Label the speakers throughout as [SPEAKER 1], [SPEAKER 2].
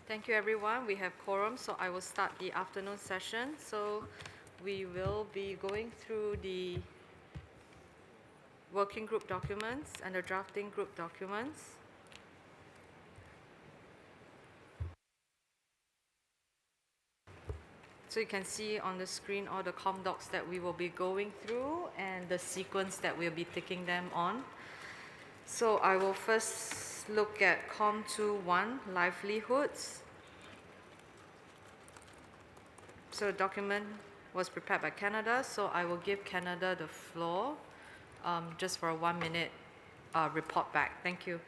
[SPEAKER 1] Thank you, everyone. We have quorum, so I will start the afternoon session. So we will be going through the working group documents and the drafting group documents. So you can see on the screen all the com docs that we will be going through and the sequence that we'll be taking them on. So I will first look at COM21, livelihoods. So the document was prepared by Canada, so I will give Canada the floor just for a 1 minute report back. Thank you.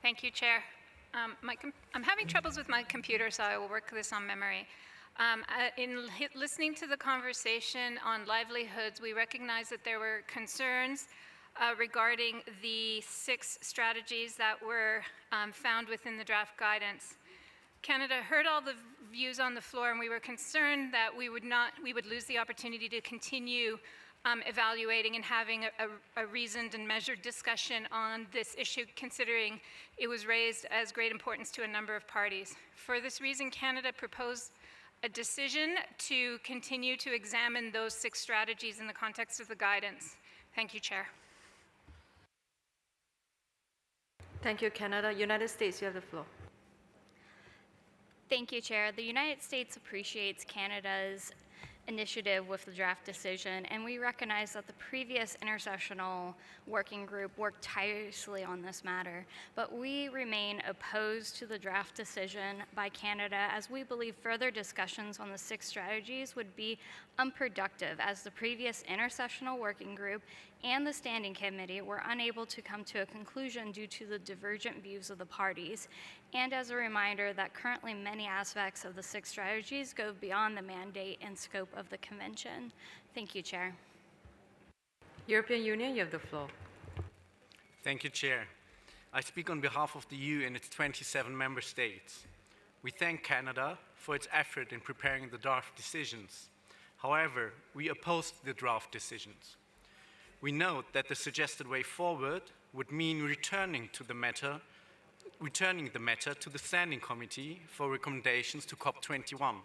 [SPEAKER 2] Thank you, Chair. I'm having troubles with my computer, so I will work this on memory. In listening to the conversation on livelihoods, we recognize that there were concerns regarding the 6 strategies that were found within the draft guidance. Canada heard all the views on the floor, and we were concerned that we would lose the opportunity to continue evaluating and having a reasoned and measured discussion on this issue, considering it was raised as great importance to a number of parties. For this reason, Canada proposed a decision to continue to examine those 6 strategies in the context of the guidance. Thank you, Chair.
[SPEAKER 1] Thank you, Canada. United States, you have the floor.
[SPEAKER 3] Thank you, Chair. The United States appreciates Canada's initiative with the draft decision, and we recognize that the previous intersessional working group worked tirelessly on this matter, but we remain opposed to the draft decision by Canada, as we believe further discussions on the 6 strategies would be unproductive, as the previous intersessional working group and the standing committee were unable to come to a conclusion due to the divergent views of the parties, and as a reminder that currently many aspects of the 6 strategies go beyond the mandate and scope of the convention. Thank you, Chair.
[SPEAKER 1] European Union, you have the floor.
[SPEAKER 4] Thank you, Chair. I speak on behalf of the EU and its 27 member states. We thank Canada for its effort in preparing the draft decisions. However, we oppose the draft decisions. We note that the suggested way forward would mean returning the matter to the Standing Committee for recommendations to COP21.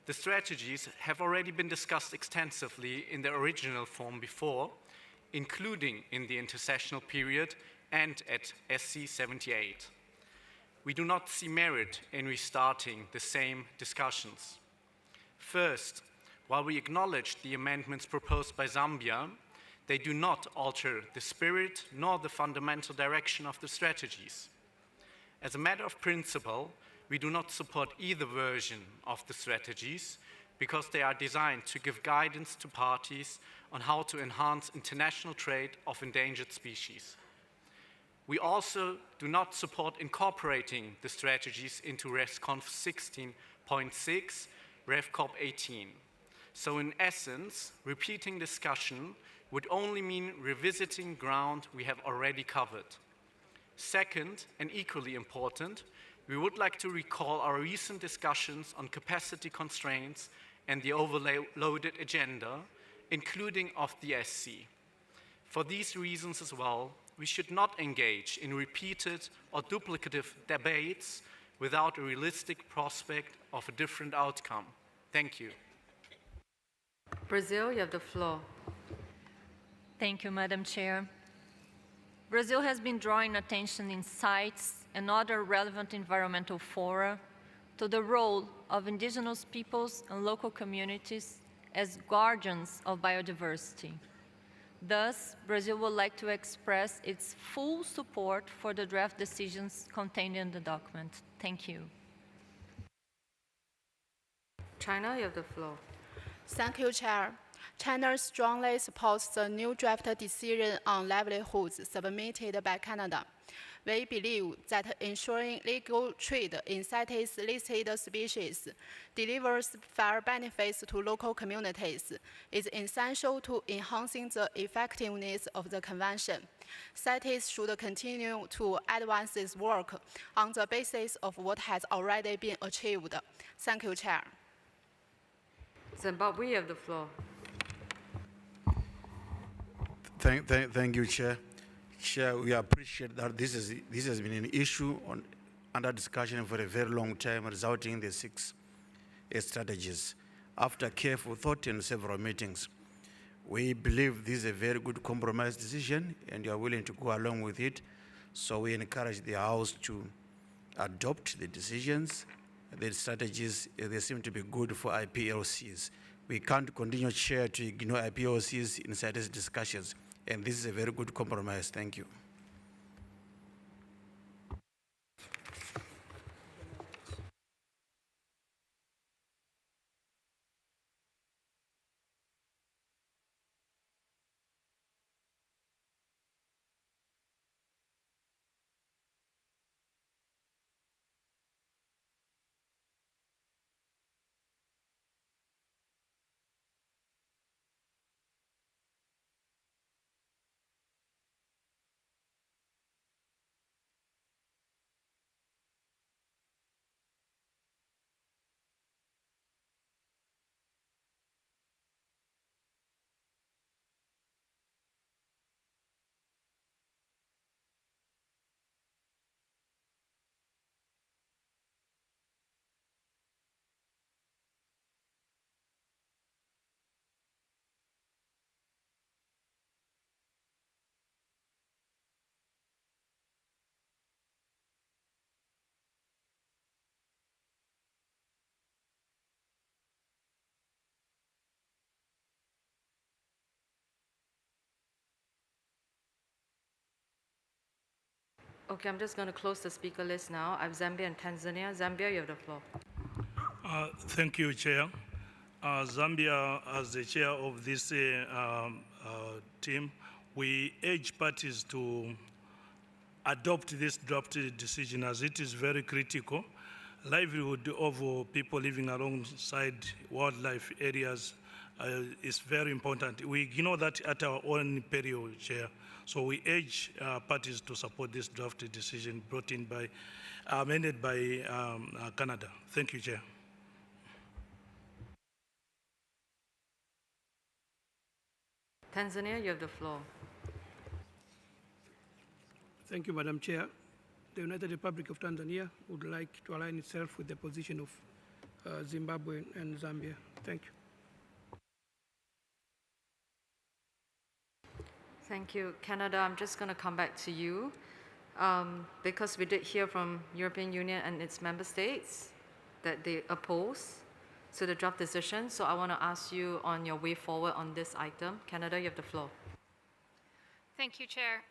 [SPEAKER 4] The strategies have already been discussed extensively in their original form before, including in the intersessional period and at SC 78. We do not see merit in restarting the same discussions. First, while we acknowledge the amendments proposed by Zambia, they do not alter the spirit nor the fundamental direction of the strategies. As a matter of principle, we do not support either version of the strategies because they are designed to give guidance to parties on how to enhance international trade of endangered species. We also do not support incorporating the strategies into ResConf 16.6, RevCop 18. So in essence, repeating discussion would only mean revisiting ground we have already covered. Second, and equally important, we would like to recall our recent discussions on capacity constraints and the overloaded agenda, including of the SC. For these reasons as well, we should not engage in repeated or duplicative debates without a realistic prospect of a different outcome. Thank you.
[SPEAKER 1] Brazil, you have the floor.
[SPEAKER 5] Thank you, Madam Chair. Brazil has been drawing attention in CITES and other relevant environmental fora to the role of indigenous peoples and local communities as guardians of biodiversity. Thus, Brazil would like to express its full support for the draft decisions contained in the document. Thank you.
[SPEAKER 1] China, you have the floor.
[SPEAKER 6] Thank you, Chair. China strongly supports the new draft decision on livelihoods submitted by Canada. We believe that ensuring legal trade in CITES listed species delivers fair benefits to local communities is essential to enhancing the effectiveness of the Convention. CITES should continue to advance this work on the basis of what has already been achieved. Thank you, Chair.
[SPEAKER 1] Zimbabwe, you have the floor.
[SPEAKER 7] Thank you, Chair. Chair, we appreciate that this has been an issue under discussion for a very long time, resulting in the 6 strategies. After careful thought and several meetings, we believe this is a very good compromise decision, and you are willing to go along with it. So we encourage the House to adopt the decisions. The strategies, they seem to be good for IPLCs. We can't continue, Chair, to ignore IPLCs in CITES discussions, and this is a very good compromise. Thank you.
[SPEAKER 1] Okay, I'm just going to close the speaker list now. I have Zambia and Tanzania. Zambia, you have the floor.
[SPEAKER 8] Thank you, Chair. Zambia, as the chair of this team, we urge parties to adopt this draft decision as it is very critical. Livelihood of people living alongside wildlife areas is very important. We ignore that at our own peril, Chair. So we urge parties to support this draft decision brought in by, amended by Canada. Thank you, Chair.
[SPEAKER 1] Tanzania, you have the floor.
[SPEAKER 9] Thank you, Madam Chair. The United Republic of Tanzania would like to align itself with the position of Zimbabwe and Zambia. Thank you.
[SPEAKER 1] Thank you. Canada, I'm just going to come back to you because we did hear from European Union and its member states that they oppose to the draft decision. So I want to ask you on your way forward on this item. Canada, you have the floor.
[SPEAKER 2] Thank you, Chair.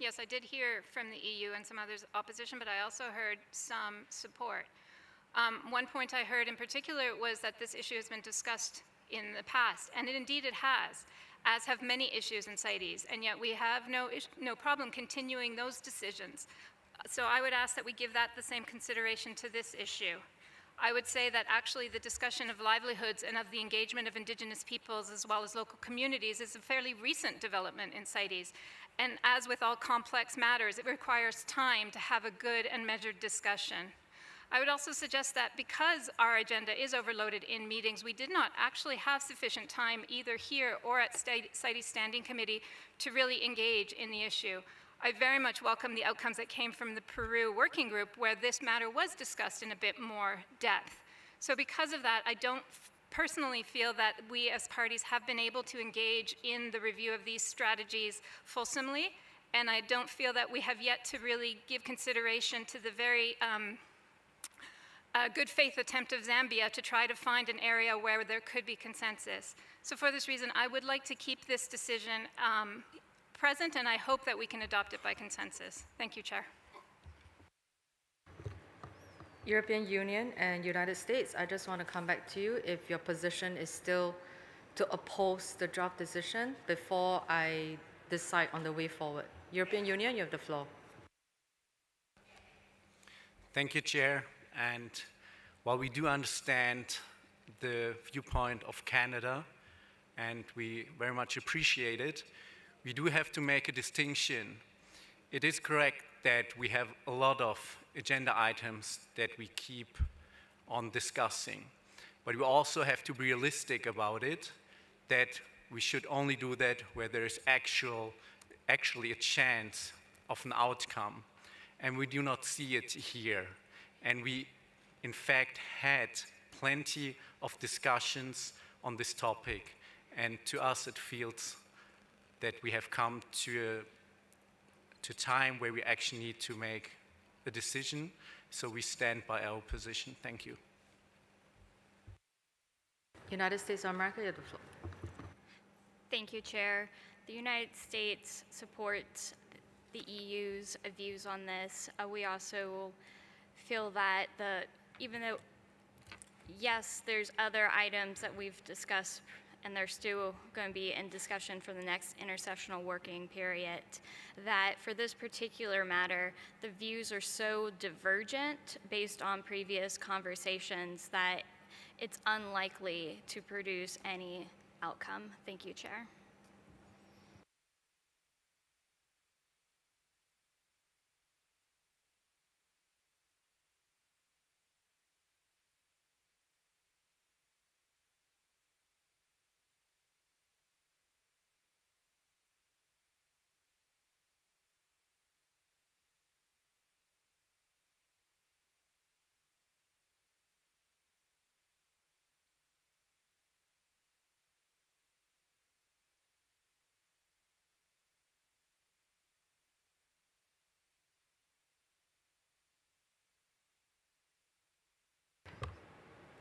[SPEAKER 2] Yes, I did hear from the EU and some others opposition, but I also heard some support. One point I heard in particular was that this issue has been discussed in the past, and indeed it has, as have many issues in CITES, and yet we have no problem continuing those decisions. So I would ask that we give that the same consideration to this issue. I would say that actually the discussion of livelihoods and of the engagement of Indigenous peoples as well as local communities is a fairly recent development in CITES. And as with all complex matters, it requires time to have a good and measured discussion. I would also suggest that because our agenda is overloaded in meetings, we did not actually have sufficient time either here or at CITES Standing Committee to really engage in the issue. I very much welcome the outcomes that came from the Peru working group where this matter was discussed in a bit more depth. So because of that, I don't personally feel that we as parties have been able to engage in the review of these strategies fulsomely, and I don't feel that we have yet to really give consideration to the very good faith attempt of Zambia to try to find an area where there could be consensus. So for this reason, I would like to keep this decision present, and I hope that we can adopt it by consensus. Thank you, Chair.
[SPEAKER 1] European Union and United States, I just want to come back to you if your position is still to oppose the draft decision before I decide on the way forward. European Union, you have the floor.
[SPEAKER 4] Thank you, Chair. And while we do understand the viewpoint of Canada, and we very much appreciate it, we do have to make a distinction. It is correct that we have a lot of agenda items that we keep on discussing, but we also have to be realistic about it, that we should only do that where there is actual actually a chance of an outcome. And we do not see it here. And we, in fact, had plenty of discussions on this topic. And to us, it feels that we have come to a time where we actually need to make a decision. So we stand by our position. Thank you.
[SPEAKER 1] United States of America, you have the floor.
[SPEAKER 3] Thank you, Chair. The United States supports the EU's views on this. We also feel that even though, yes, there's other items that we've discussed and they're still going to be in discussion for the next intersessional working period, that for this particular matter, the views are so divergent based on previous conversations that it's unlikely to produce any outcome. Thank you, Chair.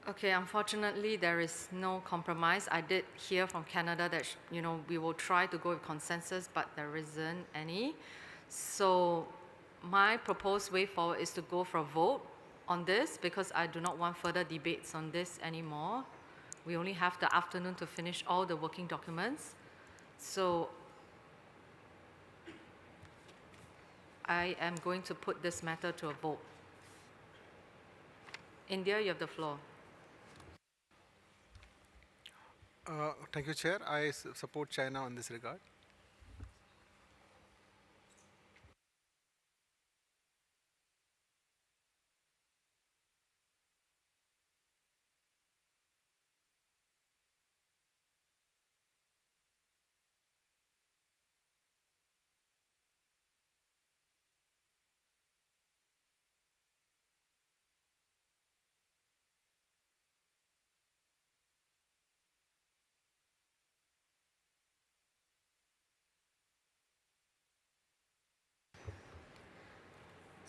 [SPEAKER 1] Okay, unfortunately, there is no compromise. I did hear from Canada that, we will try to go with consensus, but there isn't any. So my proposed way forward is to go for a vote on this because I do not want further debates on this anymore. We only have the afternoon to finish all the working documents. So I am going to put this matter to a vote. India, you have the floor.
[SPEAKER 10] Thank you, Chair. I support China on this regard.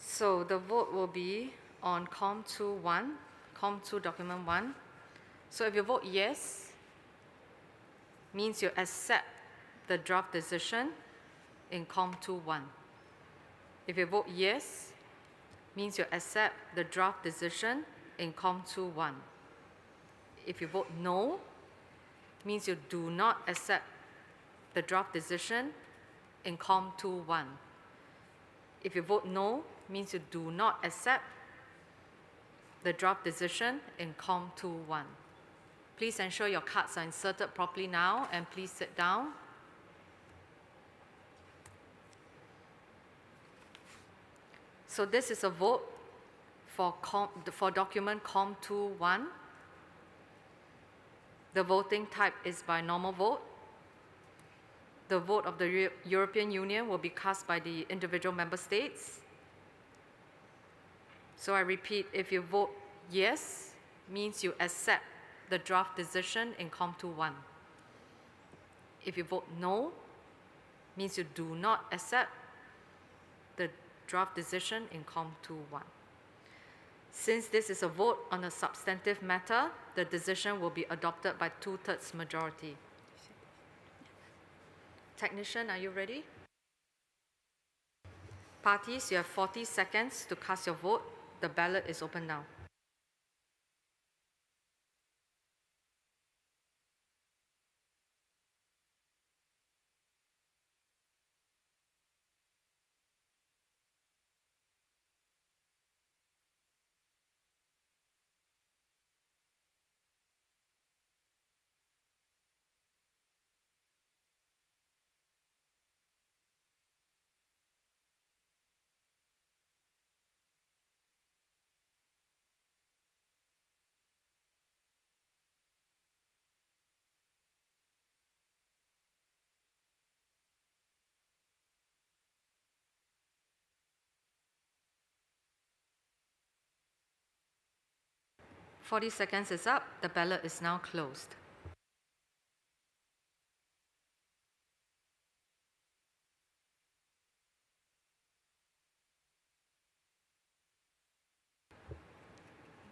[SPEAKER 1] So the vote will be on COM2 document 1. So if you vote yes, means you accept the draft decision in COM2-1. If you vote yes, means you accept the draft decision in COM2-1. If you vote no, means you do not accept the draft decision in COM2-1. If you vote no, means you do not accept the draft decision in COM2-1. Please ensure your cards are inserted properly now, and please sit down. So this is a vote for document COM2-1. The voting type is by normal vote. The vote of the European Union will be cast by the individual member states. So I repeat, if you vote yes, means you accept the draft decision in COM2-1. If you vote no, means you do not accept the draft decision in COM2-1. Since this is a vote on a substantive matter, the decision will be adopted by 2/3 majority. Technician, are you ready? Parties, you have 40 seconds to cast your vote. The ballot is open now. 40 seconds is up. The ballot is now closed.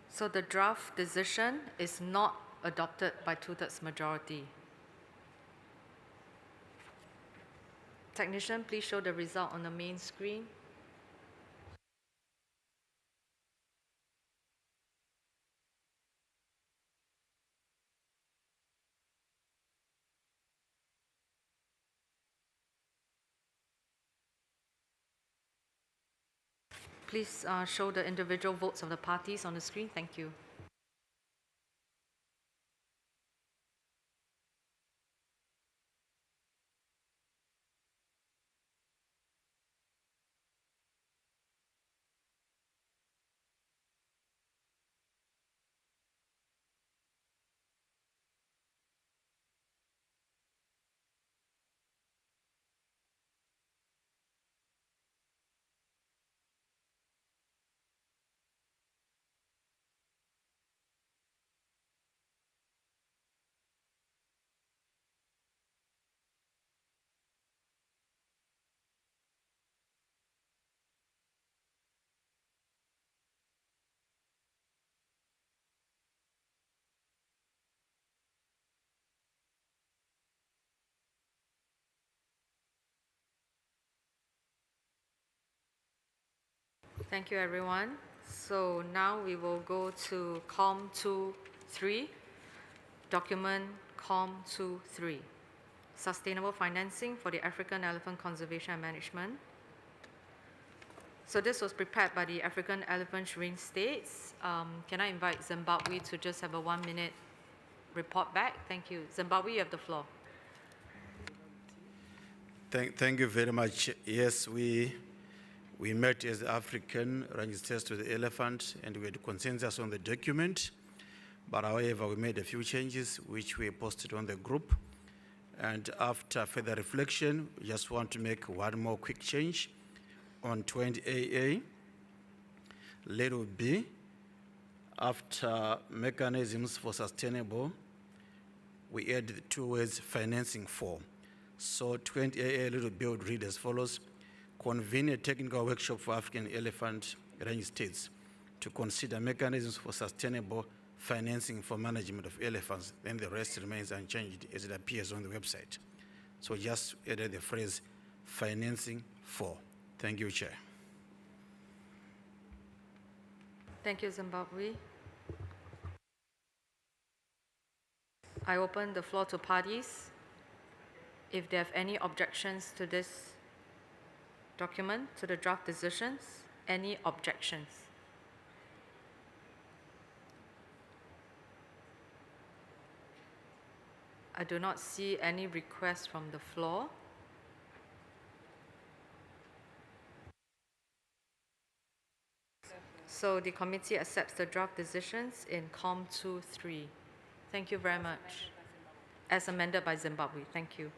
[SPEAKER 1] So the draft decision is not adopted by 2/3 majority. Technician, please show the result on the main screen. Please show the individual votes of the parties on the screen. Thank you. Thank you, everyone. So now we will go to COM23, document COM23, Sustainable Financing for the African Elephant Conservation and Management. So this was prepared by the African Elephant Shearing States. Can I invite Zimbabwe to just have a 1-minute report back? Thank you. Zimbabwe, you have the floor.
[SPEAKER 7] Thank you very much. Yes, we met as the African range states to the elephant, and we had consensus on the document. But however, we made a few changes which we posted on the group. And after further reflection, we just want to make one more quick change on 20AA, little b, after mechanisms for sustainable, we add the two words financing for. So 20AA, little b would read as follows: convene a technical workshop for African elephant range states to consider mechanisms for sustainable financing for management of elephants. Then the rest remains unchanged as it appears on the website. So just added the phrase financing for. Thank you, Chair.
[SPEAKER 1] Thank you, Zimbabwe. I open the floor to parties. If they have any objections to this document, to the draft decisions, any objections? I do not see any requests from the floor. So the committee accepts the draft decisions in COM23. Thank you very much. As amended by Zimbabwe. Thank you.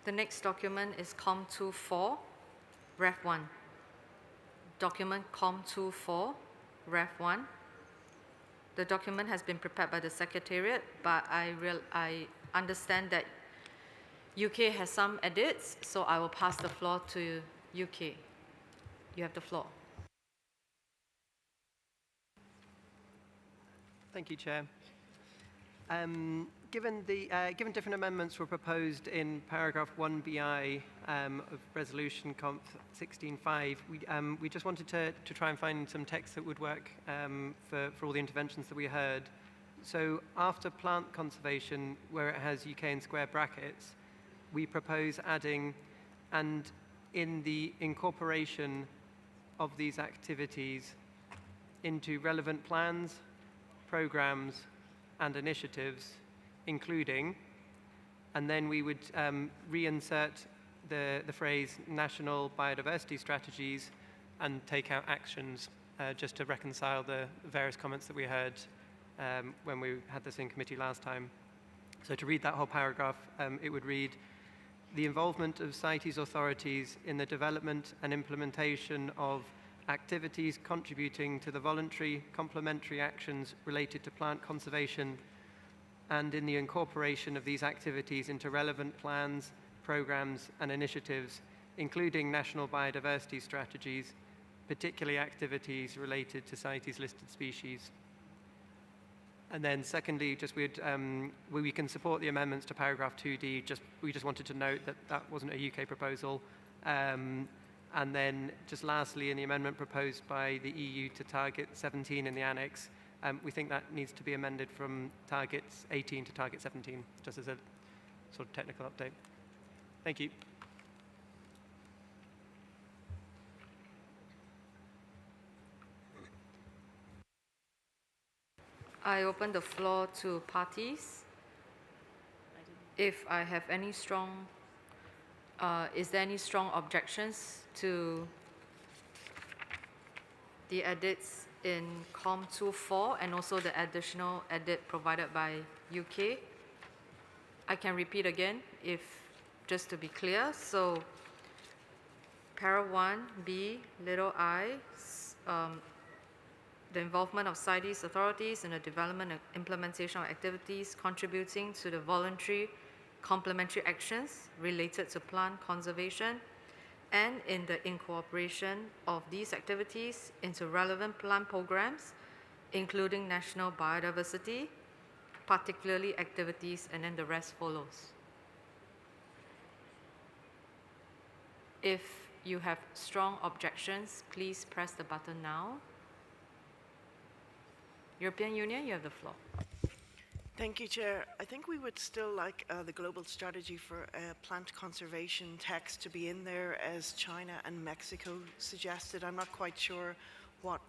[SPEAKER 1] The next document is COM24, Ref 1. Document COM24, Ref 1. The document has been prepared by the Secretariat, but I understand that UK has some edits, so I will pass the floor to UK. You have the floor.
[SPEAKER 11] Thank you, Chair. Given different amendments were proposed in paragraph 1BI of Resolution Conf 16.5, we just wanted to try and find some text that would work for all the interventions that we heard. So after plant conservation, where it has UK in square brackets, we propose adding, and in the incorporation of these activities into relevant plans, programs, and initiatives, including, and then we would reinsert the phrase national biodiversity strategies and take out actions, just to reconcile the various comments that we heard when we had this in committee last time. So to read that whole paragraph, it would read, the involvement of CITES authorities in the development and implementation of activities contributing to the voluntary complementary actions related to plant conservation and in the incorporation of these activities into relevant plans, programs and initiatives, including national biodiversity strategies, particularly activities related to CITES listed species. And then secondly, just we can support the amendments to paragraph 2D, we just wanted to note that that wasn't a UK proposal. And then just lastly, in the amendment proposed by the EU to target 17 in the annex, we think that needs to be amended from targets 18 to target 17, just as a sort of technical update. Thank you.
[SPEAKER 1] I open the floor to parties. If I have any strong, is there any strong objections to the edits in COM 24 and also the additional edit provided by UK? I can repeat again, if just to be clear. So, para 1B, little I, the involvement of CITES authorities in the development and implementation of activities contributing to the voluntary complementary actions related to plant conservation and in the incorporation of these activities into relevant plant programs, including national biodiversity, particularly activities, and then the rest follows. If you have strong objections, please press the button now. European Union, you have the floor.
[SPEAKER 12] Thank you, Chair. I think we would still like the global strategy for plant conservation text to be in there as China and Mexico suggested. I'm not quite sure what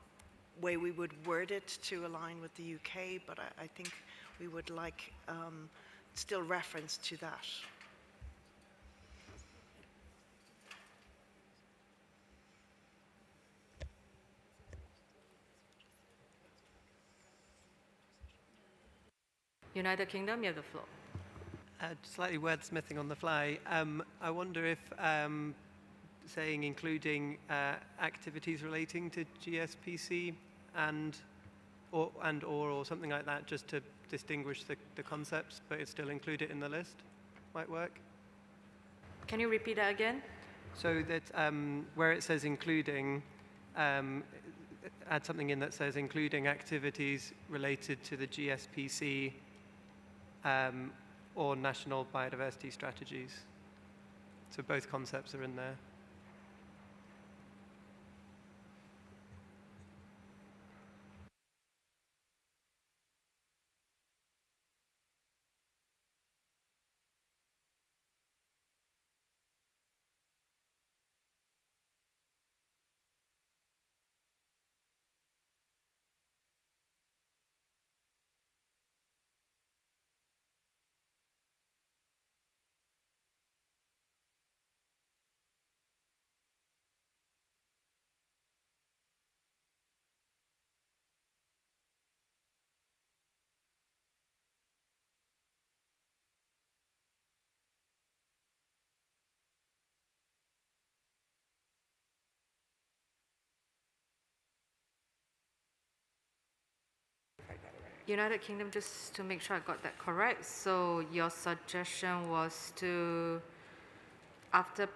[SPEAKER 12] way we would word it to align with the UK, but I think we would like still reference to that.
[SPEAKER 1] United Kingdom, you have the floor.
[SPEAKER 11] Slightly wordsmithing on the fly. I wonder if saying including activities relating to GSPC and or something like that, just to distinguish the concepts, but it's still included in the list, might work.
[SPEAKER 1] Can you repeat that again?
[SPEAKER 11] So that where it says including, add something in that says including activities related to the GSPC or national biodiversity strategies. So both concepts are in there.
[SPEAKER 1] United Kingdom, just to make sure I got that correct. So your suggestion was to, after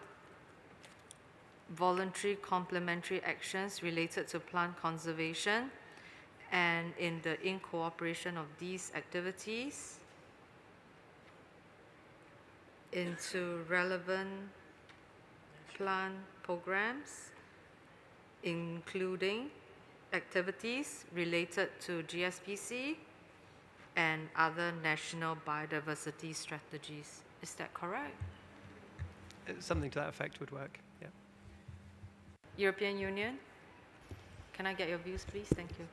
[SPEAKER 1] voluntary complementary actions related to plant conservation and in the incorporation of these activities into relevant plant programs, including activities related to GSPC and other national biodiversity strategies. Is that correct?
[SPEAKER 11] Something to that effect would work, yeah.
[SPEAKER 1] European Union, can I get your views, please? Thank you.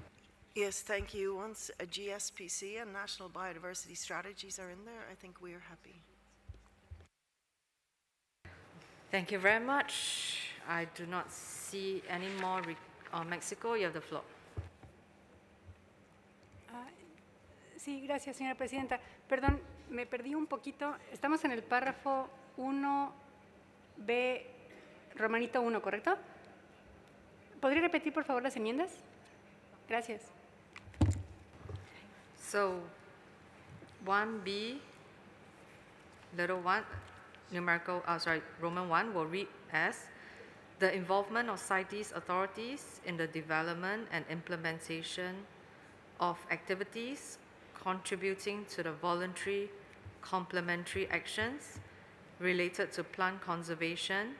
[SPEAKER 12] Yes, thank you. Once a GSPC and national biodiversity strategies are in there, I think we are happy.
[SPEAKER 1] Thank you very much. I do not see any more. Mexico, you have the floor.
[SPEAKER 13] Sí, gracias, señora presidenta. Perdón, me perdí un poquito. Estamos en el párrafo 1B, romanito 1, ¿correcto? ¿Podría repetir, por favor, las enmiendas? Gracias.
[SPEAKER 1] So, 1B, little 1, numerical, Roman 1 will read as the involvement of CITES authorities in the development and implementation of activities contributing to the voluntary complementary actions related to plant conservation,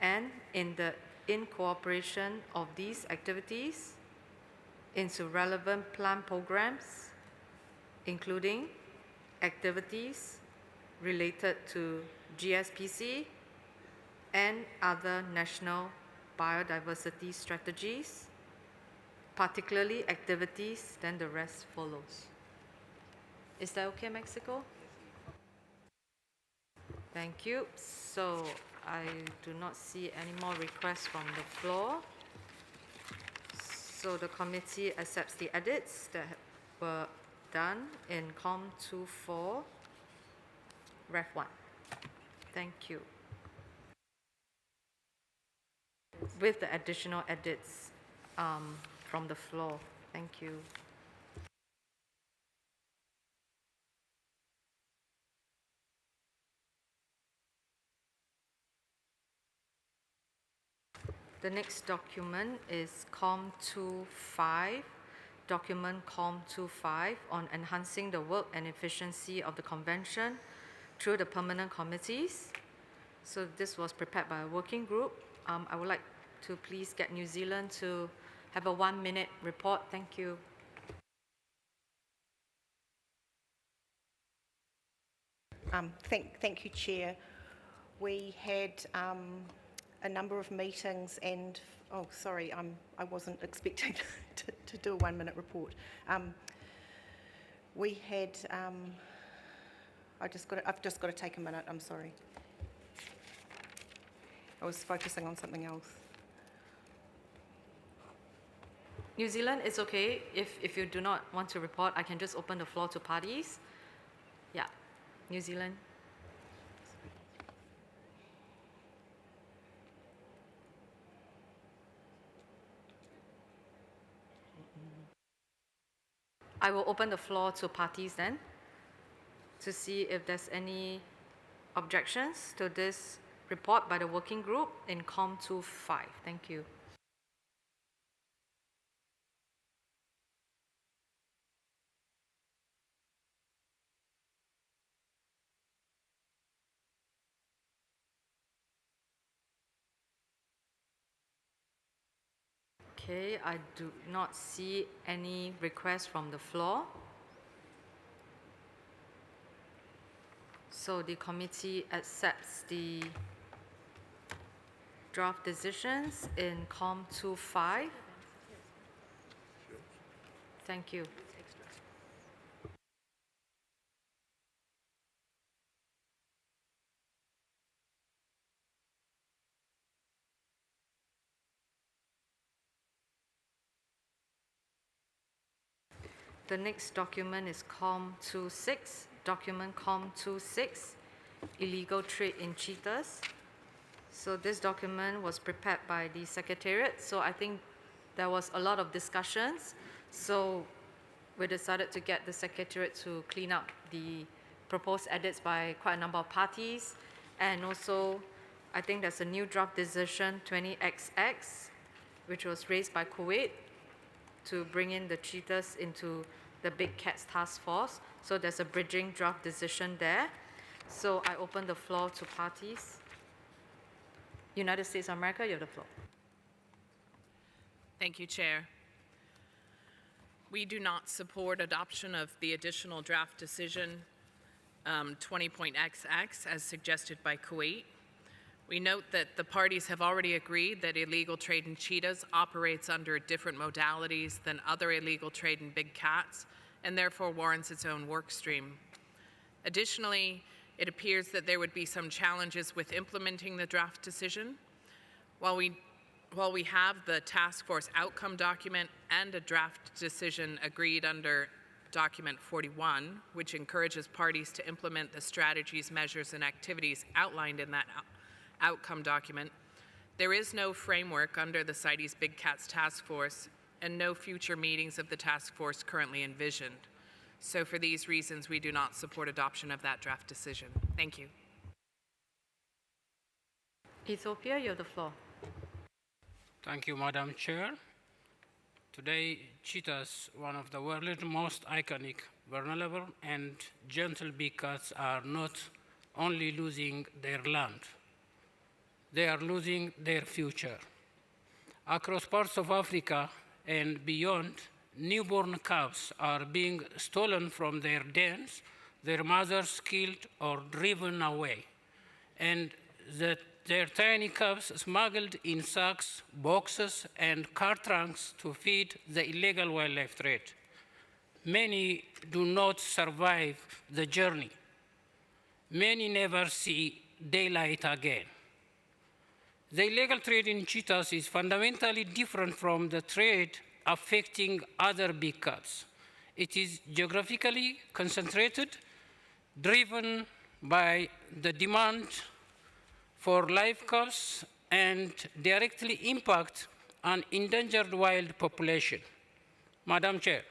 [SPEAKER 1] and in cooperation of these activities into relevant plant programs, including activities related to GSPC and other national biodiversity strategies, particularly activities, then the rest follows. Is that okay, Mexico? Thank you. So I do not see any more requests from the floor. So the committee accepts the edits that were done in COM 24, Ref 1. Thank you. With the additional edits from the floor. Thank you. The next document is COM 25, document COM 25 on enhancing the work and efficiency of the convention through the permanent committees. So this was prepared by a working group. I would like to please get New Zealand to have a 1-minute report. Thank you.
[SPEAKER 14] Thank you, Chair. We had a number of meetings and, oh, sorry, I wasn't expecting to do a 1-minute report. We had, I've just got to take a minute, I'm sorry. I was focusing on something else.
[SPEAKER 1] New Zealand, it's okay. If you do not want to report, I can just open the floor to parties. Yeah, New Zealand. I will open the floor to parties then to see if there's any objections to this report by the working group in COM 25. Thank you. Okay, I do not see any requests from the floor. So the committee accepts the draft decisions in COM 25. Thank you. The next document is COM 26, document COM 26, illegal trade in cheetahs. So this document was prepared by the Secretariat. So I think there was a lot of discussions. So we decided to get the Secretariat to clean up the proposed edits by quite a number of parties. And also, I think there's a new draft decision 20XX, which was raised by Kuwait to bring in the cheetahs into the Big Cats Task Force. So there's a bridging draft decision there. So I open the floor to parties. United States of America, you have the floor.
[SPEAKER 15] Thank you, Chair. We do not support adoption of the additional draft decision 20.XX as suggested by Kuwait. We note that the parties have already agreed that illegal trade in cheetahs operates under different modalities than other illegal trade in big cats and therefore warrants its own work stream. Additionally, it appears that there would be some challenges with implementing the draft decision. While we have the task force outcome document and a draft decision agreed under document 41, which encourages parties to implement the strategies, measures, and activities outlined in that outcome document, there is no framework under the CITES Big Cats Task Force and no future meetings of the task force currently envisioned. So for these reasons, we do not support adoption of that draft decision. Thank you.
[SPEAKER 1] Ethiopia, you have the floor.
[SPEAKER 16] Thank you, Madam Chair. Today, cheetahs, one of the world's most iconic, vulnerable, and gentle big cats, are not only losing their land, they are losing their future. Across parts of Africa and beyond, newborn calves are being stolen from their dens, their mothers killed or driven away, and their tiny calves smuggled in sacks, boxes, and car trunks to feed the illegal wildlife trade. Many do not survive the journey. Many never see daylight again. The illegal trade in cheetahs is fundamentally different from the trade affecting other big cats. It is geographically concentrated, driven by the demand for live calves, and directly impact on endangered wild population. Madam Chair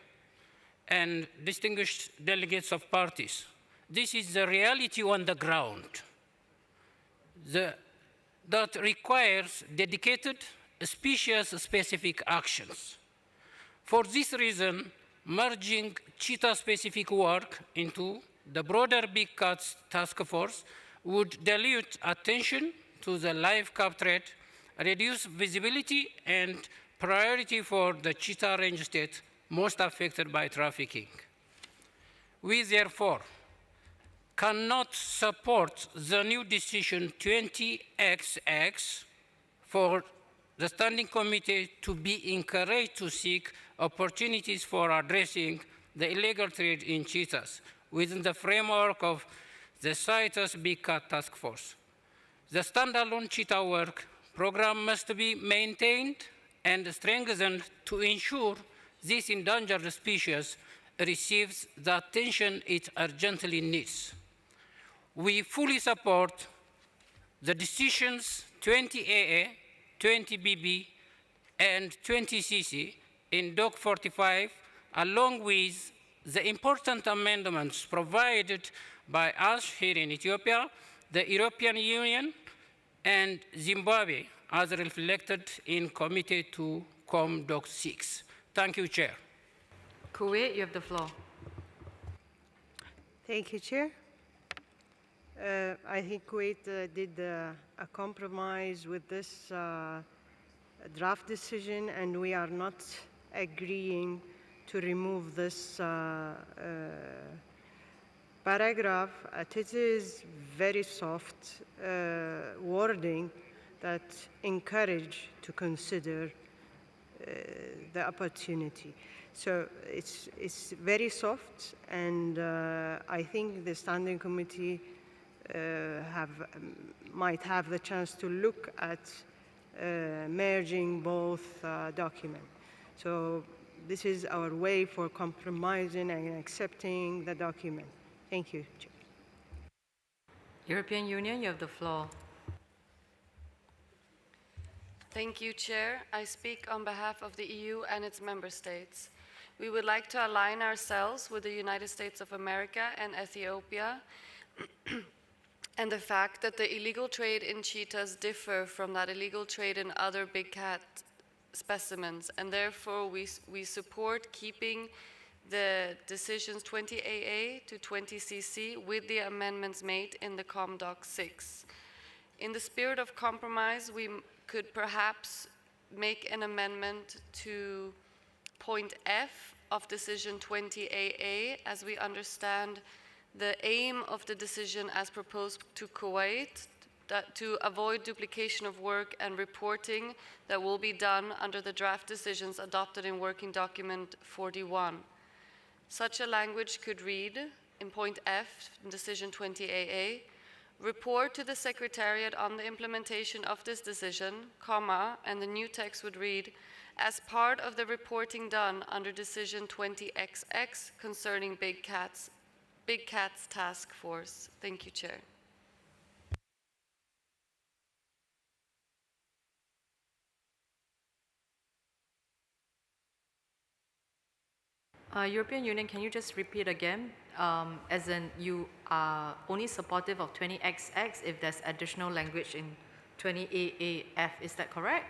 [SPEAKER 16] and distinguished delegates of parties, this is the reality on the ground that requires dedicated, species-specific actions. For this reason, merging cheetah-specific work into the broader Big Cats Task Force would dilute attention to the live calf trade, reduce visibility and priority for the cheetah range states most affected by trafficking. We therefore cannot support the new decision 20XX for the Standing Committee to be encouraged to seek opportunities for addressing the illegal trade in cheetahs within the framework of the CITES Big Cat Task Force. The standalone cheetah work program must be maintained and strengthened to ensure this endangered species receives the attention it urgently needs. We fully support the decisions 20AA, 20BB, and 20CC in Doc 45, along with the important amendments provided by us here in Ethiopia, the European Union, and Zimbabwe, as reflected in Committee to COM Doc 6. Thank you, Chair.
[SPEAKER 1] Kuwait, you have the floor.
[SPEAKER 17] Thank you, Chair. I think Kuwait did a compromise with this draft decision, and we are not agreeing to remove this paragraph. It is very soft wording that encourage to consider the opportunity. So it's very soft, and I think the Standing Committee might have the chance to look at merging both documents. So this is our way for compromising and accepting the document. Thank you, Chair.
[SPEAKER 1] European Union, you have the floor.
[SPEAKER 18] Thank you, Chair. I speak on behalf of the EU and its member states. We would like to align ourselves with the United States of America and Ethiopia and the fact that the illegal trade in cheetahs differ from that illegal trade in other big cat specimens, and therefore we support keeping the decisions 20AA to 20CC with the amendments made in the ComDoc 6. In the spirit of compromise, we could perhaps make an amendment to point F of decision 20AA, as we understand the aim of the decision as proposed to Kuwait, that to avoid duplication of work and reporting that will be done under the draft decisions adopted in Working Document 41. Such a language could read, in point F, decision 20AA, report to the Secretariat on the implementation of this decision, comma, and the new text would read, as part of the reporting done under decision 20XX concerning Big Cats Task Force. Thank you, Chair.
[SPEAKER 1] European Union, can you just repeat again? As in, you are only supportive of 20XX if there's additional language in 20AAF, is that correct?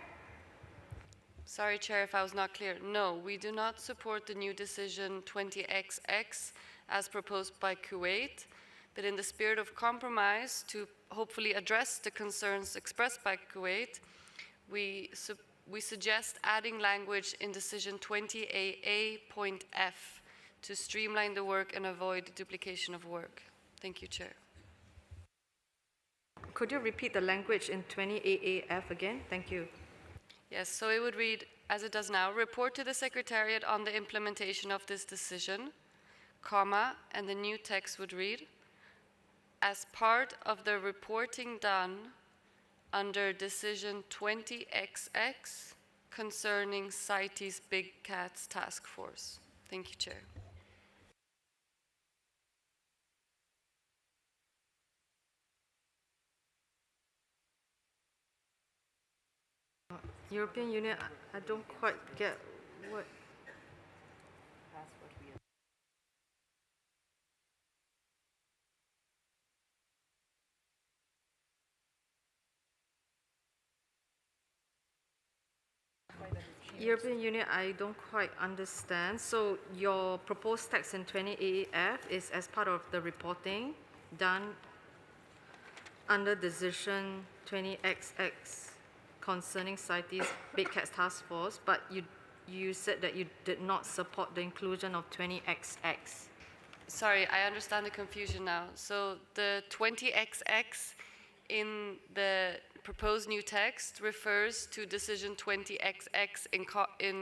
[SPEAKER 18] Sorry, Chair, if I was not clear. No, we do not support the new decision 20XX as proposed by Kuwait, but in the spirit of compromise to hopefully address the concerns expressed by Kuwait, we suggest adding language in decision 20AA.F to streamline the work and avoid duplication of work. Thank you, Chair.
[SPEAKER 1] Could you repeat the language in 20AAF again? Thank you.
[SPEAKER 18] Yes, so it would read, as it does now, report to the Secretariat on the implementation of this decision, comma, and the new text would read, as part of the reporting done under decision 20XX concerning CITES Big Cats Task Force. Thank you, Chair.
[SPEAKER 1] European Union, I don't quite get what. European Union, I don't quite understand. So your proposed text in 20AF is as part of the reporting done under decision 20XX concerning CITES Big Cats Task Force, but you said that you did not support the inclusion of 20XX.
[SPEAKER 18] Sorry, I understand the confusion now. So the 20XX in the proposed new text refers to decision 20XX in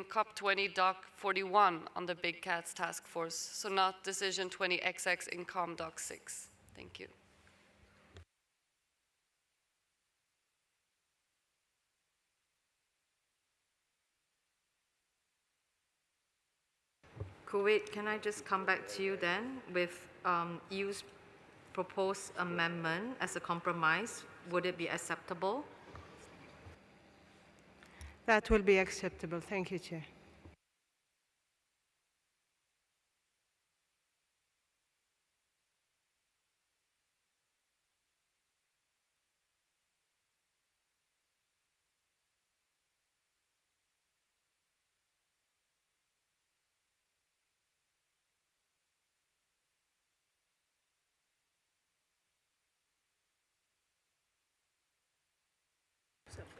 [SPEAKER 18] COP20 Doc 41 on the Big Cats Task Force, so not decision 20XX in COM Doc 6. Thank you.
[SPEAKER 1] Kuwait, can I just come back to you then with EU's proposed amendment as a compromise? Would it be acceptable?
[SPEAKER 17] That will be acceptable. Thank you, Chair.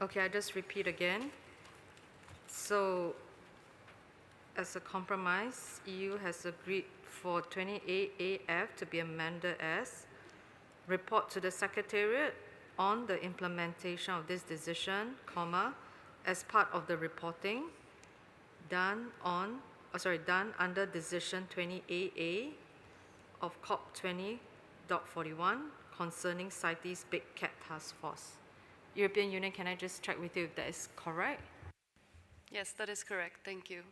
[SPEAKER 1] Okay, I just repeat again. So, as a compromise, EU has agreed for 28AF to be amended as report to the Secretariat on the implementation of this decision, comma, as part of the reporting done under decision 20AA of COP20.41 concerning CITES Big Cat Task Force. European Union, can I just check with you if that is correct?
[SPEAKER 18] Yes, that is correct. Thank you.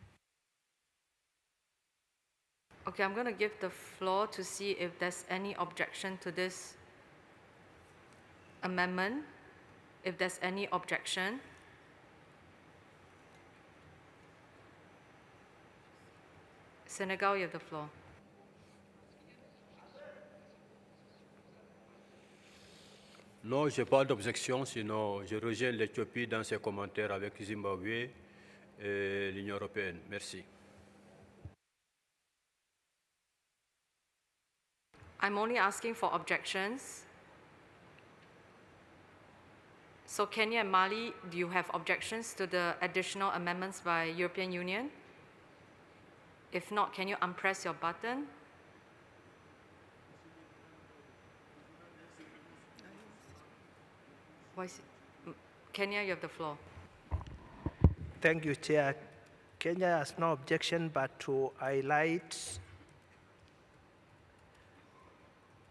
[SPEAKER 1] Okay, I'm going to give the floor to see if there's any objection to this amendment. If there's any objection. Senegal, you have the floor.
[SPEAKER 19] Non, je n'ai pas d'objection, sinon je rejoins l'Éthiopie dans ses commentaires avec Zimbabwe et l'Union européenne. Merci.
[SPEAKER 1] I'm only asking for objections. So Kenya and Mali, do you have objections to the additional amendments by European Union? If not, can you unpress your button? Kenya, you have the floor.
[SPEAKER 20] Thank you, Chair. Kenya has no objection, but to highlight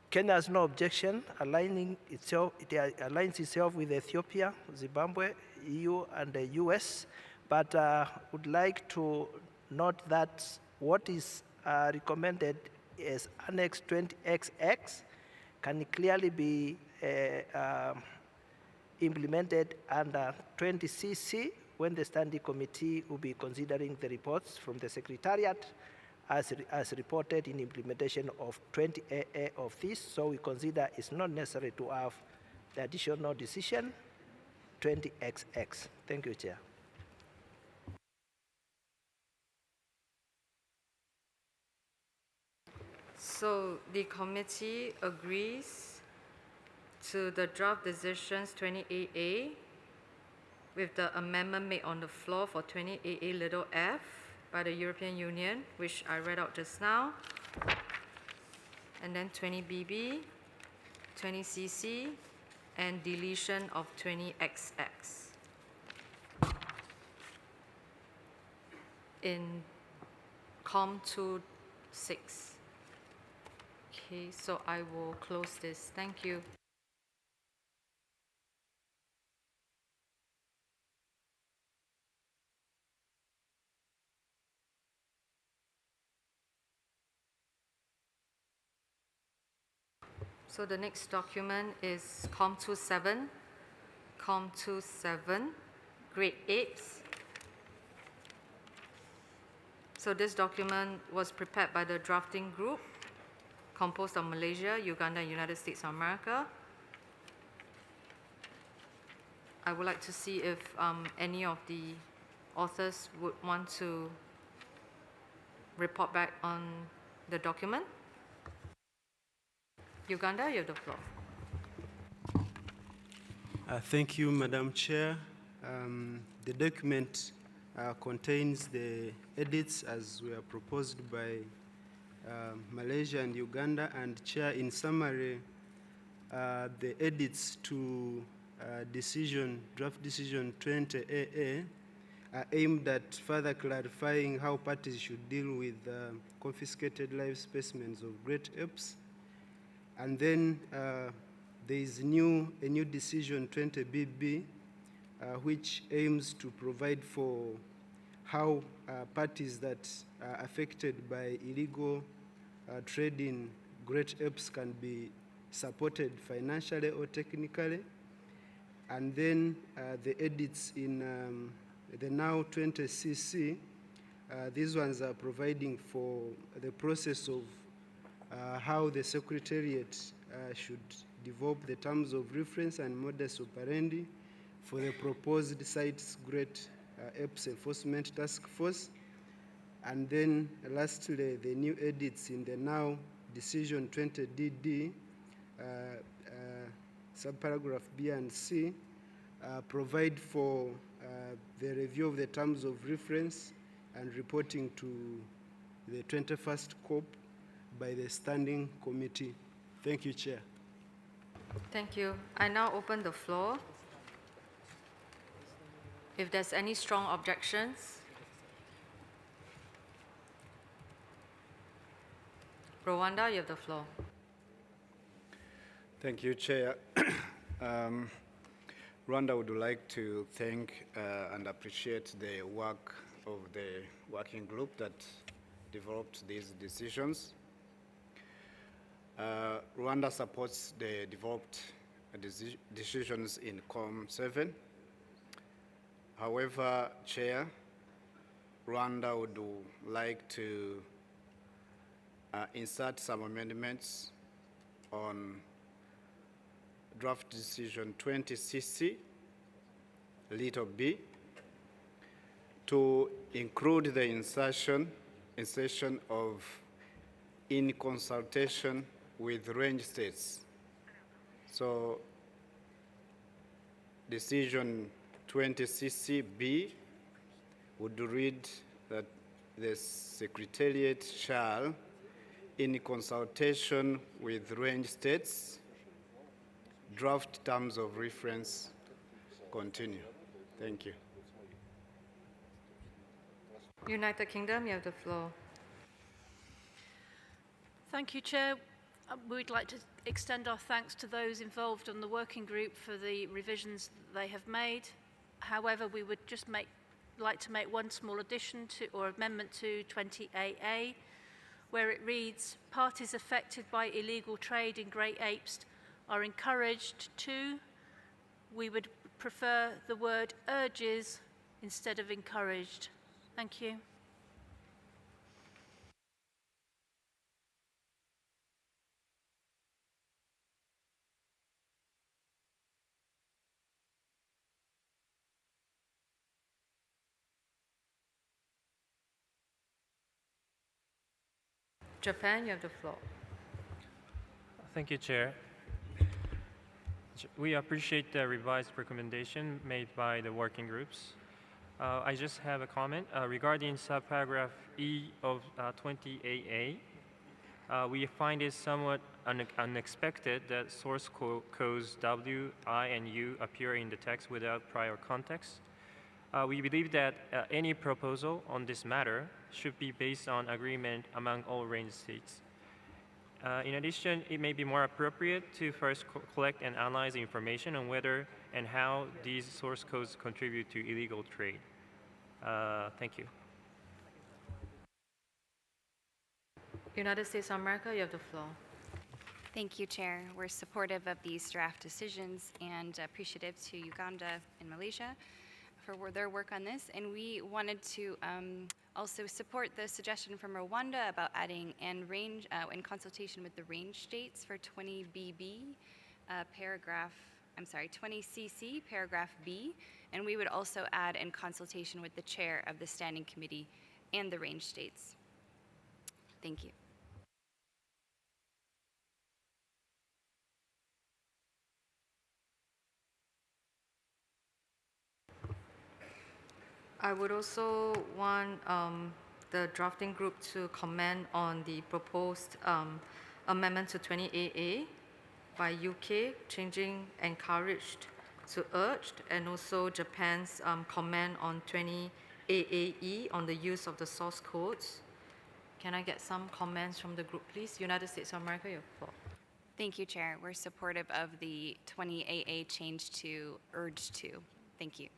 [SPEAKER 20] Kenya has no objection, it aligns itself with Ethiopia, Zimbabwe, EU, and the US, but would like to note that what is recommended as Annex 20XX can clearly be implemented under 20CC when the Standing Committee will be considering the reports from the Secretariat as reported in implementation of 20AA of this, so we consider it's not necessary to have the additional decision 20XX. Thank you, Chair.
[SPEAKER 1] So the committee agrees to the draft decisions 28A with the amendment made on the floor for 28A little f by the European Union, which I read out just now, and then 20BB, 20CC, and deletion of 20XX. In COM26. Okay, so I will close this. Thank you. So the next document is COM27, grade 8. So this document was prepared by the drafting group composed of Malaysia, Uganda, and United States of America. I would like to see if any of the authors would want to report back on the document. Uganda, you have the floor.
[SPEAKER 21] Thank you, Madam Chair. The document contains the edits as were proposed by Malaysia and Uganda, and Chair, in summary, the edits to draft decision 20AA are aimed at further clarifying how parties should deal with confiscated live specimens of great apes. And then there is a new decision 20BB, which aims to provide for how parties that are affected by illegal trade in great apes can be supported financially or technically. And then the edits in the now 20CC, these ones are providing for the process of how the Secretariat should develop the terms of reference and modus operandi for the proposed CITES Great Apes Enforcement Task Force. And then lastly, the new edits in the now decision 20DD, subparagraph B and C, provide for the review of the terms of reference and reporting to the 21st COP by the Standing Committee. Thank you, Chair.
[SPEAKER 1] Thank you. I now open the floor. If there's any strong objections. Rwanda, you have the floor.
[SPEAKER 22] Thank you, Chair. Rwanda would like to thank and appreciate the work of the working group that developed these decisions. Rwanda supports the developed decisions in COM7. However, Chair, Rwanda would like to insert some amendments on draft decision 20CC, little b, to include the insertion of in consultation with range states. So decision 20CCB would read that the Secretariat shall, in consultation with range states, draft terms of reference. Continue. Thank you.
[SPEAKER 1] United Kingdom, you have the floor.
[SPEAKER 23] Thank you, Chair. We'd like to
[SPEAKER 5] extend our thanks to those involved on the working group for the revisions that they have made. However, we would just like to make one small addition to or amendment to 20AA, where it reads, parties affected by illegal trade in grey apes are encouraged to, we would prefer the word urges instead of encouraged. Thank you.
[SPEAKER 1] Japan, you have the floor.
[SPEAKER 6] Thank you, Chair. We appreciate the revised recommendation made by the working groups. I just have a comment regarding subparagraph E of 20AA. We find it somewhat unexpected that source codes W, I, and U appear in the text without prior context. We believe that any proposal on this matter should be based on agreement among all range states. In addition, it may be more appropriate to first collect and analyze information on whether and how these source codes contribute to illegal trade. Thank you.
[SPEAKER 1] United States of America, you have the floor.
[SPEAKER 23] Thank you, Chair. We're supportive of these draft decisions and appreciative to Uganda and Malaysia for their work on this. And we wanted to also support the suggestion from Rwanda about adding and range in consultation with the range states for 20BB, 20CC, paragraph B. And we would also add in consultation with the chair of the standing committee and the range states. Thank you.
[SPEAKER 1] I would also want the drafting group to comment on the proposed amendment to 20AA by UK, changing encouraged to urged, and also Japan's comment on 20AAE on the use of the source codes. Can I get some comments from the group, please? United States of America, your floor.
[SPEAKER 23] Thank you, Chair. We're supportive of the 20AA change to urged to. Thank you.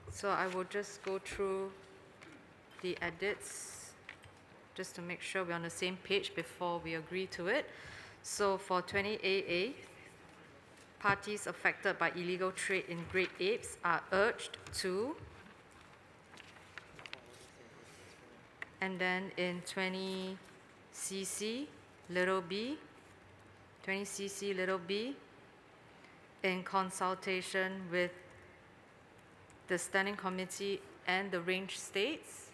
[SPEAKER 1] So I will just go through the edits just to make sure we're on the same page before we agree to it. So for 20AA, parties affected by illegal trade in great apes are urged to, and then in 20CC little b, 20CC little b, in consultation with the Standing Committee and the range states.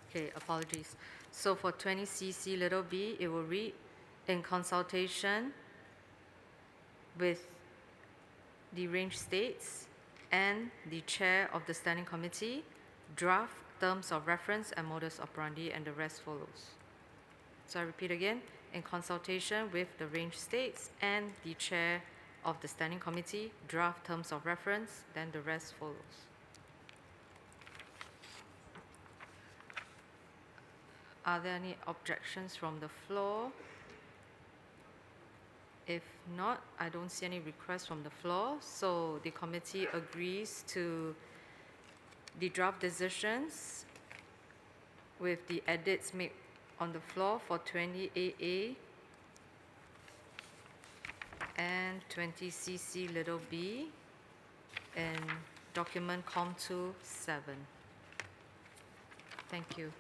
[SPEAKER 1] Okay, apologies. So for 20CC little b, it will read, in consultation with the range states and the chair of the standing committee, draft terms of reference and modus operandi, and the rest follows. So I repeat again, in consultation with the range states and the chair of the standing committee, draft terms of reference, then the rest follows. Are there any objections from the floor? If not, I don't see any requests from the floor, so the committee agrees to the draft decisions with the edits made on the floor for 20AA and 20CC little b in document COM27. Thank you.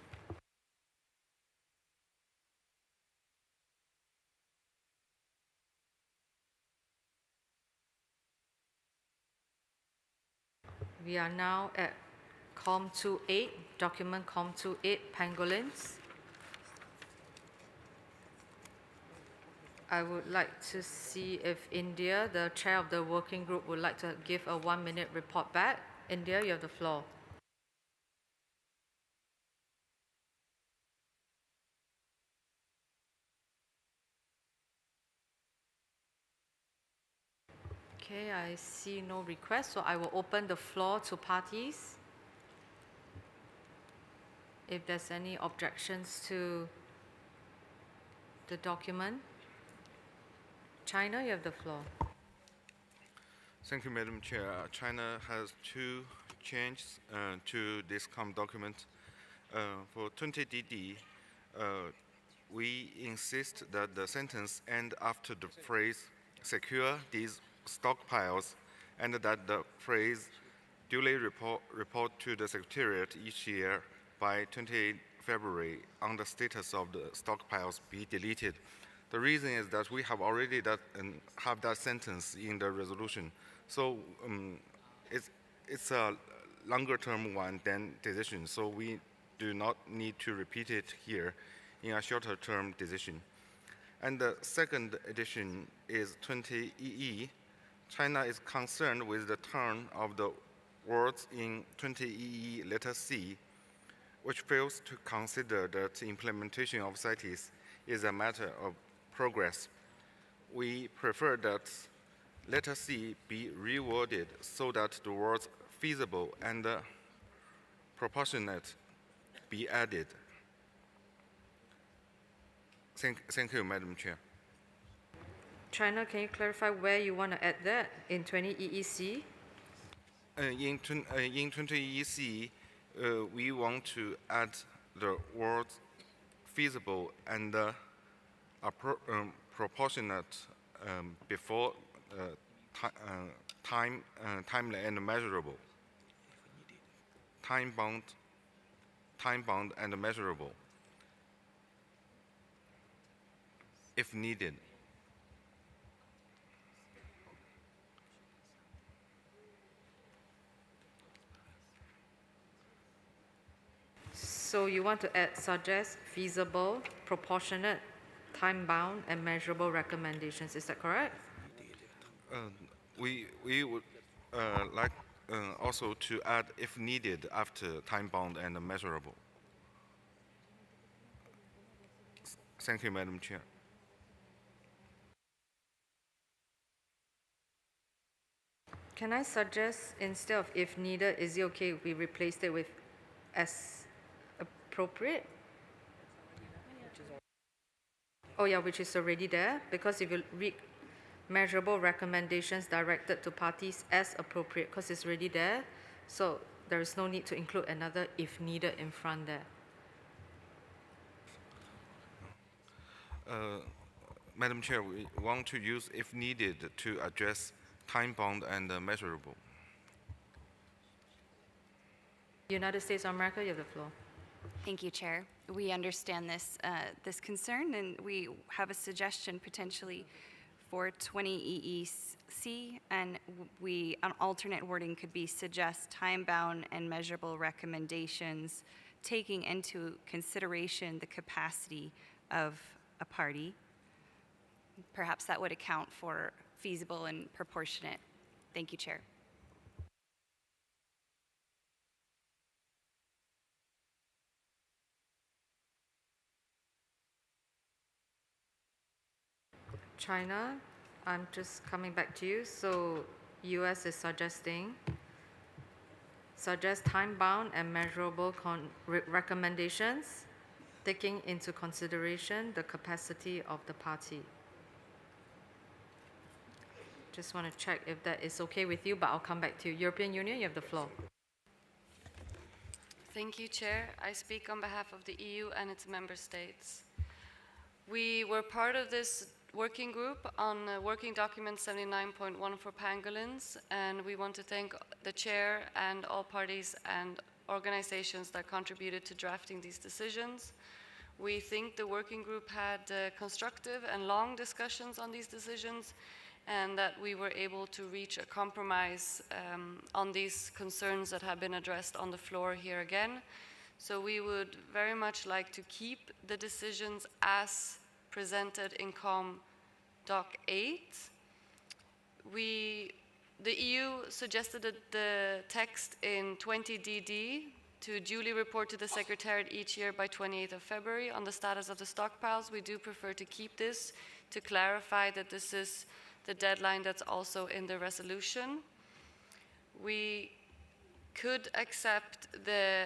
[SPEAKER 1] We are now at COM28, document COM28, pangolins. I would like to see if India, the chair of the working group, would like to give a 1-minute report back. India, you have the floor. Okay, I see no request, so I will open the floor to parties. If there's any objections to the document. China, you have the floor.
[SPEAKER 2] Thank you, Madam Chair. China has two changes to this COM document. For 20DD, we insist that the sentence end after the phrase secure these stockpiles and that the phrase duly report to the Secretariat each year by 28 February on the status of the stockpiles be deleted. The reason is that we have already have that sentence in the resolution. So it's a longer term one than decision. So we do not need to repeat it here in a shorter term decision. And the second addition is 20EE. China is concerned with the turn of the words in 20EE letter C, which fails to consider that the implementation of CITES is a matter of progress. We prefer that letter C be reworded so that the words feasible and proportionate be added. Thank you, Madam Chair.
[SPEAKER 1] China, can you clarify where you want to add that in 20 EEC?
[SPEAKER 2] In 20 EEC, we want to add the words feasible and proportionate before timely and measurable. Time-bound and measurable, if needed.
[SPEAKER 1] So you want to add suggest, feasible, proportionate, time-bound, and measurable recommendations. Is that correct?
[SPEAKER 2] We would like also to add if needed after time-bound and measurable. Thank you, Madam Chair.
[SPEAKER 1] Can I suggest instead of if needed, is it okay if we replaced it with as appropriate? Oh yeah, which is already there, because if you read measurable recommendations directed to parties as appropriate, because it's already there, so there is no need to include another if needed in front there.
[SPEAKER 2] Madam Chair, we want to use if needed to address time-bound and measurable.
[SPEAKER 1] United States of America, you have the floor.
[SPEAKER 23] Thank you, Chair. We understand this, this concern, and we have a suggestion potentially for 20 EEC, and an alternate wording could be suggest time-bound and measurable recommendations, taking into consideration the capacity of a party. Perhaps that would account for feasible and proportionate. Thank you, Chair.
[SPEAKER 1] China, I'm just coming back to you. So US is suggesting suggest time-bound and measurable recommendations, taking into consideration the capacity of the party. Just want to check if that is okay with you, but I'll come back to you. European Union, you have the floor.
[SPEAKER 18] Thank you, Chair. I speak on behalf of the EU and its member states. We were part of this working group on working document 79.1 for pangolins, and we want to thank the chair and all parties and organizations that contributed to drafting these decisions. We think the working group had constructive and long discussions on these decisions, and that we were able to reach a compromise on these concerns that have been addressed on the floor here again. So we would very much like to keep the decisions as presented in COM Doc 8. The EU suggested that the text in 20DD to duly report to the Secretariat each year by 28th of February on the status of the stockpiles. We do prefer to keep this to clarify that this is the deadline that's also in the resolution. We could accept the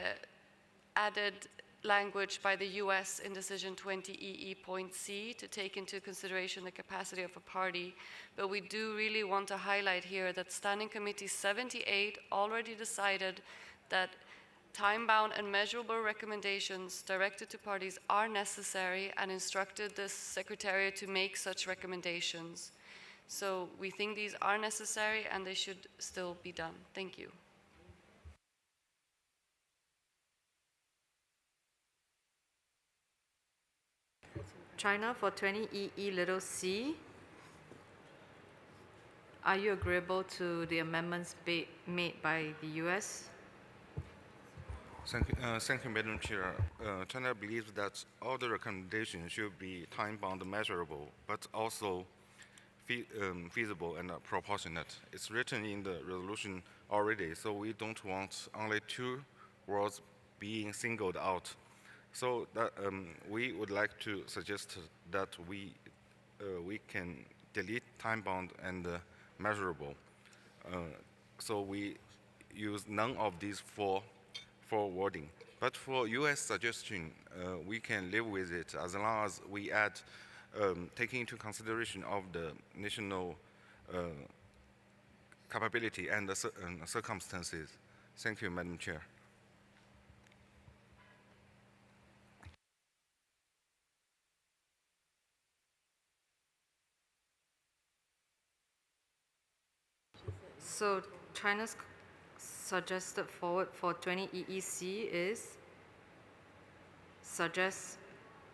[SPEAKER 18] added language by the US in Decision 20EE.C to take into consideration the capacity of a party, but we do really want to highlight here that Standing Committee 78 already decided that time-bound and measurable recommendations directed to parties are necessary and instructed the Secretariat to make such recommendations. So we think these are necessary and they should still be done. Thank you.
[SPEAKER 1] China for 20EE(c). Are you agreeable to the amendments made by the US?
[SPEAKER 2] Thank you, Madam Chair. China believes that all the recommendations should be time-bound, measurable, but also feasible and proportionate. It's written in the resolution already, so we don't want only two words being singled out. So that, we would like to suggest that we can delete time-bound and measurable. So we use none of these four wording. But for US suggestion, we can live with it as long as we add taking into consideration of the national capability and the circumstances. Thank you, Madam Chair.
[SPEAKER 1] So China's suggested forward for 20EEC is suggest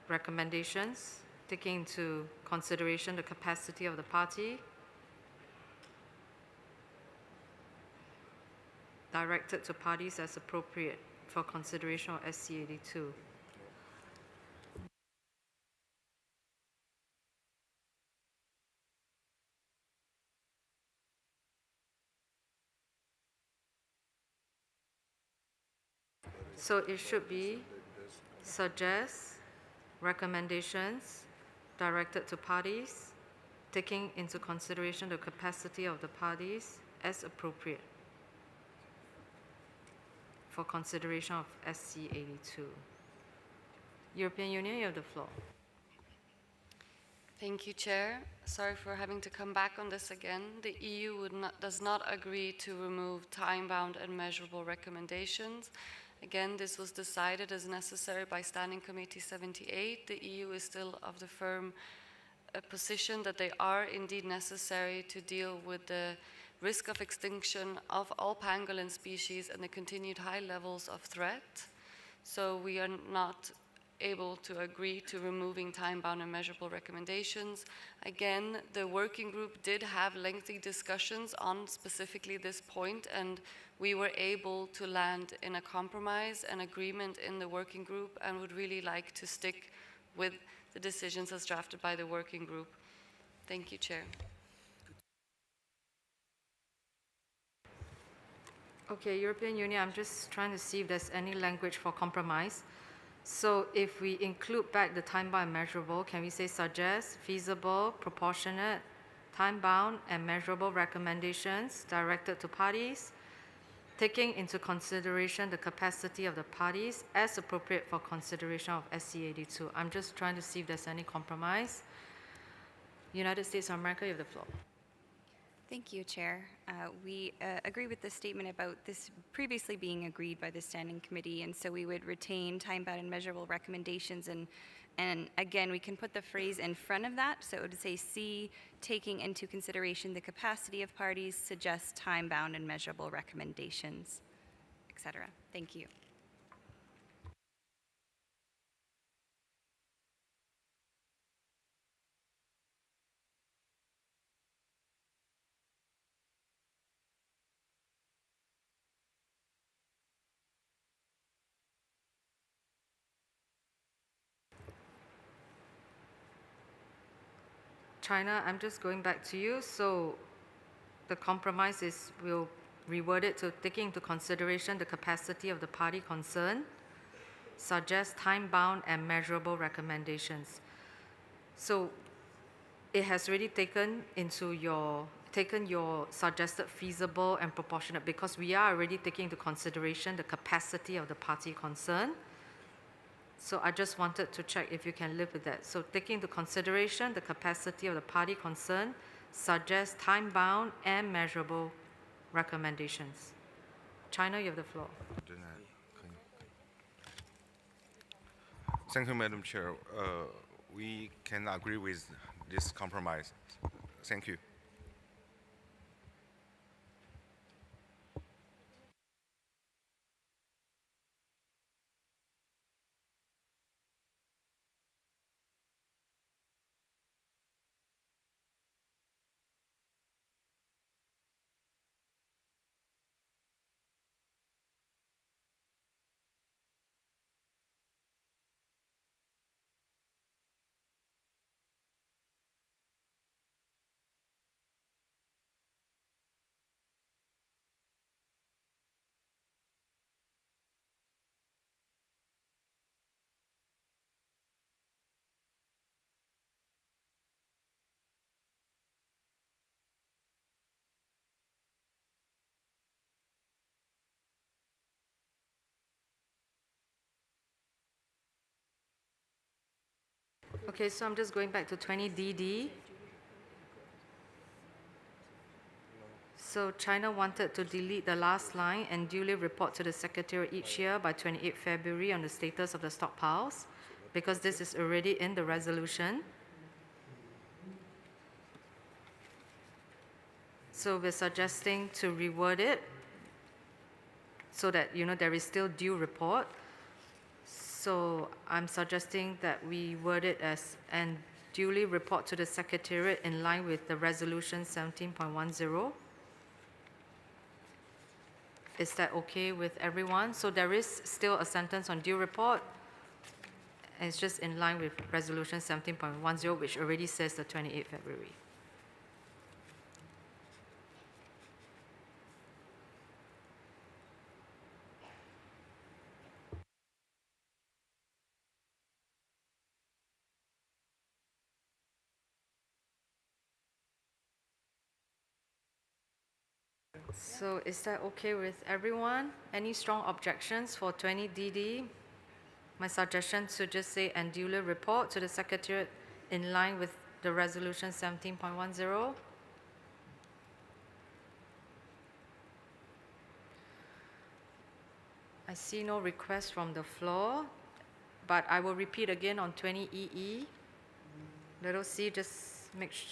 [SPEAKER 1] recommendations taking into consideration the capacity of the party, directed to parties as appropriate for consideration of SC82. So it should be suggest recommendations directed to parties, taking into consideration the capacity of the parties as appropriate for consideration of SC82. European Union, you have the floor.
[SPEAKER 18] Thank you, Chair. Sorry for having to come back on this again. The EU does not agree to remove time-bound and measurable recommendations. Again, this was decided as necessary by Standing Committee 78. The EU is still of the firm position that they are indeed necessary to deal with the risk of extinction of all pangolin species and the continued high levels of threat. So we are not able to agree to removing time-bound and measurable recommendations. Again, the working group did have lengthy discussions on specifically this point, and we were able to land in a compromise and agreement in the working group and would really like to stick with the decisions as drafted by the working group. Thank you, Chair.
[SPEAKER 1] Okay, European Union, I'm just trying to see if there's any language for compromise. So if we include back the time-bound and measurable, can we say suggest, feasible, proportionate, time-bound and measurable recommendations directed to parties, taking into consideration the capacity of the parties as appropriate for consideration of SC82. I'm just trying to see if there's any compromise. United States of America, you have the floor.
[SPEAKER 23] Thank you, Chair. We agree with the statement about this previously being agreed by the Standing Committee, and so we would retain time-bound and measurable recommendations, and again, we can put the phrase in front of that, so it would say C, taking into consideration the capacity of parties, suggest time-bound and measurable recommendations, etc. Thank you.
[SPEAKER 1] China, I'm just going back to you. So the compromise is we'll reword it to taking into consideration the capacity of the party concerned, suggest time-bound and measurable recommendations. So it has already taken your suggested feasible and proportionate, because we are already taking into consideration the capacity of the party concerned. So I just wanted to check if you can live with that. So taking into consideration the capacity of the party concerned, suggest time-bound and measurable recommendations. China, you have the floor.
[SPEAKER 2] Thank you, Madam Chair. We can agree with this compromise. Thank you.
[SPEAKER 1] Okay, so I'm just going back to 20DD. So China wanted to delete the last line and duly report to the Secretariat each year by 28 February on the status of the stockpiles, because this is already in the resolution. So we're suggesting to reword it so that, there is still due report. So I'm suggesting that we word it as, and duly report to the Secretariat in line with the resolution 17.10. Is that okay with everyone? So there is still a sentence on due report. And it's just in line with resolution 17.10, which already says the 28th February. So is that okay with everyone? Any strong objections for 20DD? My suggestion to just say and duly report to the Secretariat in line with the resolution 17.10. I see no request from the floor, but I will repeat again on 20EE. Little c, just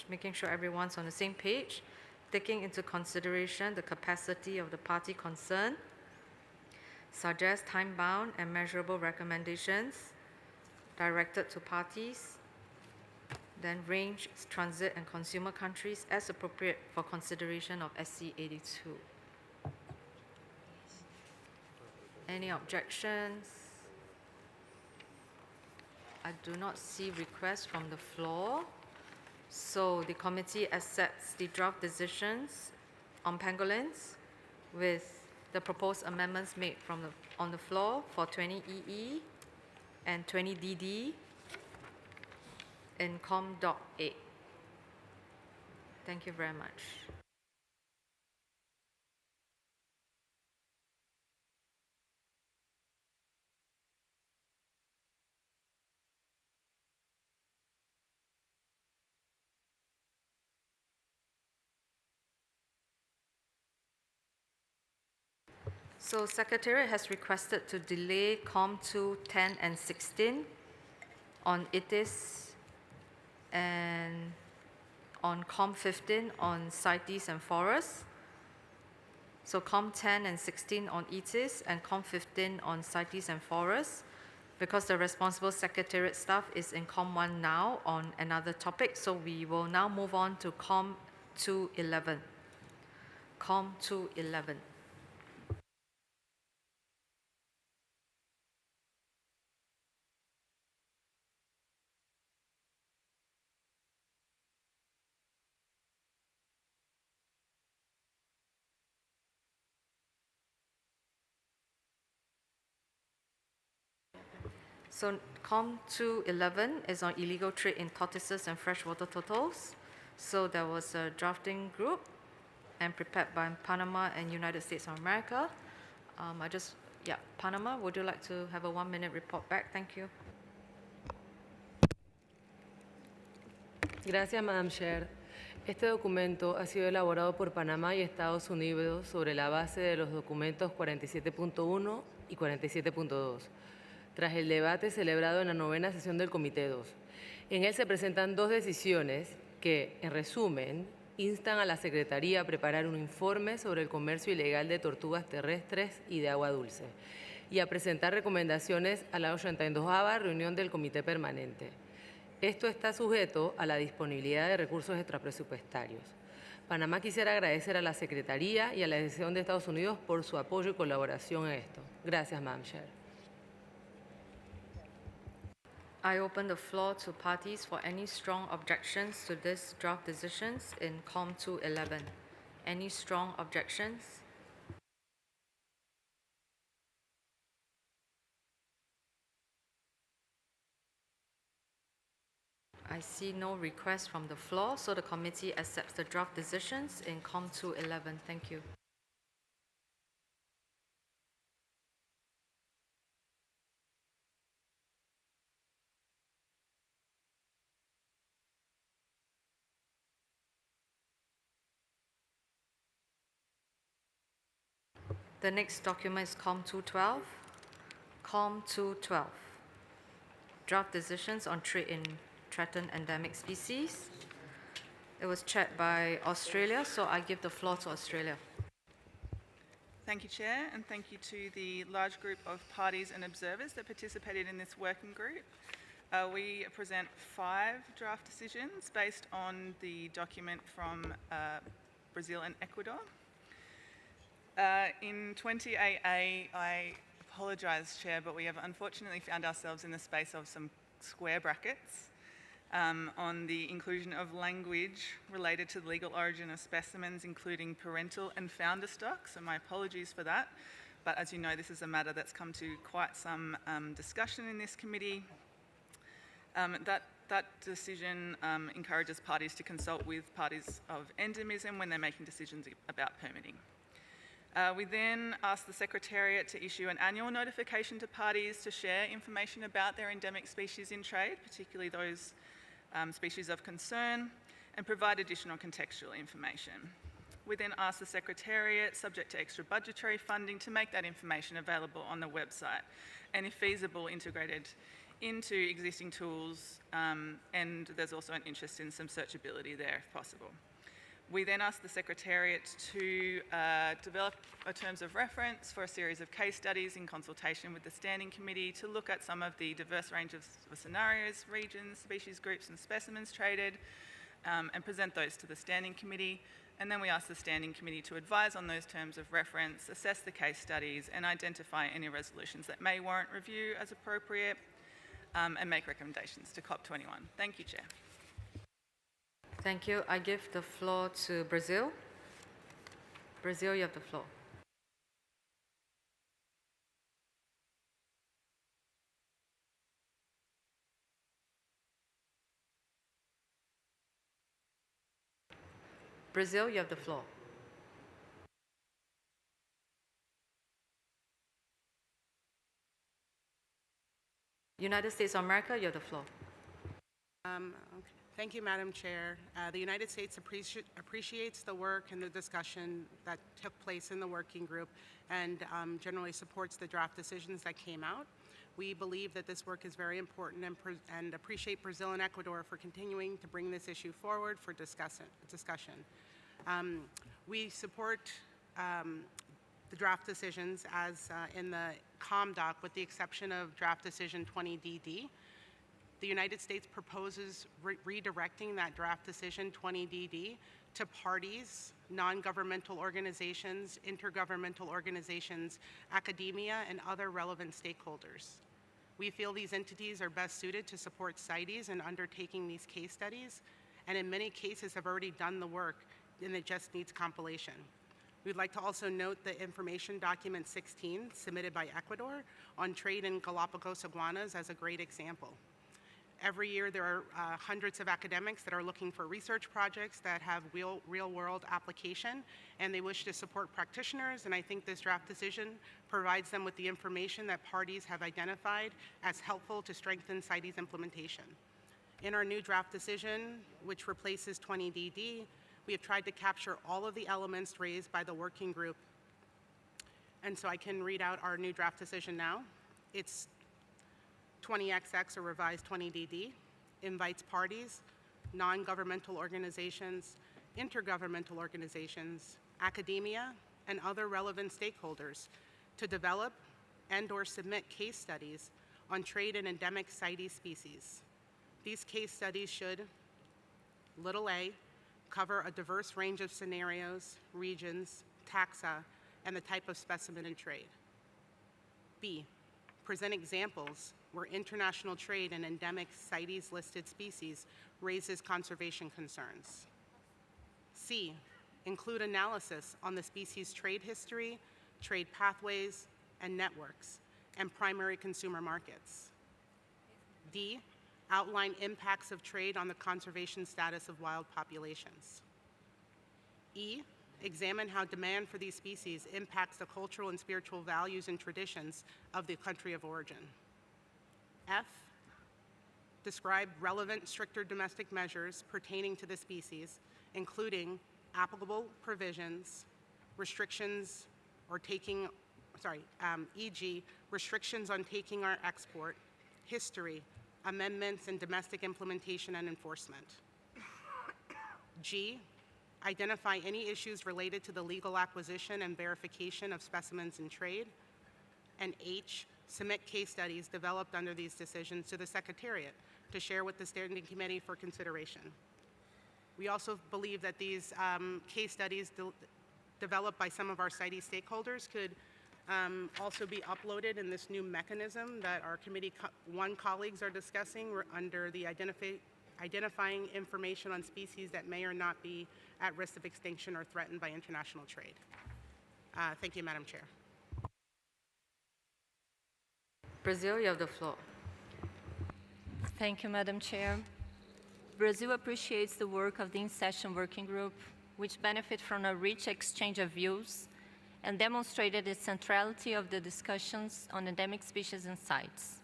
[SPEAKER 1] making sure everyone's on the same page. Taking into consideration the capacity of the party concerned, suggest time-bound and measurable recommendations directed to parties, then range transit and consumer countries as appropriate for consideration of SC 82. Any objections? I do not see requests from the floor. So the committee accepts the draft decisions on pangolins with the proposed amendments made on the floor for 20EE and 20DD in Com.Doc 8. Thank you very much. So Secretariat has requested to delay Com2 10 and 16 on CITES and on Com15 on CITES and forests. So Com10 and 16 on CITES and Com15 on CITES and forests, because the responsible Secretariat staff is in Com1 now on another topic. So we will now move on to Com211. Com211. So COM211 is on illegal trade in tortoises and freshwater turtles. So there was a drafting group and prepared by Panama and United States of America. Panama, would you like to have a 1-minute report back? Thank you.
[SPEAKER 4] Gracias, Madam Chair. Este documento ha sido elaborado por Panamá y Estados Unidos sobre la base de los documentos 47.1 y 47.2, tras el debate celebrado en la 9ª sesión del Comité 2. En él se presentan 2 decisiones que, en resumen, instan a la Secretaría a preparar un informe sobre el comercio ilegal de tortugas terrestres y de agua dulce y a presentar recomendaciones a la 82ª reunión del Comité Permanente. Esto está sujeto a la disponibilidad de recursos extrapresupuestarios. Panamá quisiera agradecer a la Secretaría y a la Decisión de Estados Unidos por su apoyo y colaboración en esto. Gracias, Madam Chair.
[SPEAKER 1] I open the floor to parties for any strong objections to this draft decisions in COM211. Any strong objections? I see no requests from the floor, so the committee accepts the draft decisions in COM211. Thank you. The next document is COM212. COM212. Draft decisions on trade in threatened endemic species. It was chaired by Australia, so I give the floor to Australia.
[SPEAKER 8] Thank you, Chair, and thank you to the large group of parties and observers that participated in this working group. We present 5 draft decisions based on the document from Brazil and Ecuador. In 20AA, I apologise, Chair, but we have unfortunately found ourselves in the space of some square brackets on the inclusion of language related to the legal origin of specimens, including parental and founder stock, so my apologies for that. But as you know, this is a matter that's come to quite some discussion in this committee. That decision encourages parties to consult with parties of endemism when they're making decisions about permitting. We then asked the Secretariat to issue an annual notification to parties to share information about their endemic species in trade, particularly those species of concern, and provide additional contextual information. We then asked the Secretariat, subject to extra budgetary funding, to make that information available on the website and, if feasible, integrated into existing tools, and there's also an interest in some searchability there if possible. We then asked the Secretariat to develop a terms of reference for a series of case studies in consultation with the Standing Committee to look at some of the diverse range of scenarios, regions, species groups and specimens traded, and present those to the Standing Committee. And then we asked the Standing Committee to advise on those terms of reference, assess the case studies and identify any resolutions that may warrant review as appropriate, and make recommendations to COP21. Thank you, Chair.
[SPEAKER 1] Thank you. I give the floor to Brazil. Brazil, you have the floor. Brazil, you have the floor. United States of America, you have the floor.
[SPEAKER 9] Okay. Thank you, Madam Chair. The United States appreciates the work and the discussion that took place in the working group and generally supports the draft decisions that came out. We believe that this work is very important and appreciate Brazil and Ecuador for continuing to bring this issue forward for discussion. We support the draft decisions as in the COMDOC, with the exception of draft decision 20DD. The United States proposes redirecting that draft decision 20DD to parties, non-governmental organizations, intergovernmental organizations, academia, and other relevant stakeholders. We feel these entities are best suited to support CITES in undertaking these case studies, and in many cases have already done the work, and it just needs compilation. We'd like to also note the information document 16 submitted by Ecuador on trade in Galapagos iguanas as a great example. Every year there are hundreds of academics that are looking for research projects that have real-world application, and they wish to support practitioners, and I think this draft decision provides them with the information that parties have identified as helpful to strengthen CITES implementation. In our new draft decision, which replaces 20DD, we have tried to capture all of the elements raised by the working group. And so I can read out our new draft decision now. It's 20XX, or revised 20DD, invites parties, non-governmental organizations, intergovernmental organizations, academia, and other relevant stakeholders to develop and/or submit case studies on trade in endemic CITES species. These case studies should, little a, cover a diverse range of scenarios, regions, taxa, and the type of specimen in trade. B, present examples where international trade in endemic CITES-listed species raises conservation concerns. C, include analysis on the species' trade history, trade pathways, and networks, and primary consumer markets. D, outline impacts of trade on the conservation status of wild populations. E, examine how demand for these species impacts the cultural and spiritual values and traditions of the country of origin. F, describe relevant stricter domestic measures pertaining to the species, including applicable provisions, restrictions or taking, e.g., restrictions on taking or export, history, amendments, and domestic implementation and enforcement. G, identify any issues related to the legal acquisition and verification of specimens in trade. And H, submit case studies developed under these decisions to the Secretariat to share with the Standing Committee for consideration. We also believe that these case studies developed by some of our CITES stakeholders could also be uploaded in this new mechanism that our Committee 1 colleagues are discussing under the identifying information on species that may or not be at risk of extinction or threatened by international trade. Thank you, Madam Chair.
[SPEAKER 1] Brazil, you have the floor.
[SPEAKER 3] Thank you, Madam Chair. Brazil appreciates the work of the In-Session Working Group, which benefit from a rich exchange of views and demonstrated the centrality of the discussions on endemic species and CITES.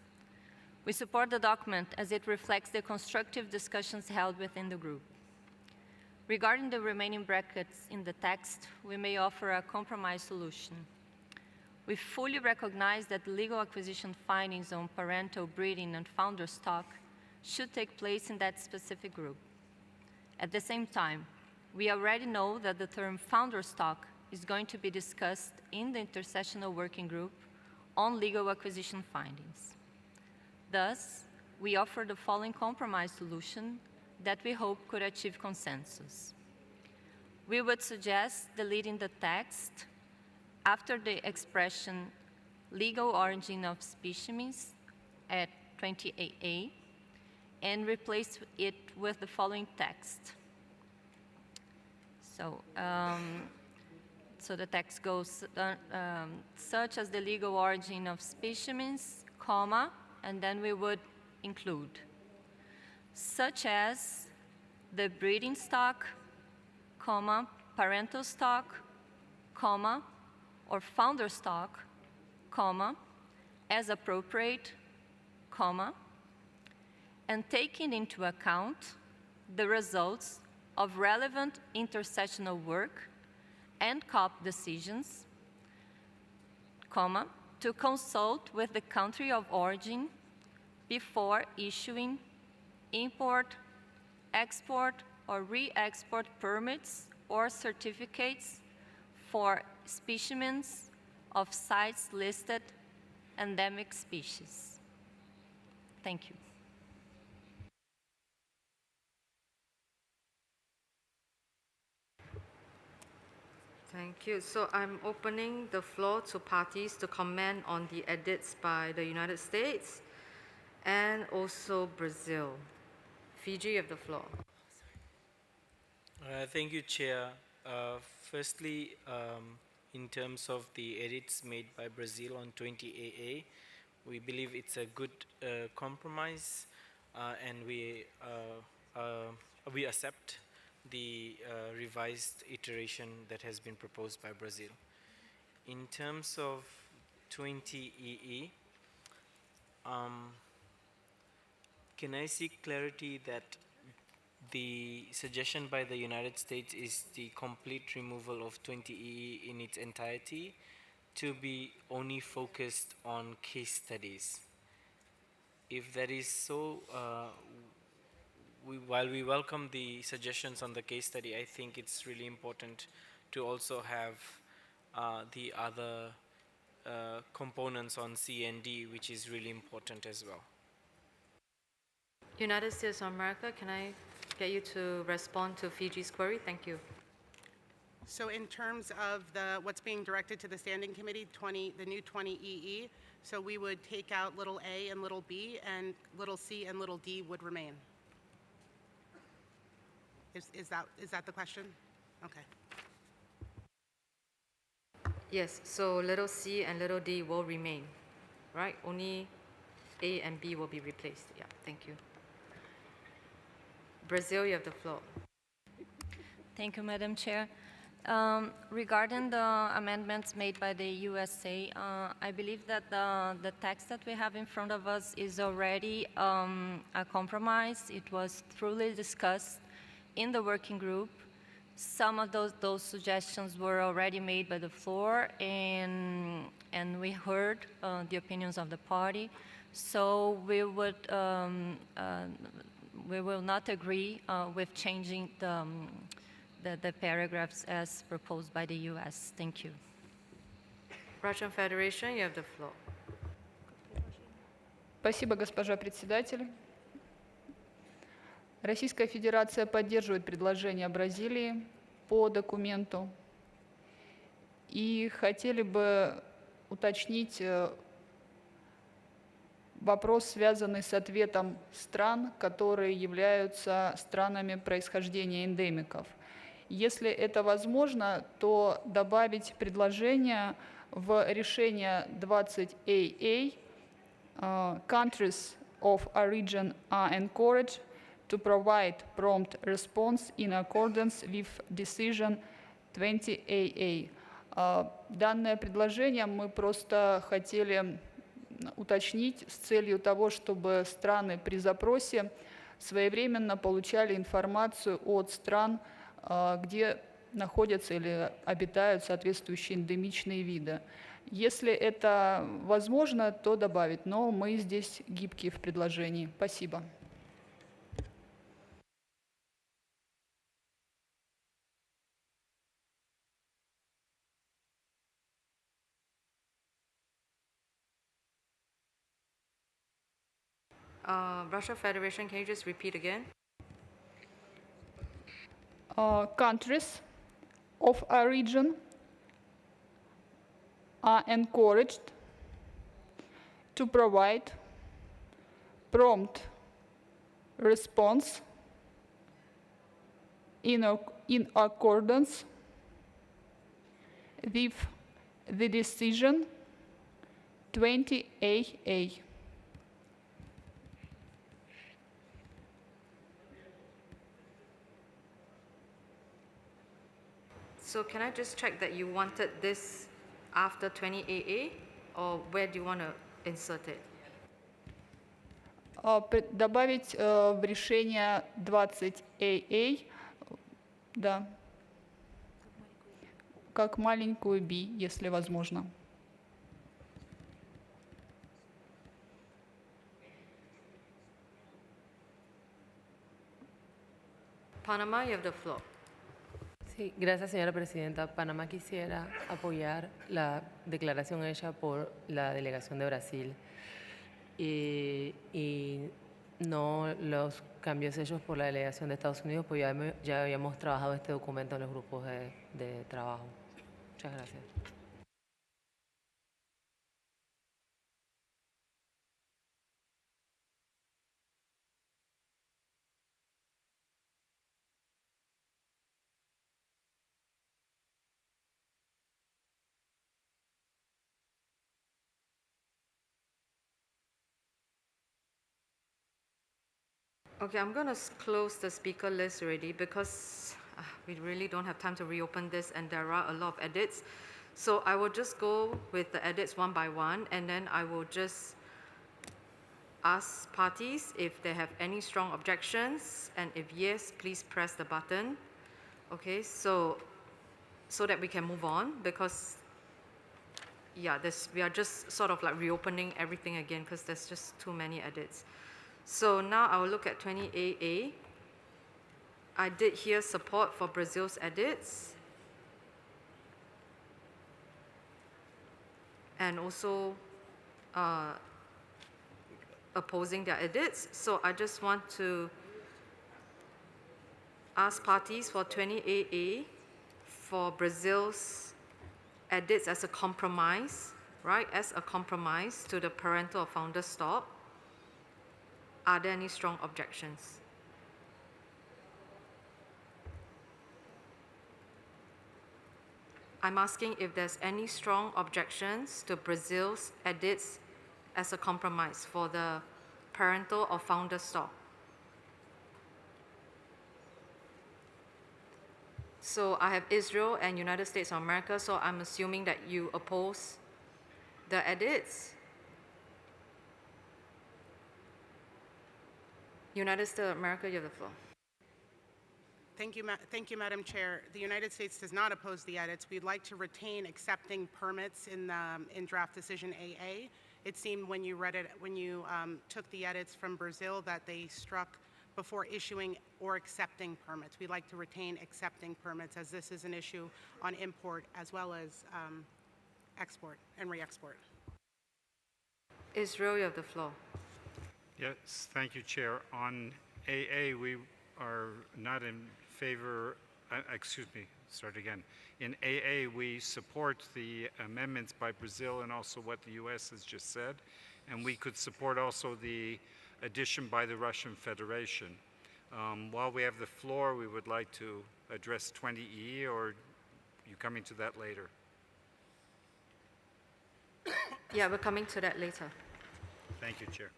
[SPEAKER 3] We support the document as it reflects the constructive discussions held within the group. Regarding the remaining brackets in the text, we may offer a compromise solution. We fully recognize that legal acquisition findings on parental breeding and founder stock should take place in that specific group. At the same time, we already know that the term founder stock is going to be discussed in the intersessional working group on legal acquisition findings. Thus, we offer the following compromise solution that we hope could achieve consensus. We would suggest deleting the text after the expression legal origin of specimens at 28A and replace it with the following text. So the text goes such as the legal origin of specimens, comma, and then we would include such as the breeding stock, comma, parental stock, comma, or founder stock, comma, as appropriate, comma, and taking into account the results of relevant intersessional work and COP decisions, comma, to consult with the country of origin before issuing import, export, or re-export permits or certificates for specimens of CITES-listed endemic species. Thank you.
[SPEAKER 1] Thank you. So I'm opening the floor to parties to comment on the edits by the United States and also Brazil. Fiji, you have the floor.
[SPEAKER 7] Thank you, Chair. Firstly, in terms of the edits made by Brazil on 20AA, we believe it's a good compromise, and we accept the revised iteration that has been proposed by Brazil. In terms of 20EE, can I seek clarity that the suggestion by the United States is the complete removal of 20EE in its entirety to be only focused on case studies? If that is so, while we welcome the suggestions on the case study, I think it's really important to also have the other components on C and D, which is really important as well.
[SPEAKER 1] United States of America, can I get you to respond to Fiji's query? Thank you.
[SPEAKER 9] So in terms of what's being directed to the Standing Committee, the new 20EE, so we would take out little a and little b, and little c and little d would remain. Is that the question? Okay.
[SPEAKER 1] Yes, so little c and little d will remain, right? Only a and b will be replaced. Yeah, thank you. Brazil, you have the floor.
[SPEAKER 3] Thank you, Madam Chair. Regarding the amendments made by the USA, I believe that the text that we have in front of us is already a compromise. It was thoroughly discussed in the working group. Some of those suggestions were already made by the floor, and we heard the opinions of the party. So we will not agree with changing the paragraphs as proposed by the U.S. Thank you.
[SPEAKER 1] Russian Federation, you have the floor.
[SPEAKER 10] Спасибо, госпожа председатель. Российская Федерация поддерживает предложение Бразилии по документу. И хотели бы уточнить вопрос, связанный с ответом стран, которые являются странами происхождения эндемиков. Если это возможно, то добавить предложение в решение 20AA countries of origin are encouraged to provide prompt response in accordance with decision 20AA. Данное предложение мы просто хотели уточнить с целью того, чтобы страны при запросе своевременно получали информацию от стран, где находятся или обитают соответствующие эндемичные виды. Если это возможно, то добавить, но мы здесь гибкие в предложении. Спасибо.
[SPEAKER 1] Russia Federation, can you just repeat again?
[SPEAKER 10] Countries of origin are encouraged to provide prompt response in accordance with the decision 20AA.
[SPEAKER 1] So can I just check that you wanted this after 20AA, or where do you want to insert it?
[SPEAKER 10] Добавить в решение 20AA, да, как маленькую b, если возможно.
[SPEAKER 1] Panama, you have the floor.
[SPEAKER 4] Sí, gracias, señora presidenta. Panamá quisiera apoyar la declaración hecha por la delegación de Brasil y no los cambios hechos por la delegación de Estados Unidos, pues ya habíamos trabajado este documento en los grupos de trabajo. Muchas gracias.
[SPEAKER 1] Okay, I'm going to close the speaker list already because we really don't have time to reopen this and there are a lot of edits. So I will just go with the edits one by one, and then I will just ask parties if they have any strong objections, and if yes, please press the button. Okay, so that we can move on, because yeah, we are just sort of like reopening everything again because there's just too many edits. So now I will look at 20AA. I did hear support for Brazil's edits, and also opposing their edits. So I just want to ask parties for 20AA for Brazil's edits as a compromise, right? As a compromise to the parental or founder stock. Are there any strong objections? I'm asking if there's any strong objections to Brazil's edits as a compromise for the parental or founder stock. So I have Israel and United States of America, so I'm assuming that you oppose the edits. United States of America, you have the floor.
[SPEAKER 9] Thank you, Madam Chair. The United States does not oppose the edits. We'd like to retain accepting permits in draft decision AA. It seemed when you read it, when you took the edits from Brazil, that they struck before issuing or accepting permits. We'd like to retain accepting permits, as this is an issue on import as well as export and re-export.
[SPEAKER 1] Israel, you have the floor.
[SPEAKER 11] Yes, thank you, Chair. On AA, we are not in favor, start again. In AA, we support the amendments by Brazil and also what the US has just said, and we could support also the addition by the Russian Federation. While we have the floor, we would like to address 20E, or you coming to that later?
[SPEAKER 1] Yeah, we're coming to that later.
[SPEAKER 11] Thank you, Chair.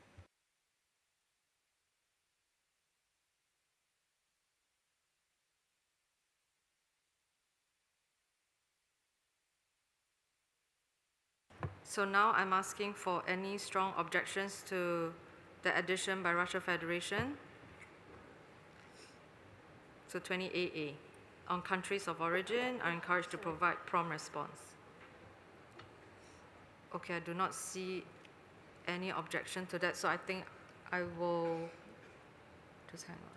[SPEAKER 1] So now I'm asking for any strong objections to the addition by Russia Federation. So 20AA. On countries of origin are encouraged to provide prompt response. Okay, I do not see any objection to that, so I think I will just hang on.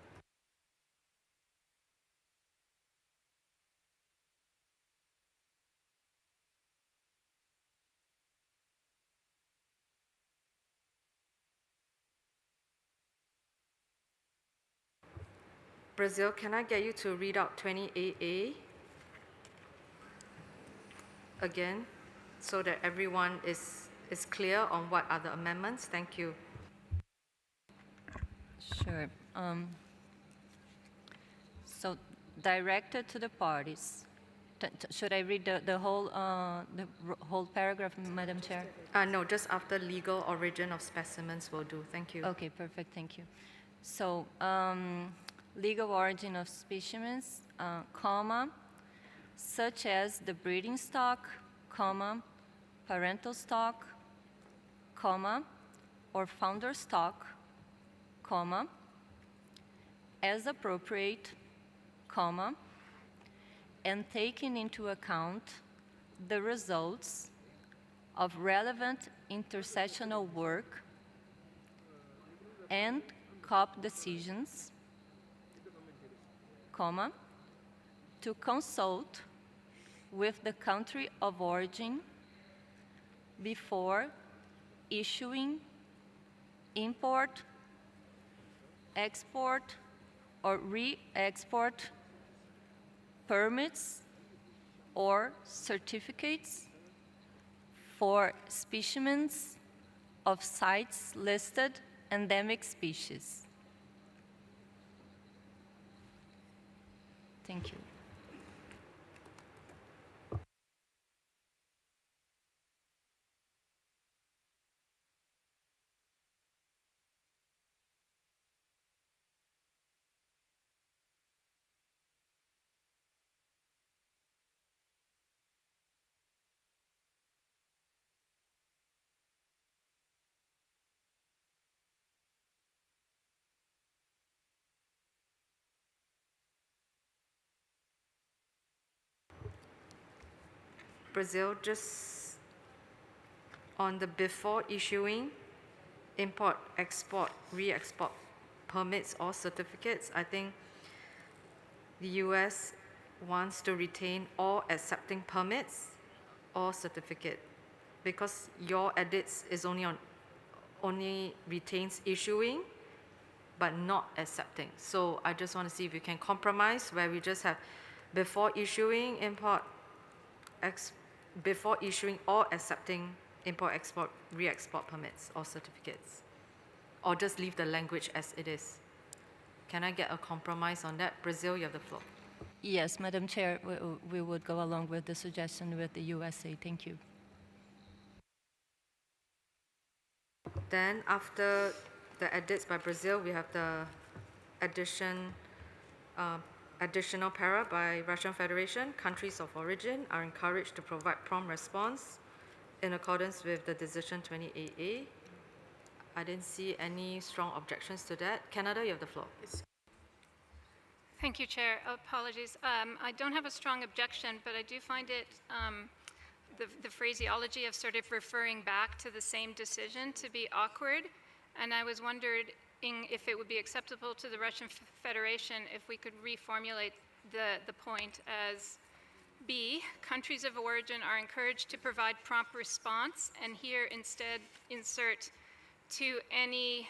[SPEAKER 1] Brazil, can I get you to read out 20AA again so that everyone is clear on what are the amendments? Thank you.
[SPEAKER 3] Sure. So directed to the parties. Should I read the whole paragraph, Madam Chair?
[SPEAKER 1] No, just after legal origin of specimens will do. Thank you.
[SPEAKER 3] Okay, perfect. Thank you. So legal origin of specimens, comma, such as the breeding stock, comma, parental stock, comma, or founder stock, comma, as appropriate, comma, and taking into account the results of relevant intersectional work and COP decisions, comma, to consult with the country of origin before issuing import, export, or re-export permits or certificates for specimens of CITES listed endemic species. Thank you.
[SPEAKER 1] Brazil, just on the before issuing import, export, re-export permits or certificates, I think the US wants to retain all accepting permits or certificate, because your edits is only retains issuing but not accepting. So I just want to see if you can compromise where we just have before issuing import, before issuing or accepting import, export, re-export permits or certificates, or just leave the language as it is. Can I get a compromise on that? Brazil, you have the floor.
[SPEAKER 3] Yes, Madam Chair, we would go along with the suggestion with the USA. Thank you.
[SPEAKER 1] Then after the edits by Brazil, we have the additional para by Russian Federation. Countries of origin are encouraged to provide prompt response in accordance with the decision 20AA. I didn't see any strong objections to that. Canada, you have the floor.
[SPEAKER 12] Thank you, Chair. Apologies. I don't have a strong objection, but I do find it, the phraseology of sort of referring back to the same decision to be awkward. And I was wondering if it would be acceptable to the Russian Federation if we could reformulate the point as B, countries of origin are encouraged to provide prompt response, and here instead insert to any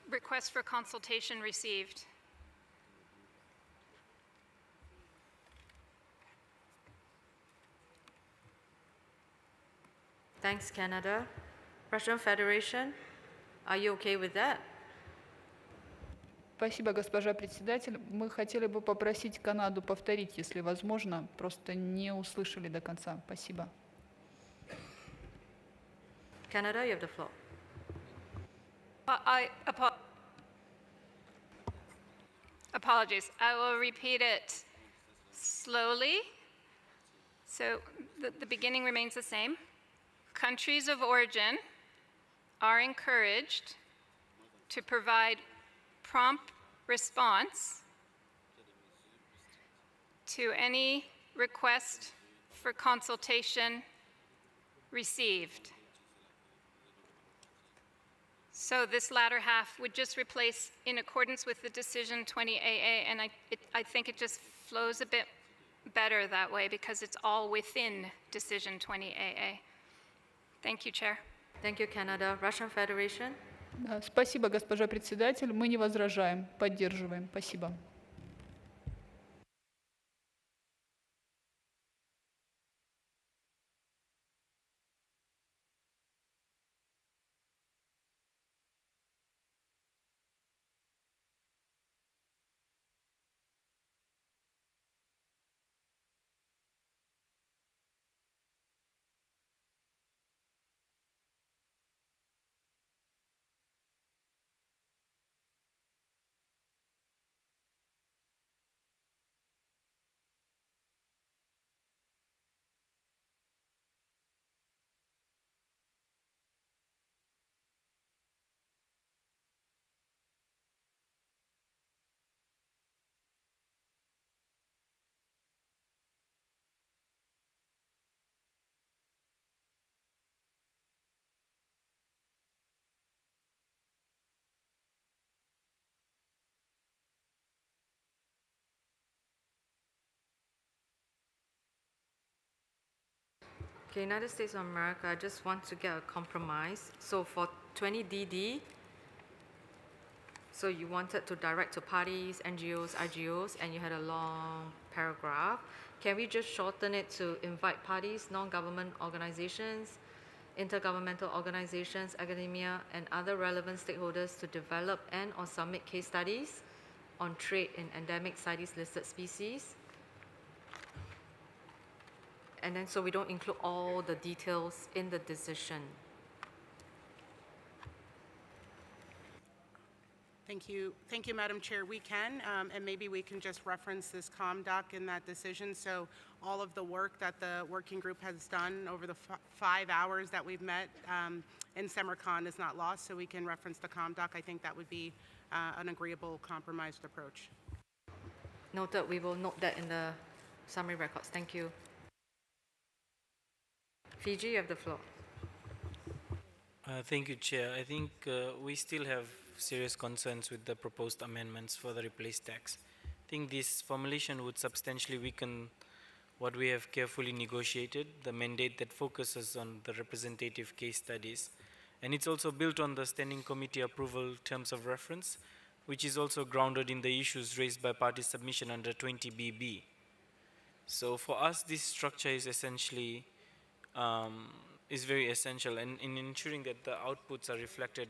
[SPEAKER 12] request for consultation received.
[SPEAKER 1] Thanks, Canada. Russian Federation, are you okay with that?
[SPEAKER 10] Спасибо, госпожа председатель. Мы хотели бы попросить Канаду повторить, если возможно. Просто не услышали до конца. Спасибо.
[SPEAKER 1] Canada, you have the floor.
[SPEAKER 12] Apologies. I will repeat it slowly. So the beginning remains the same. Countries of origin are encouraged to provide prompt response to any request for consultation received. So this latter half would just replace in accordance with the decision 20AA, and I think it just flows a bit better that way because it's all within decision 20AA. Thank you, Chair.
[SPEAKER 1] Thank you, Canada. Russian Federation.
[SPEAKER 10] Да, спасибо, госпожа председатель. Мы не возражаем, поддерживаем. Спасибо.
[SPEAKER 1] Okay, United States of America, I just want to get a compromise. So for 20DD, so you wanted to direct to parties, NGOs, IGOs, and you had a long paragraph. Can we just shorten it to invite parties, non-government organizations, intergovernmental organizations, academia, and other relevant stakeholders to develop and or submit case studies on trade in endemic CITES listed species? And then so we don't include all the details in the decision.
[SPEAKER 9] Thank you, Madam Chair. We can, and maybe we can just reference this COMDOC in that decision. So all of the work that the working group has done over the 5 hours that we've met in Samarkand is not lost, so we can reference the COMDOC. I think that would be an agreeable compromised approach.
[SPEAKER 1] Noted, we will note that in the summary records. Thank you. Fiji, you have the floor.
[SPEAKER 7] Thank you, Chair. I think we still have serious concerns with the proposed amendments for the replace tax. I think this formulation would substantially weaken what we have carefully negotiated, the mandate that focuses on the representative case studies. And it's also built on the Standing Committee approval terms of reference, which is also grounded in the issues raised by party submission under 20BB. So for us, this structure is essentially is very essential in ensuring that the outputs are reflected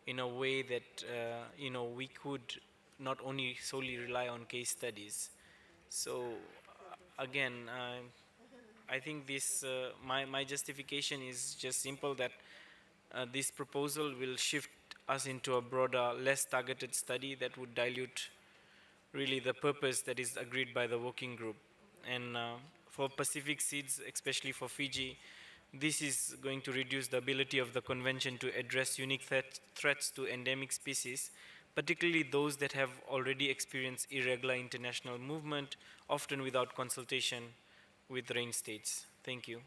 [SPEAKER 7] in a way that we could not only solely rely on case studies. So again, I think this my justification is just simple, that this proposal will shift us into a broader, less targeted study that would dilute really the purpose that is agreed by the working group. And for Pacific seeds, especially for Fiji, this is going to reduce the ability of the convention to address unique threats to endemic species, particularly those that have already experienced irregular international movement, often without consultation with rain states. Thank you.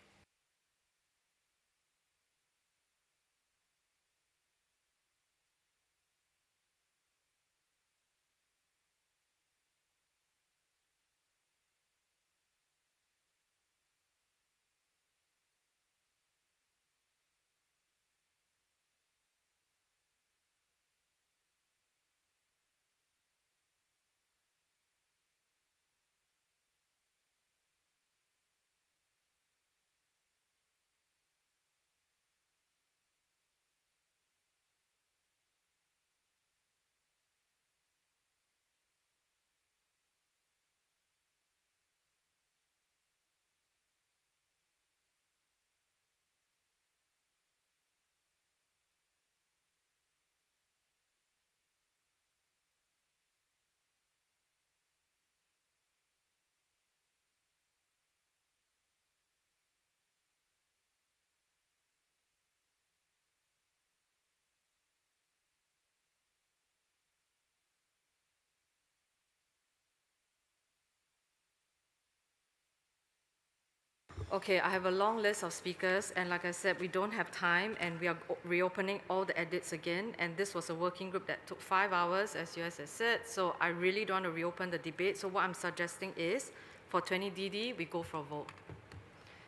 [SPEAKER 1] Okay, I have a long list of speakers, and like I said, we don't have time, and we are reopening all the edits again, and this was a working group that took 5 hours, as you guys have said, so I really don't want to reopen the debate. So what I'm suggesting is, for 20DD, we go for a vote.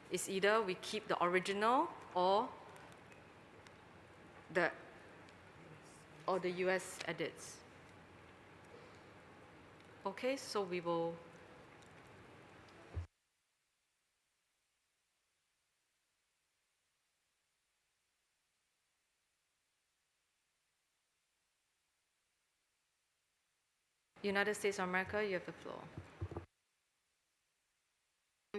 [SPEAKER 1] It's either we keep the original or the US edits. Okay, so we will. United States of America, you have the floor.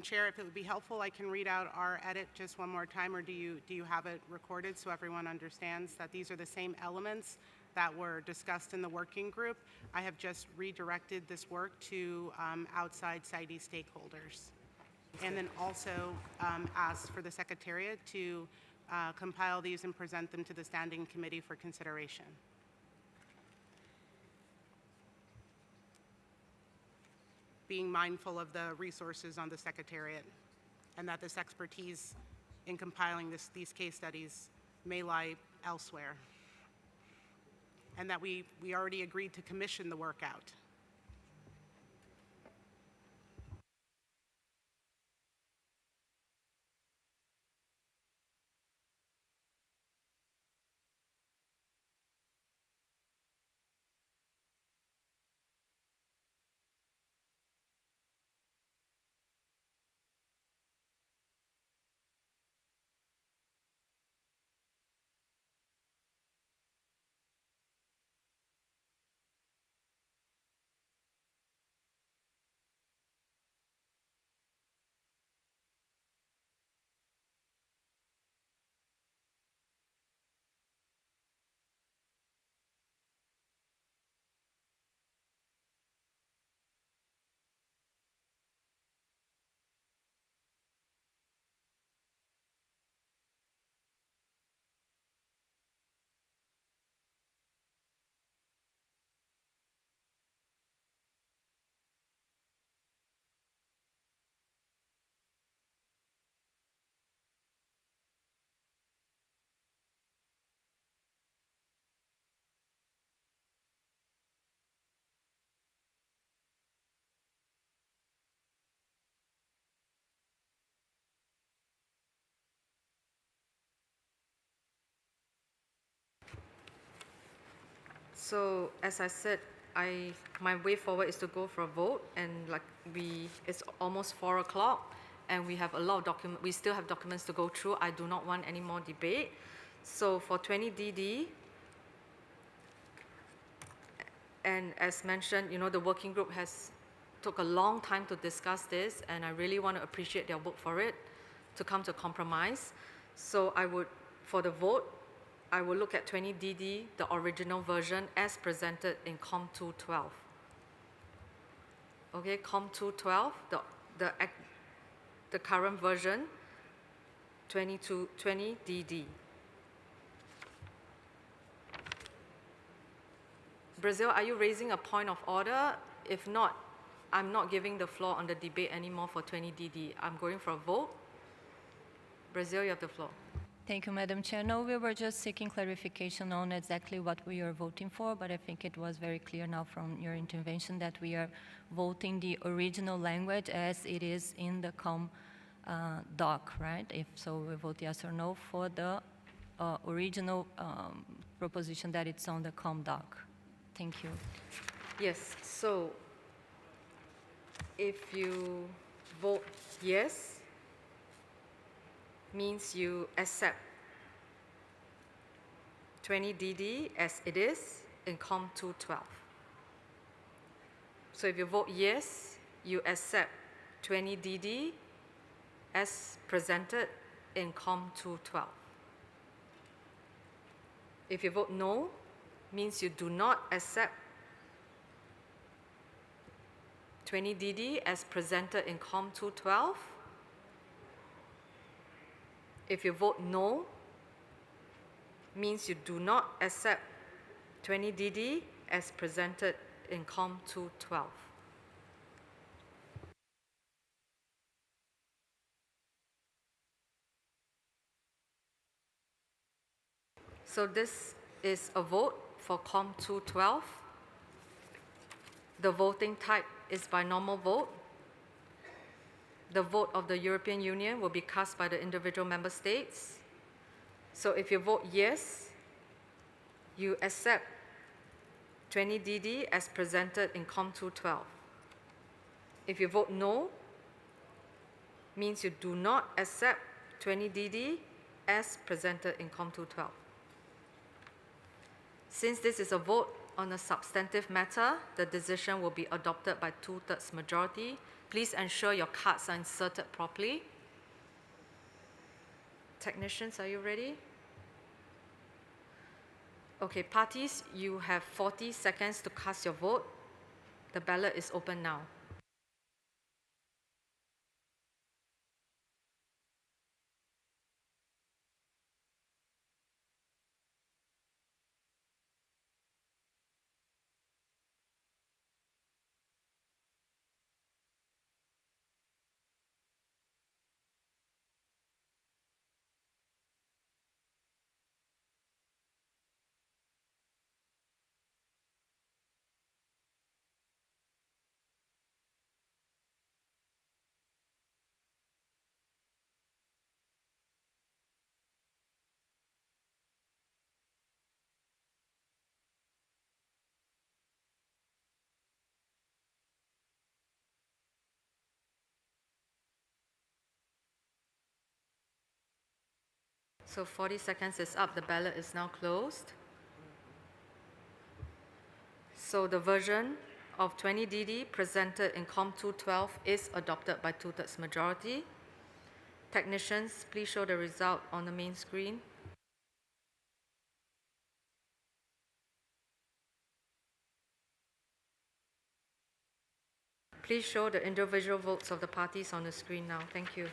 [SPEAKER 9] Chair, if it would be helpful, I can read out our edit just one more time, or do you have it recorded so everyone understands that these are the same elements that were discussed in the working group? I have just redirected this work to outside CITES stakeholders. And then also asked for the Secretariat to compile these and present them to the Standing Committee for consideration. Being mindful of the resources on the Secretariat, and that this expertise in compiling these case studies may lie elsewhere, and that we already agreed to commission the work out.
[SPEAKER 1] So as I said, my way forward is to go for a vote, and it's almost 4 o'clock, and we have a lot of we still have documents to go through. I do not want any more debate. So for 20DD, and as mentioned, the working group took a long time to discuss this, and I really want to appreciate their work for it, to come to a compromise. So for the vote, I will look at 20DD, the original version, as presented in COM 212. Okay, COM 212, the current version, 20DD. Brazil, are you raising a point of order? If not, I'm not giving the floor on the debate anymore for 20DD. I'm going for a vote. Brazil, you have the floor.
[SPEAKER 3] Thank you, Madam Chair. No, we were just seeking clarification on exactly what we are voting for, but I think it was very clear now from your intervention that we are voting the original language as it is in the COM doc, right? If so, we vote yes or no for the original proposition that it's on the COM doc. Thank you.
[SPEAKER 1] Yes, so if you vote yes, means you accept 20DD as it is in COM 212. So if you vote yes, you accept 20DD as presented in COM 212. If you vote no, means you do not accept 20DD as presented in COM 212. If you vote no, means you do not accept 20DD as presented in COM 212. So this is a vote for COM 212. The voting type is by normal vote. The vote of the European Union will be cast by the individual member states. So if you vote yes, you accept 20DD as presented in COM 212. If you vote no, means you do not accept 20DD as presented in COM 212. Since this is a vote on a substantive matter, the decision will be adopted by 2/3 majority. Please ensure your cards are inserted properly. Technicians, are you ready? Okay, parties, you have 40 seconds to cast your vote. The ballot is open now. So 40 seconds is up. The ballot is now closed. So the version of 20DD presented in COM 212 is adopted by 2/3 majority. Technicians, please show the result on the main screen. Please show the individual votes of the parties on the screen now. Thank you.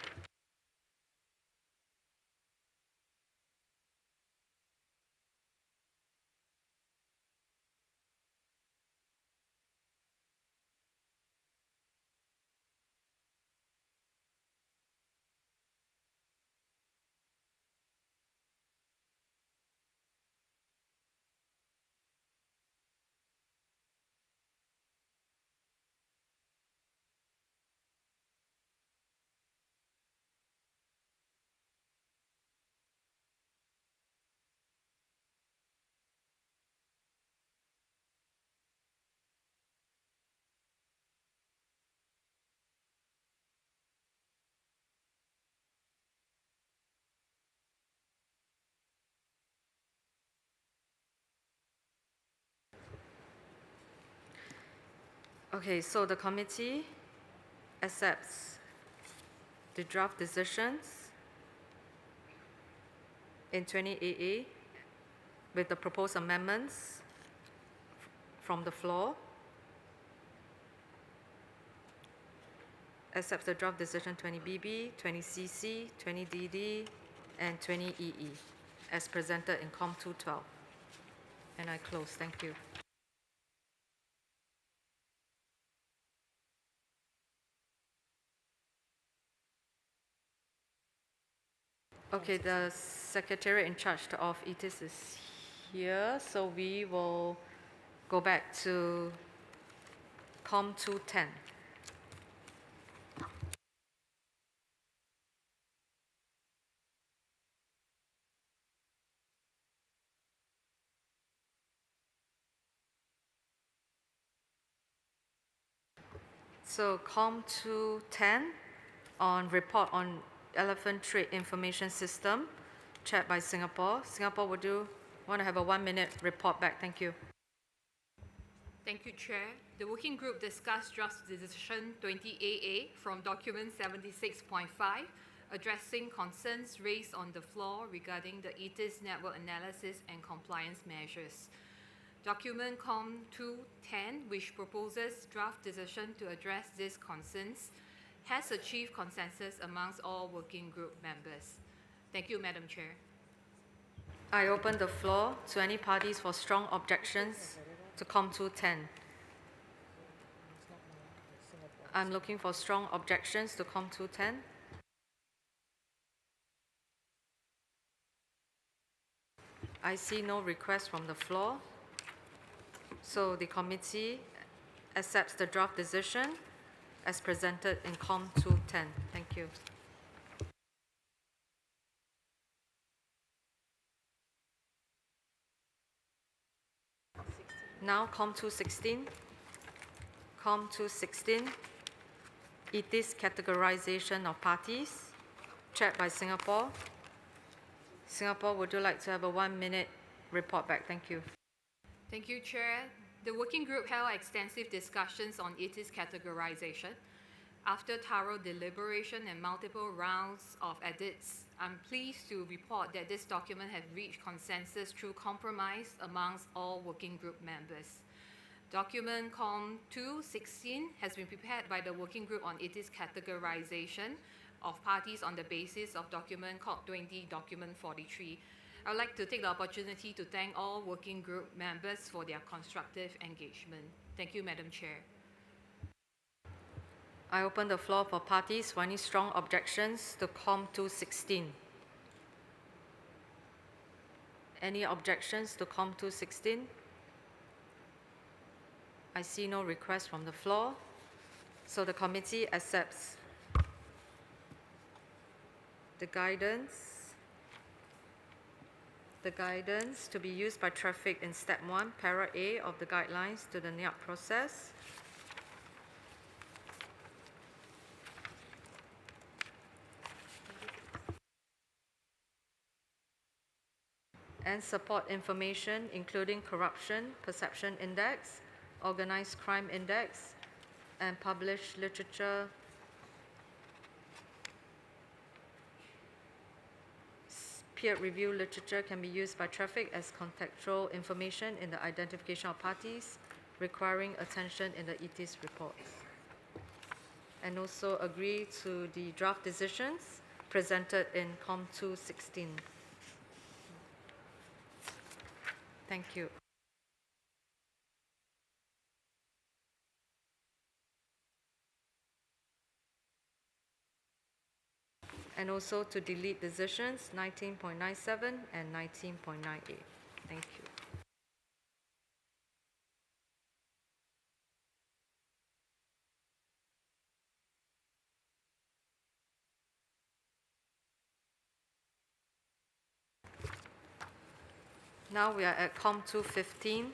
[SPEAKER 1] Okay, so the committee accepts the draft decisions in 20AA with the proposed amendments from the floor. Accepts the draft decision 20BB, 20CC, 20DD, and 20EE as presented in COM 212. And I close. Thank you. Okay, the secretary in charge of CITES is here, so we will go back to COM 210. So COM 210 on report on elephant trade information system, chaired by Singapore. Singapore, would you want to have a 1-minute report back? Thank you.
[SPEAKER 13] Thank you, Chair. The working group discussed Draft Decision 20AA from document 76.5, addressing concerns raised on the floor regarding the CITES network analysis and compliance measures. Document COM 210, which proposes draft decision to address these concerns, has achieved consensus amongst all working group members. Thank you, Madam Chair.
[SPEAKER 1] I open the floor to any parties for strong objections to COM 210. I'm looking for strong objections to COM 210. I see no request from the floor. So the committee accepts the draft decision as presented in COM 210. Thank you. Now COM 216. COM 216, CITES categorization of parties, chaired by Singapore. Singapore, would you like to have a 1-minute report back? Thank you.
[SPEAKER 13] Thank you, Chair. The working group held extensive discussions on CITES categorization. After thorough deliberation and multiple rounds of edits, I'm pleased to report that this document has reached consensus through compromise amongst all working group members. Document COM 216 has been prepared by the working group on CITES categorization of parties on the basis of document CoP20, document 43. I would like to take the opportunity to thank all working group members for their constructive engagement. Thank you, Madam Chair.
[SPEAKER 1] I open the floor for parties for any strong objections to COM 216. Any objections to COM 216? I see no request from the floor, so the committee accepts the guidance to be used by traffic in step 1, para A of the guidelines to the NIAP process. And support information including corruption perception index, organized crime index, and published literature peer-reviewed literature can be used by traffic as contextual information in the identification of parties requiring attention in the CITES reports. And also agree to the draft decisions presented in COM 216. Thank you. And also to delete decisions 19.97 and 19.98. Thank you. Now we are at COM 215.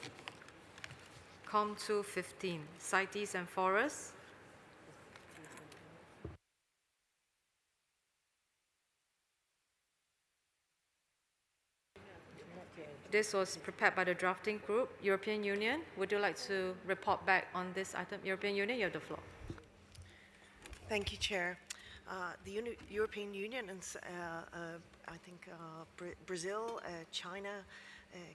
[SPEAKER 1] COM 215, CITES and forests. This was prepared by the drafting group. European Union, would you like to report back on this item? European Union, you have the floor.
[SPEAKER 14] Thank you, Chair. The European Union and I think Brazil, China,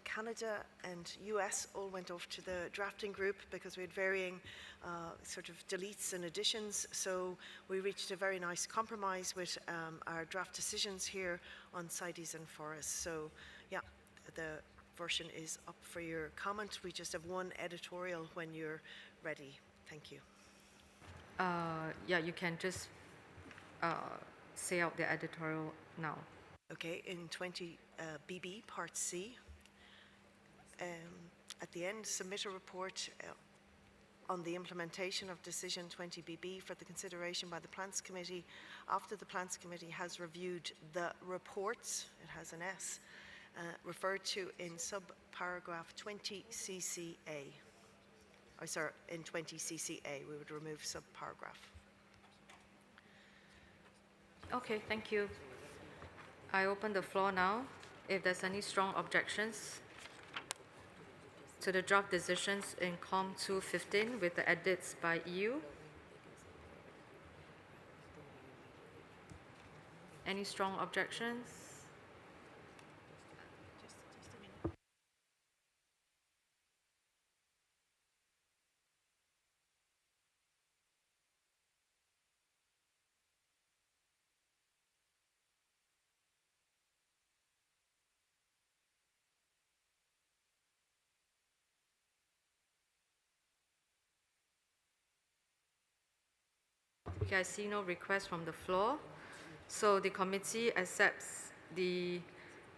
[SPEAKER 14] Canada and US all went off to the drafting group because we had varying sort of deletes and additions. So we reached a very nice compromise with our draft decisions here on CITES and forests. So yeah, the version is up for your comment. We just have one editorial when you're ready. Thank you.
[SPEAKER 1] Yeah, you can just say out the editorial now.
[SPEAKER 14] Okay, in 20 BB, Part C, at the end, submit a report on the implementation of Decision 20 BB for the consideration by the Plants Committee after the Plants Committee has reviewed the reports, it has an S, referred to in subparagraph 20 CCA. Oh, sorry, in 20 CCA, we would remove subparagraph.
[SPEAKER 1] Okay, thank you. I open the floor now. If there's any strong objections to the draft decisions in COM 215 with the edits by EU. Any strong objections? Okay, I see no request from the floor. So the committee accepts the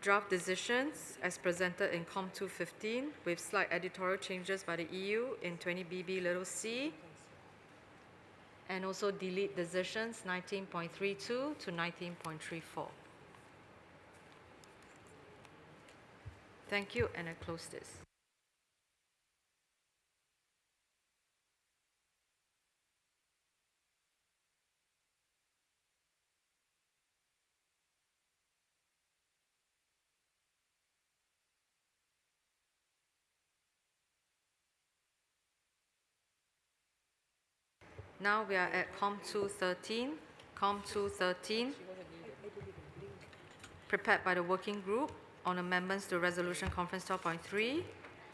[SPEAKER 1] draft decisions as presented in COM 215 with slight editorial changes by the EU in 20 BB little c, and also delete decisions 19.32 to 19.34. Thank you, and I close this. Now we are at COM 213. COM 213, prepared by the working group on amendments to Resolution Conference 12.3.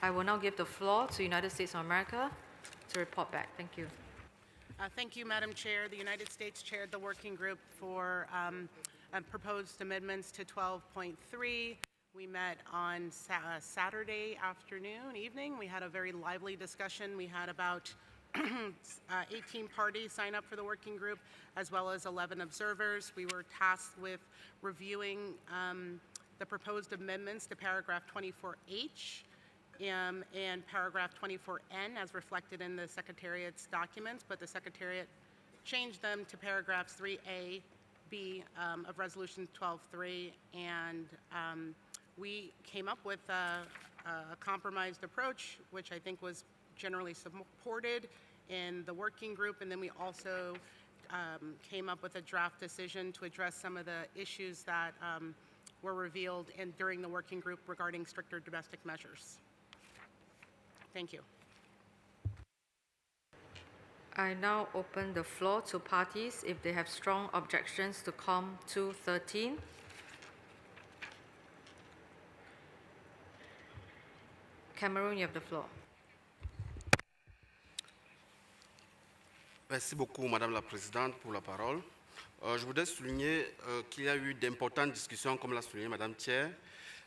[SPEAKER 1] I will now give the floor to United States of America to report back. Thank you.
[SPEAKER 9] Thank you, Madam Chair. The United States chaired the working group for proposed amendments to 12.3. We met on Saturday afternoon, evening. We had a very lively discussion. We had about 18 parties sign up for the working group, as well as 11 observers. We were tasked with reviewing the proposed amendments to paragraph 24H and paragraph 24N as reflected in the Secretariat's documents, but the Secretariat changed them to paragraphs 3A, B of Resolution 12.3, and we came up with a compromised approach, which I think was generally supported in the working group, and then we also came up with a draft decision to address some of the issues that were revealed during the working group regarding stricter domestic measures. Thank you.
[SPEAKER 1] I now open the floor to parties if they have strong objections to COM 213. Cameroon, you have the floor.
[SPEAKER 15] Merci beaucoup, Madame la Présidente, pour la parole. Je voudrais souligner qu'il y a eu d'importantes discussions, comme l'a souligné Madame Thier,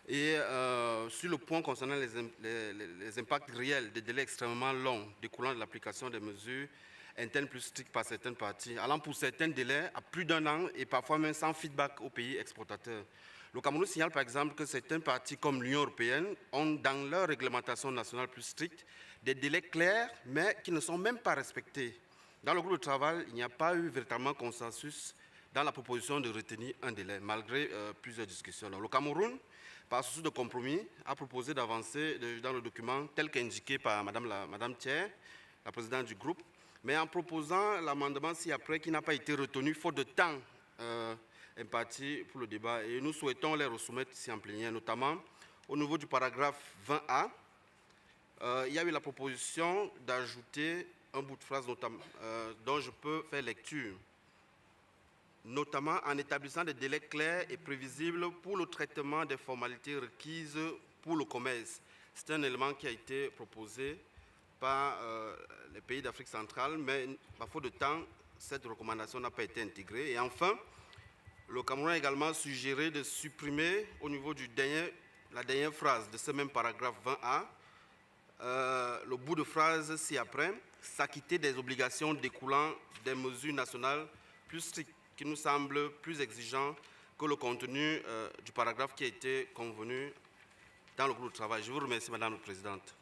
[SPEAKER 15] et sur le point concernant les impacts réels des délais extrêmement longs découlant de l'application des mesures internes plus strictes par certaines parties, allant pour certains délais à plus d'1 an et parfois même sans feedback aux pays exportateurs. Le Cameroun signale par exemple que certains partis comme l'Union européenne ont dans leur réglementation nationale plus stricte des délais clairs mais qui ne sont même pas respectés. Dans le groupe de travail, il n'y a pas eu véritablement consensus dans la proposition de retenir un délai, malgré plusieurs discussions. Alors, le Cameroun, par souci de compromis, a proposé d'avancer dans le document tel qu'indiqué par Madame Thier, la présidente du groupe, mais en proposant l'amendement ci-après qui n'a pas été retenu faute de temps imparti pour le débat. Et nous souhaitons les resoumettre ici en plénière, notamment au niveau du paragraphe 20A, il y a eu la proposition d'ajouter un bout de phrase dont je peux faire lecture, notamment en établissant des délais clairs et prévisibles pour le traitement des formalités requises pour le commerce. C'est un élément qui a été proposé par les pays d'Afrique centrale, mais par faute de temps, cette recommandation n'a pas été intégrée. Et enfin, le Cameroun a également suggéré de supprimer au niveau de la dernière phrase de ce même paragraphe 20A, le bout de phrase ci-après, s'acquitter des obligations découlant des mesures nationales plus strictes, qui nous semble plus exigeant que le contenu du paragraphe qui a été convenu dans le groupe de travail. Je vous remercie, Madame la Présidente.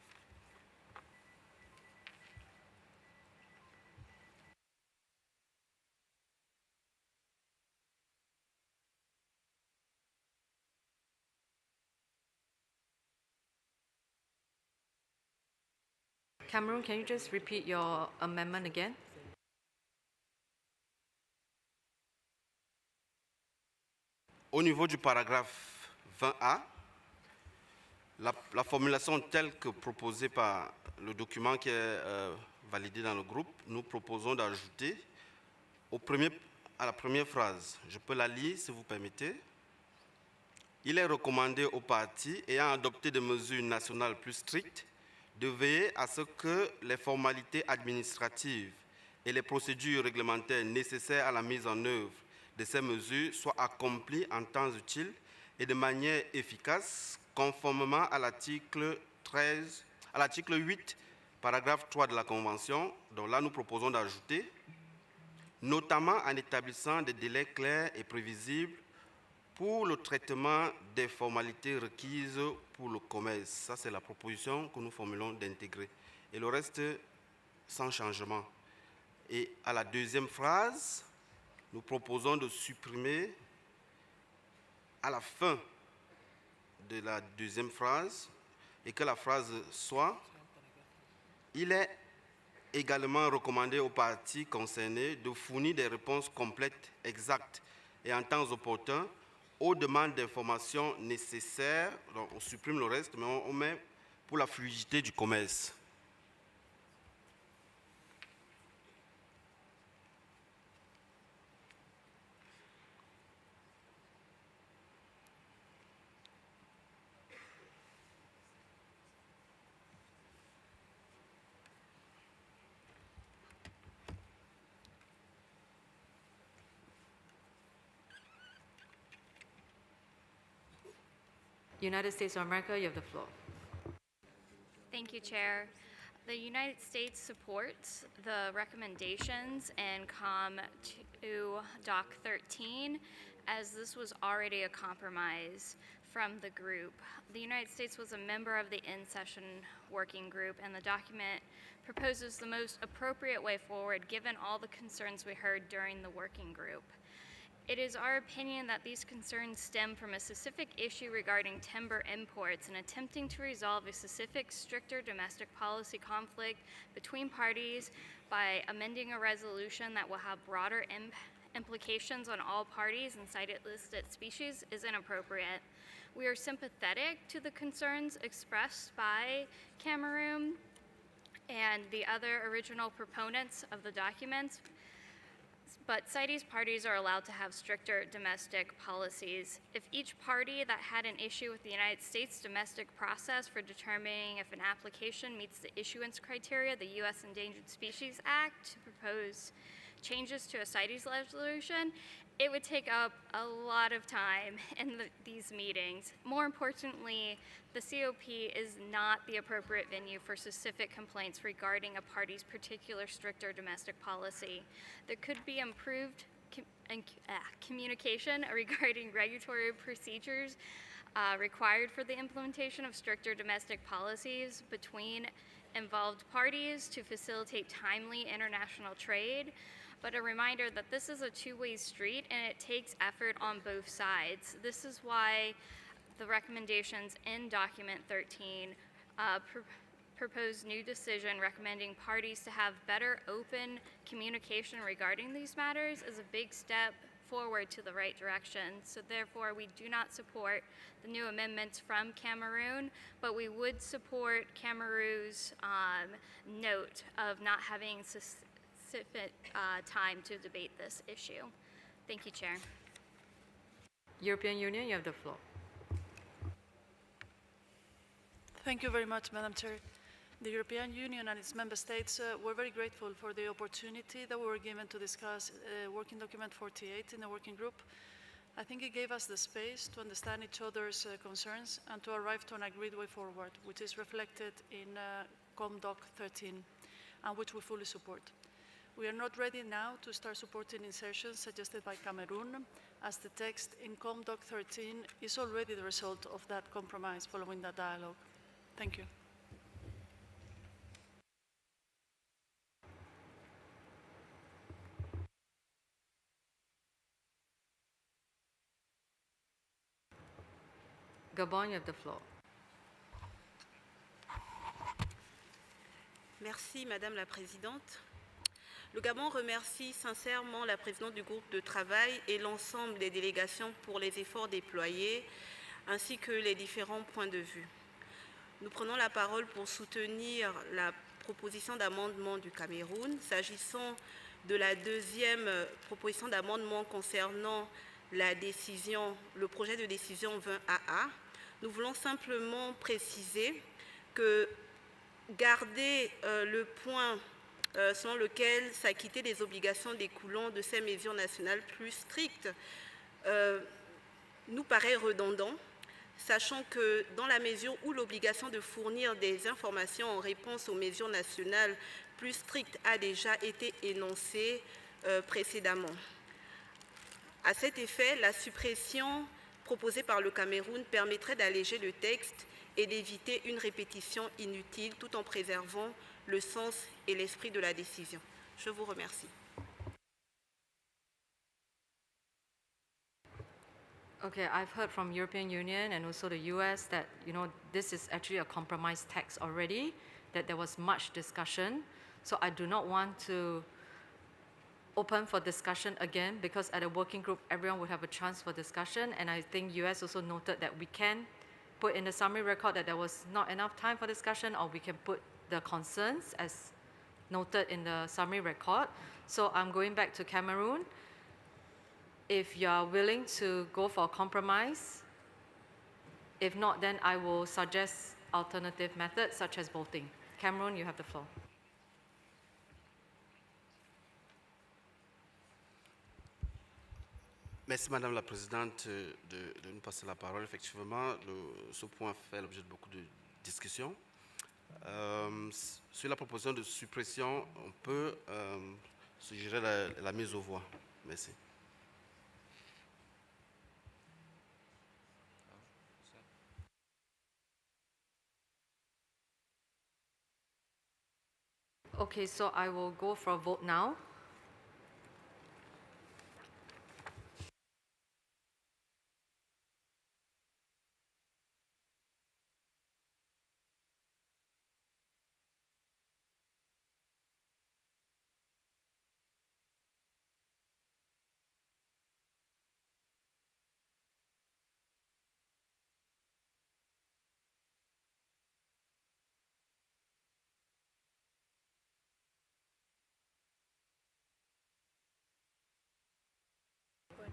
[SPEAKER 1] Cameron, can you just repeat your amendment again?
[SPEAKER 15] Au niveau du paragraphe 20A, la formulation telle que proposée par le document qui est validé dans le groupe, nous proposons d'ajouter à la première phrase. Je peux la lire si vous permettez. Il est recommandé aux partis ayant adopté des mesures nationales plus strictes de veiller à ce que les formalités administratives et les procédures réglementaires nécessaires à la mise en œuvre de ces mesures soient accomplies en temps utile et de manière efficace, conformément à l'article 8, paragraphe 3 de la Convention. Donc là, nous proposons d'ajouter, notamment en établissant des délais clairs et prévisibles pour le traitement des formalités requises pour le commerce. Ça, c'est la proposition que nous formulons d'intégrer. Et le reste, sans changement. Et à la deuxième phrase, nous proposons de supprimer à la fin de la deuxième phrase et que la phrase soit « Il est également recommandé aux parties concernées de fournir des réponses complètes, exactes et en temps opportun aux demandes d'informations nécessaires ». Donc, on supprime le reste, mais on met pour la fluidité du commerce.
[SPEAKER 1] United States of America, you have the floor.
[SPEAKER 23] Thank you, Chair. The United States supports the recommendations in COM2 Doc 13, as this was already a compromise from the group. The United States was a member of the in-session working group, and the document proposes the most appropriate way forward given all the concerns we heard during the working group. It is our opinion that these concerns stem from a specific issue regarding timber imports and attempting to resolve a specific stricter domestic policy conflict between parties by amending a resolution that will have broader implications on all parties and cited listed species is inappropriate. We are sympathetic to the concerns expressed by Cameroon and the other original proponents of the documents, but CITES parties are allowed to have stricter domestic policies. If each party that had an issue with the United States domestic process for determining if an application meets the issuance criteria, the U.S. Endangered Species Act, to propose changes to a CITES resolution, it would take up a lot of time in these meetings. More importantly, the COP is not the appropriate venue for specific complaints regarding a party's particular stricter domestic policy. There could be improved communication regarding regulatory procedures required for the implementation of stricter domestic policies between involved parties to facilitate timely international trade. But a reminder that this is a two-way street and it takes effort on both sides. This is why the recommendations in document 13 propose new decision recommending parties to have better open communication regarding these matters is a big step
[SPEAKER 16] forward to the right direction. So therefore, we do not support the new amendments from Cameroon, but we would support Cameroon's note of not having sufficient time to debate this issue. Thank you, Chair.
[SPEAKER 1] European Union, you have the floor.
[SPEAKER 17] Thank you very much, Madam Chair. The European Union and its member states were very grateful for the opportunity that we were given to discuss working document 48 in the working group. I think it gave us the space to understand each other's concerns and to arrive to an agreed way forward, which is reflected in ComDoc 13, and which we fully support. We are not ready now to start supporting insertions suggested by Cameroon, as the text in ComDoc 13 is already the result of that compromise following that dialogue. Thank you.
[SPEAKER 1] Gabon, you have the floor.
[SPEAKER 19] Merci, Madame la Présidente. Le Gabon remercie sincèrement la présidente du groupe de travail et l'ensemble des délégations pour les efforts déployés, ainsi que les différents points de vue. Nous prenons la parole pour soutenir la proposition d'amendement du Cameroun. S'agissant de la deuxième proposition d'amendement concernant la décision, le projet de décision 20AA, nous voulons simplement préciser que garder le point selon lequel s'acquitter des obligations découlant de ces mesures nationales plus strictes nous paraît redondant, sachant que dans la mesure où l'obligation de fournir des informations en réponse aux mesures nationales plus strictes a déjà été énoncée précédemment. À cet effet, la suppression proposée par le Cameroun permettrait d'alléger le texte et d'éviter une répétition inutile tout en préservant le sens et l'esprit de la décision. Je vous remercie.
[SPEAKER 1] Okay, I've heard from European Union and also the US that, this is actually a compromise text already, that there was much discussion. So I do not want to open for discussion again, because at a working group, everyone would have a chance for discussion. And I think US also noted that we can put in the summary record that there was not enough time for discussion, or we can put the concerns as noted in the summary record. So I'm going back to Cameroon. If you are willing to go for a compromise, if not, then I will suggest alternative methods such as voting. Cameroon, you have the floor.
[SPEAKER 15] Merci Madame la Présidente de nous passer la parole. Effectivement, ce point fait l'objet de beaucoup de discussions. Sur la proposition de suppression, on peut suggérer la mise aux voix. Merci.
[SPEAKER 1] Okay, so I will go for a vote now.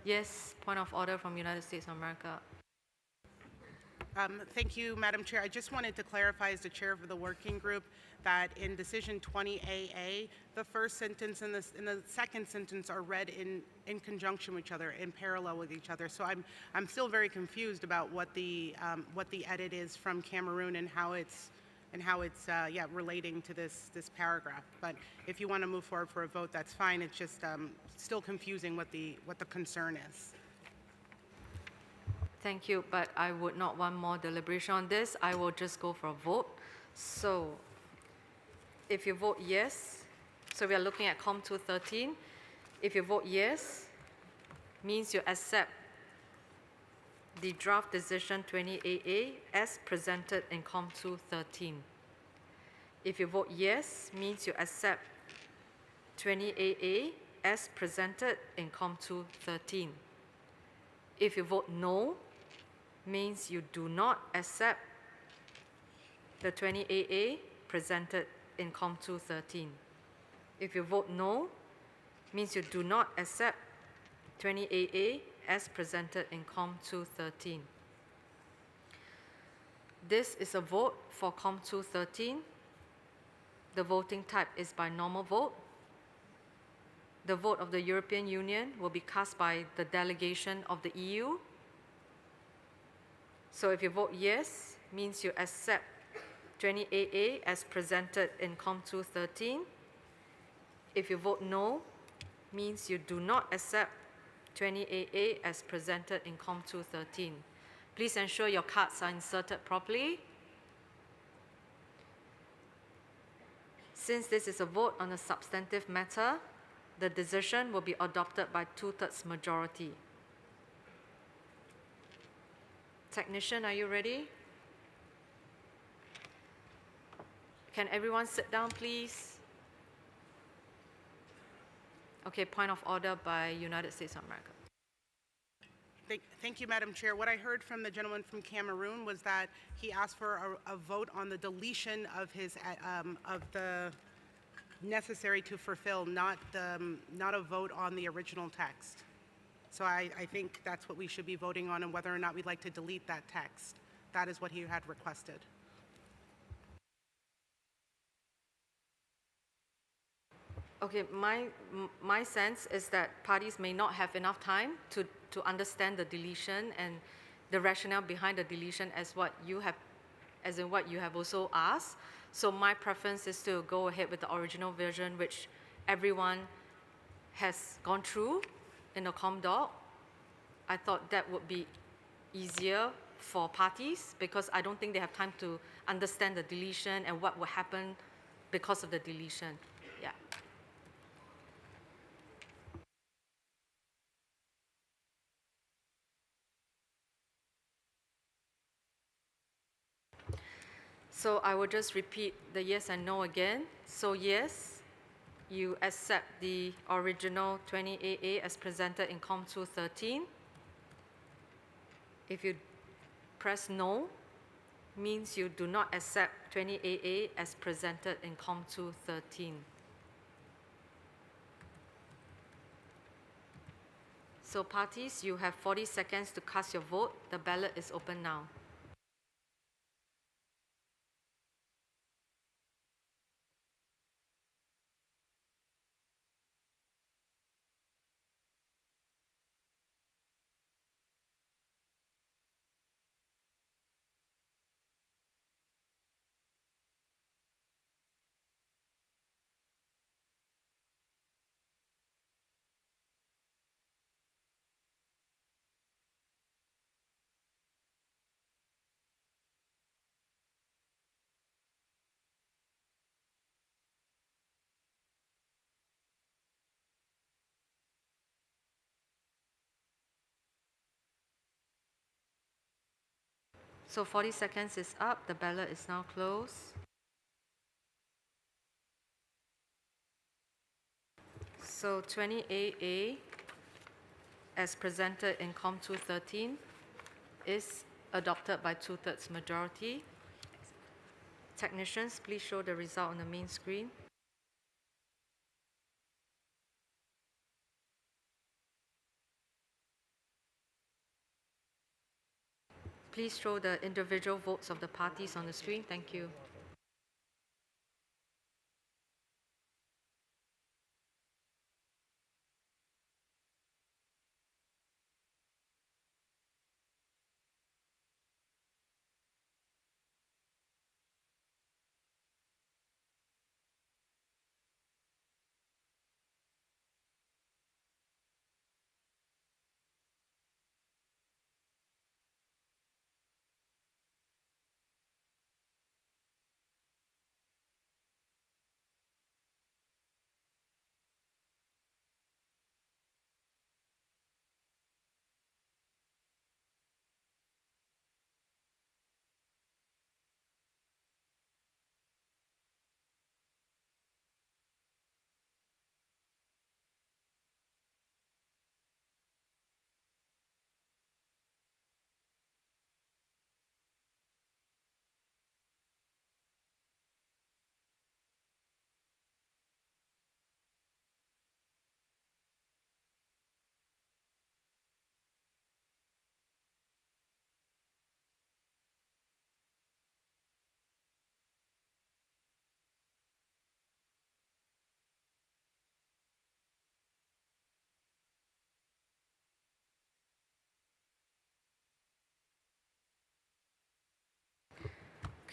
[SPEAKER 1] Yes, point of order from United States of America.
[SPEAKER 9] Thank you, Madam Chair. I just wanted to clarify as the chair of the working group that in decision 20AA, the first sentence and the second sentence are read in conjunction with each other, in parallel with each other. So I'm still very confused about what the edit is from Cameroon and how it's relating to this paragraph. But if you want to move forward for a vote, that's fine. It's just still confusing what the concern is.
[SPEAKER 1] Thank you, but I would not want more deliberation on this. I will just go for a vote. So if you vote yes, so we are looking at COM 213. If you vote yes, means you accept the draft decision 20AA as presented in COM 213. If you vote yes, means you accept 20AA as presented in COP213. If you vote no, means you do not accept the 20AA presented in COP213. If you vote no, means you do not accept 20AA as presented in COP213. This is a vote for COP213. The voting type is by normal vote. The vote of the European Union will be cast by the delegation of the EU. So if you vote yes, means you accept 20AA as presented in COP213. If you vote no, means you do not accept 20AA as presented in COP213. Please ensure your cards are inserted properly. Since this is a vote on a substantive matter, the decision will be adopted by 2/3 majority. Technician, are you ready? Can everyone sit down, please? Okay, point of order by United States of America.
[SPEAKER 9] Thank you, Madam Chair. What I heard from the gentleman from Cameroon was that he asked for a vote on the deletion of his of the necessary to fulfill, not a vote on the original text. So I think that's what we should be voting on, and whether or not we'd like to delete that text. That is what he had requested.
[SPEAKER 1] Okay, my sense is that parties may not have enough time to understand the deletion and the rationale behind the deletion as what you have also asked. So my preference is to go ahead with the original version, which everyone has gone through in the ComDoc. I thought that would be easier for parties because I don't think they have time to understand the deletion and what will happen because of the deletion. Yeah. So I will just repeat the yes and no again. So yes, you accept the original 20AA as presented in COP213. If you press no, means you do not accept 20AA as presented in COP213. So parties, you have 40 seconds to cast your vote. The ballot is open now. So 40 seconds is up. The ballot is now closed. So 20AA, as presented in COP213, is adopted by 2/3 majority. Technicians, please show the result on the main screen. Please show the individual votes of the parties on the screen. Thank you.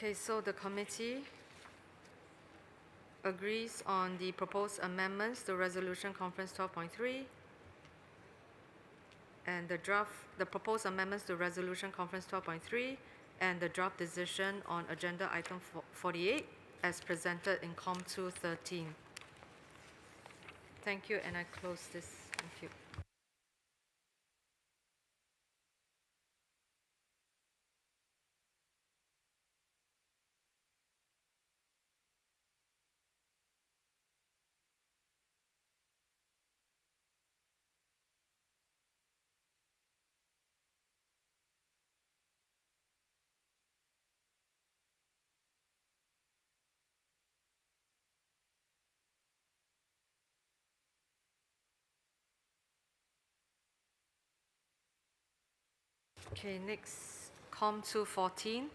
[SPEAKER 1] Okay, so the committee agrees on the proposed amendments to Resolution Conference 12.3 and the proposed amendments to Resolution Conference 12.3 and the draft decision on Agenda Item 48 as presented in COM 213. Thank you, and I close this. Thank you. Okay, next, COM 214.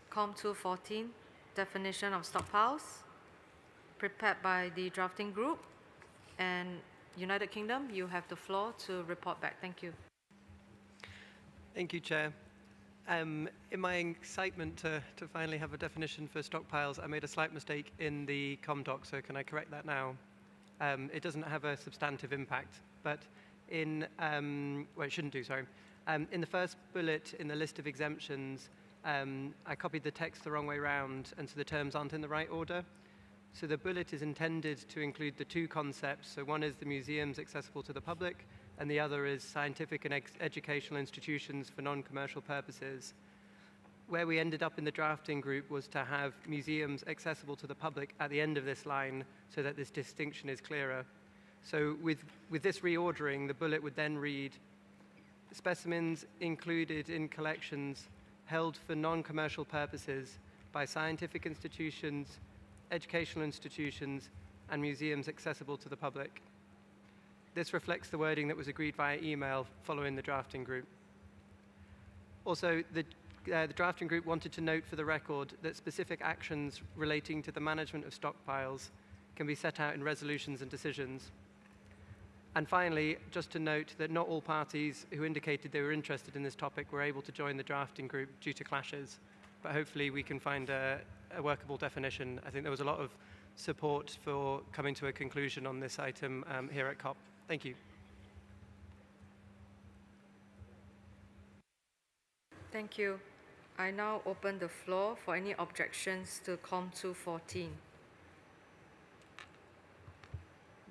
[SPEAKER 1] COM 214, definition of stockpiles, prepared by the drafting group. And United Kingdom, you have the floor to report back. Thank you.
[SPEAKER 20] Thank you, Chair. In my excitement to finally have a definition for stockpiles, I made a slight mistake in the ComDoc, so can I correct that now? It doesn't have a substantive impact, but in, well, it shouldn't do, sorry. In the first bullet in the list of exemptions, I copied the text the wrong way around, and so the terms aren't in the right order. So the bullet is intended to include the two concepts. So one is the museums accessible to the public, and the other is scientific and educational institutions for non-commercial purposes. Where we ended up in the drafting group was to have museums accessible to the public at the end of this line so that this distinction is clearer. So with this reordering, the bullet would then read, specimens included in collections held for non-commercial purposes by scientific institutions, educational institutions, and museums accessible to the public. This reflects the wording that was agreed via email following the drafting group. Also, the drafting group wanted to note for the record that specific actions relating to the management of stockpiles can be set out in resolutions and decisions. And finally, just to note that not all parties who indicated they were interested in this topic were able to join the drafting group due to clashes, but hopefully we can find a workable definition. I think there was a lot of support for coming to a conclusion on this item here at COP. Thank you.
[SPEAKER 1] Thank you. I now open the floor for any objections to COM 214.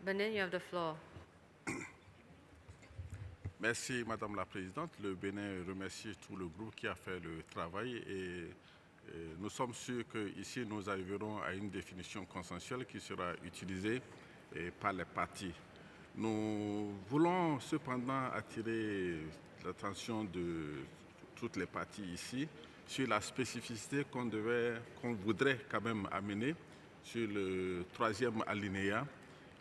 [SPEAKER 1] Benin, you have the floor.
[SPEAKER 21] Merci, Madame la Présidente. Le Bénin remercie tout le groupe qui a fait le travail et nous sommes sûrs qu'ici, nous arriverons à une définition consensuelle qui sera utilisée par les parties. Nous voulons cependant attirer l'attention de toutes les parties ici sur la spécificité qu'on voudrait quand même amener sur le troisième alinéa.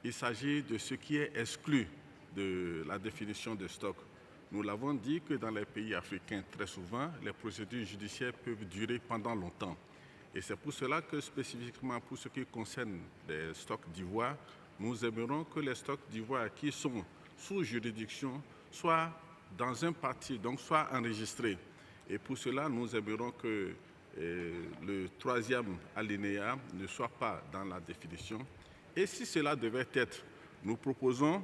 [SPEAKER 21] Il s'agit de ce qui est exclu de la définition de stock. Nous l'avons dit que dans les pays africains, très souvent, les procédures judiciaires peuvent durer pendant longtemps. Et c'est pour cela que spécifiquement pour ce qui concerne les stocks d'ivoire, nous aimerons que les stocks d'ivoire qui sont sous juridiction soient dans un parti, donc soient enregistrés. Et pour cela, nous aimerons que le troisième alinéa ne soit pas dans la définition. Et si cela devait être, nous proposons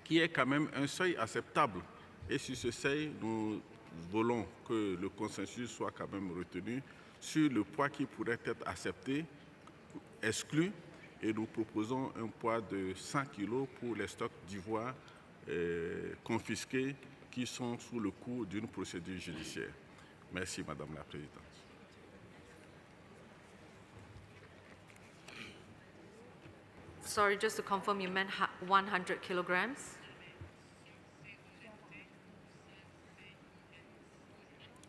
[SPEAKER 21] qu'il y ait quand même un seuil acceptable. Et sur ce seuil, nous voulons que le consensus soit quand même retenu sur le poids qui pourrait être accepté, exclu, et nous proposons un poids de 100 kg pour les stocks d'ivoire confisqués qui sont sous le coup d'une procédure judiciaire. Merci, Madame la Présidente.
[SPEAKER 1] Sorry, just to confirm, you meant 100 kilograms?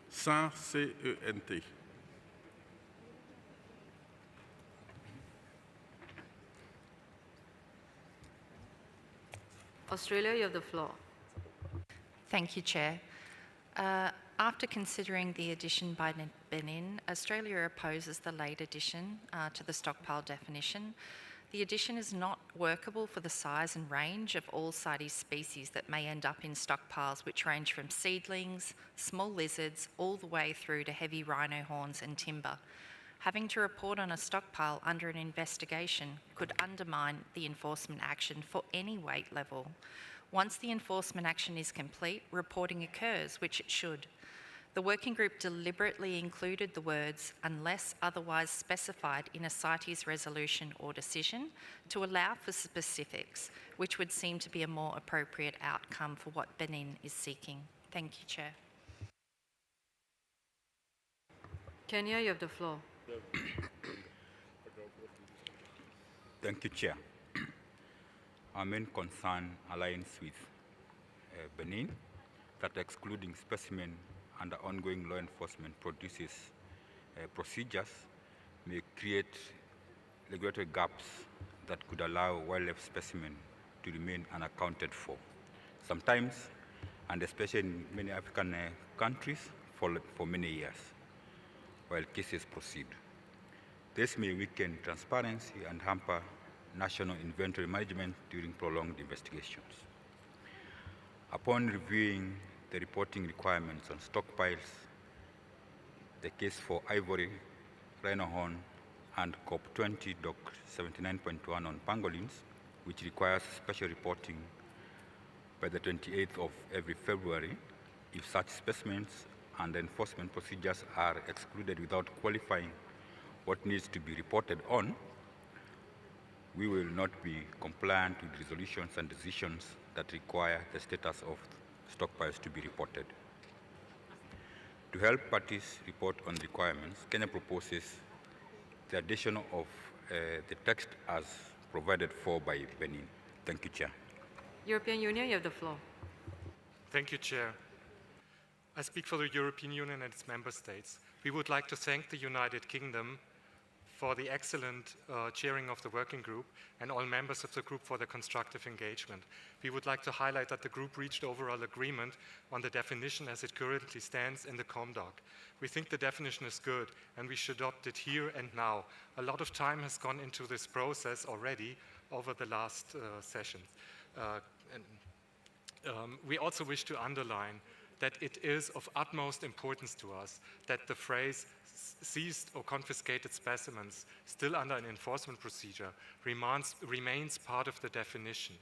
[SPEAKER 21] Sans CENT.
[SPEAKER 1] Australia, you have the floor.
[SPEAKER 22] Thank you, Chair. After considering the addition by Benin, Australia opposes the late addition to the stockpile definition. The addition is not workable for the size and range of all CITES species that may end up in stockpiles, which range from seedlings, small lizards, all the way through to heavy rhino horns and timber. Having to report on a stockpile under an investigation could undermine the enforcement action for any weight level. Once the enforcement action is complete, reporting occurs, which it should. The working group deliberately included the words "unless otherwise specified" in a CITES resolution or decision to allow for specifics, which would seem to be a more appropriate outcome for what Benin is seeking. Thank you, Chair.
[SPEAKER 1] Kenya, you have the floor.
[SPEAKER 5] Thank you, Chair. Our main concern aligns with Benin, that excluding specimen under ongoing law enforcement procedures may create regulatory gaps that could allow wildlife specimen to remain unaccounted for. Sometimes, and especially in many African countries, for many years, while cases proceed. This may weaken transparency and hamper national inventory management during prolonged investigations. Upon reviewing the reporting requirements on stockpiles, the case for ivory, rhino horn, and CoP20 Doc 79.1 on pangolins, which requires special reporting by the 28th of every February, if such specimens and enforcement procedures are excluded without qualifying what needs to be reported on, we will not be compliant with resolutions and decisions that require the status of stockpiles to be reported. To help parties report on requirements, Kenya proposes the addition of the text as provided for by Benin. Thank you, Chair.
[SPEAKER 1] European Union, you have the floor.
[SPEAKER 6] Thank you, Chair. I speak for the European Union and its member states. We would like to thank the United Kingdom for the excellent chairing of the working group and all members of the group for their constructive engagement. We would like to highlight that the group reached overall agreement on the definition as it currently stands in the ComDoc. We think the definition is good and we should adopt it here and now. A lot of time has gone into this process already over the last sessions. We also wish to underline that it is of utmost importance to us that the phrase seized or confiscated specimens still under an enforcement procedure remains part of the definition.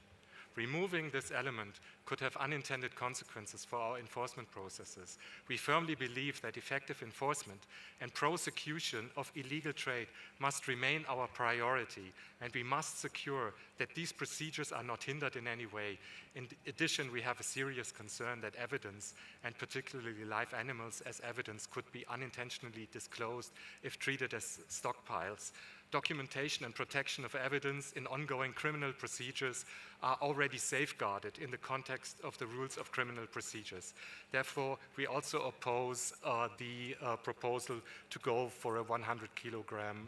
[SPEAKER 6] Removing this element could have unintended consequences for our enforcement processes. We firmly believe that effective enforcement and prosecution of illegal trade must remain our priority, and we must secure that these procedures are not hindered in any way. In addition, we have a serious concern that evidence, and particularly live animals as evidence, could be unintentionally disclosed if treated as stockpiles. Documentation and protection of evidence in ongoing criminal procedures are already safeguarded in the context of the rules of criminal procedures. Therefore, we also oppose the proposal to go for a 100 kilogram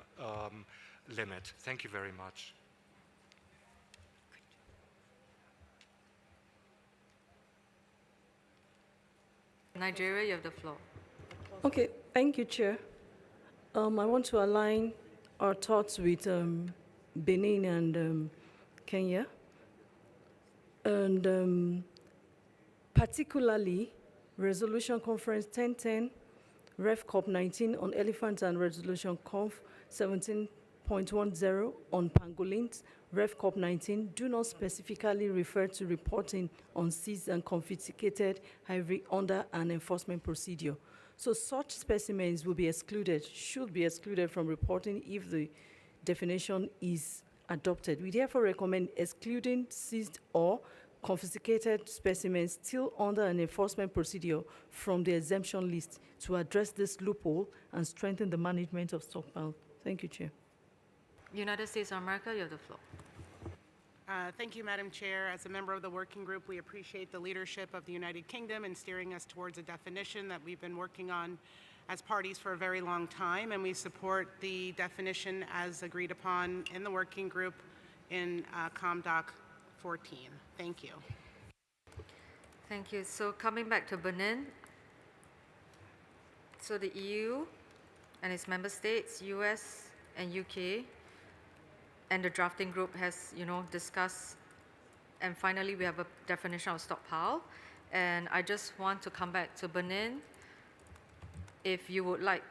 [SPEAKER 6] limit. Thank you very much.
[SPEAKER 1] Nigeria, you have the floor.
[SPEAKER 18] Okay, thank you, Chair. I want to align our thoughts with Benin and Kenya, and particularly Resolution Conference 1010, Ref COP19 on elephants, and Resolution Conf 17.10 on pangolins, Ref COP19, do not specifically refer to reporting on seized and confiscated ivory under an enforcement procedure. So such specimens will be excluded, should be excluded from reporting if the definition is adopted. We therefore recommend excluding seized or confiscated specimens still under an enforcement procedure from the exemption list to address this loophole and strengthen the management of stockpile. Thank you, Chair.
[SPEAKER 1] United States of America, you have the floor.
[SPEAKER 9] Thank you, Madam Chair. As a member of the working group, we appreciate the leadership of the United Kingdom in steering us towards a definition that we've been working on as parties for a very long time, and we support the definition as agreed upon in the working group in ComDoc 14. Thank you.
[SPEAKER 1] Thank you. So coming back to Benin, so the EU and its member states, US and UK, and the drafting group has, discussed, and finally we have a definition of stockpile. And I just want to come back to Benin. If you would like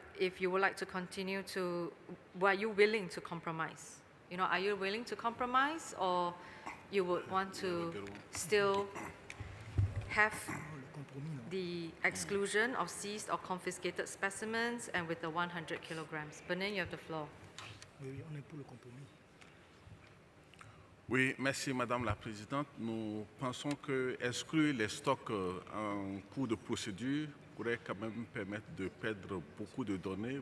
[SPEAKER 1] to continue to, were you willing to compromise? Are you willing to compromise, or you would want to still have the exclusion of seized or confiscated specimens and with the 100 kilograms? Benin, you have the floor.
[SPEAKER 21] Oui, merci Madame la Présidente. Nous pensons que exclure les stocks en cours de procédure pourrait quand même permettre de perdre beaucoup de données,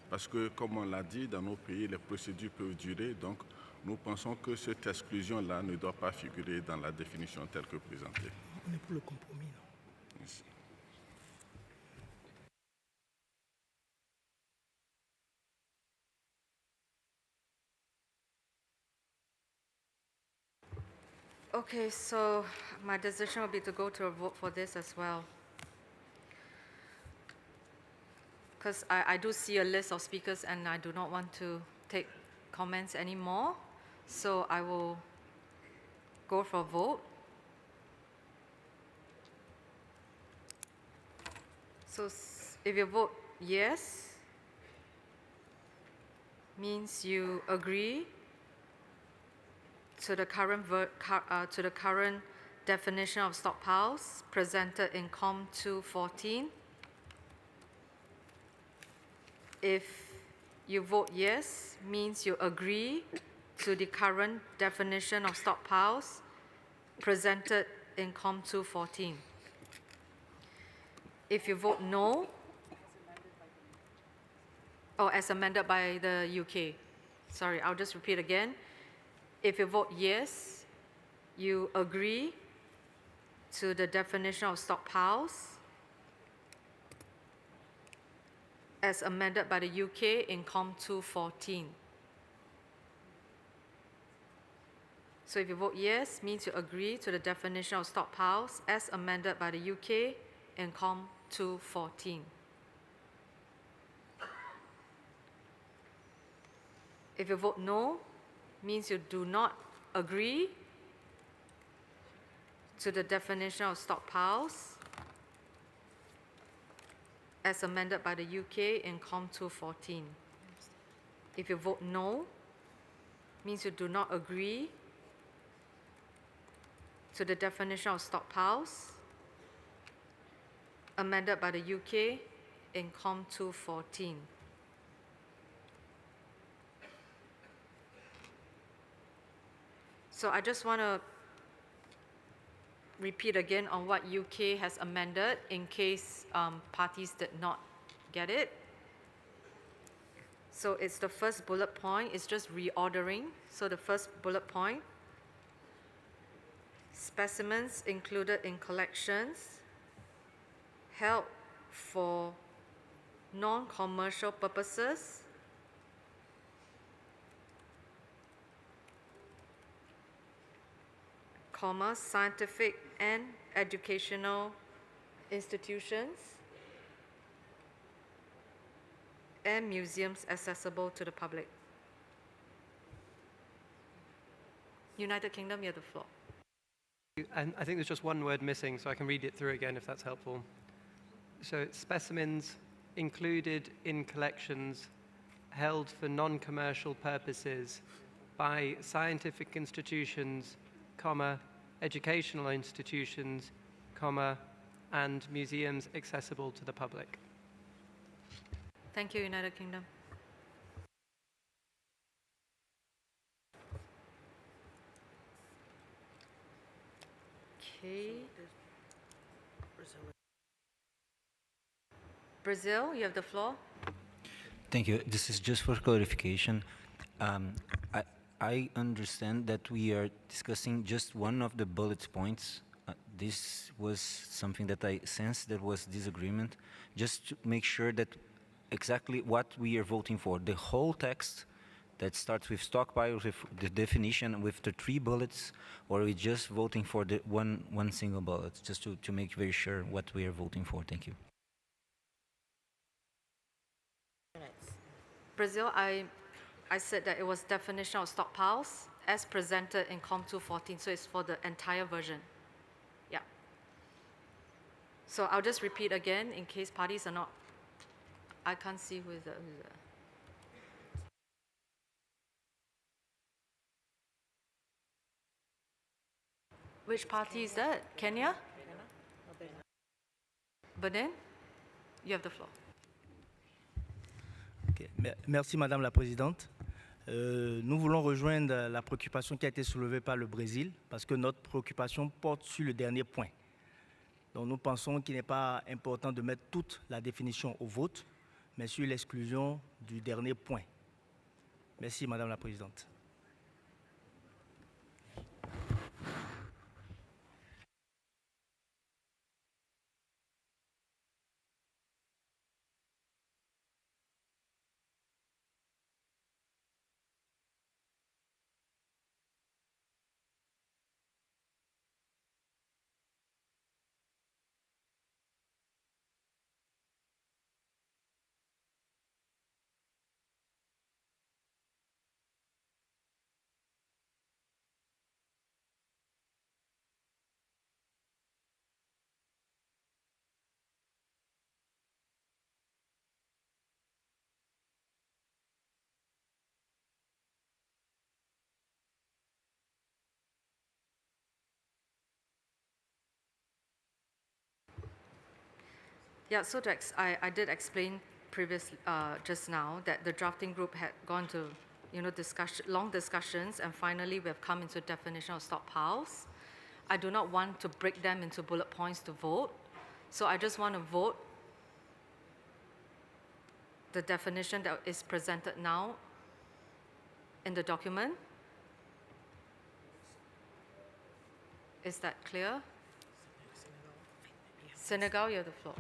[SPEAKER 21] parce que comme on l'a dit, dans nos pays, les procédures peuvent durer. Donc, nous pensons que cette exclusion-là ne doit pas figurer dans la définition telle que présentée.
[SPEAKER 2] On est pour le compromis.
[SPEAKER 21] Merci.
[SPEAKER 1] Okay, so my decision will be to go to a vote for this as well. Because I do see a list of speakers and I do not want to take comments anymore. So I will go for a vote. So if you vote yes, means you agree to the current definition of stockpiles presented in COM 214. If you vote yes, means you agree to the current definition of stockpiles presented in COM 214. If you vote no, as amended by the UK. Sorry, I'll just repeat again. If you vote yes, you agree to the definition of stockpiles as amended by the UK in COM 214. So if you vote yes, means you agree to the definition of stockpiles as amended by the UK in COM 214. If you vote no, means you do not agree to the definition of stockpiles as amended by the UK in COM 214. If you vote no, means you do not agree to the definition of stockpiles amended by the UK in COM 214. So I just want to repeat again on what UK has amended in case parties did not get it. So it's the first bullet point, it's just reordering. So the first bullet point, specimens included in collections held for non-commercial purposes scientific and educational institutions and museums accessible to the public. United Kingdom, you have the floor.
[SPEAKER 20] And I think there's just one word missing, so I can read it through again if that's helpful. So it's specimens included in collections held for non-commercial purposes by scientific institutions, comma, educational institutions, comma, and museums accessible to the public.
[SPEAKER 1] Thank you, United Kingdom. Okay. Brazil, you have the floor.
[SPEAKER 4] Thank you. This is just for clarification. I understand that we are discussing just one of the bullet points. This was something that I sensed there was disagreement. Just to make sure that exactly what we are voting for, the whole text that starts with stockpile, with the definition, with the 3 bullets, or are we just voting for the one single bullet, just to make very sure what we are voting for. Thank you.
[SPEAKER 1] Brazil, I I said that it was definition of stockpiles as presented in COM 214, so it's for the entire version. Yeah. So I'll just repeat again in case parties are not, I can't see who is the. Which party is that? Kenya? Benin? You have the floor.
[SPEAKER 2] Okay. Merci Madame la Présidente. Nous voulons rejoindre la préoccupation qui a été soulevée par le Brésil parce que notre préoccupation porte sur le dernier point. Donc nous pensons qu'il n'est pas important de mettre toute la définition au vote, mais sur l'exclusion du dernier point. Merci Madame la Présidente.
[SPEAKER 1] Yeah, so I did explain previously, just now, that the drafting group had gone to, long discussions, and finally we have come into definition of stockpiles. I do not want to break them into bullet points to vote, so I just want to vote the definition that is presented now in the document. Is that clear? Senegal, you have the floor.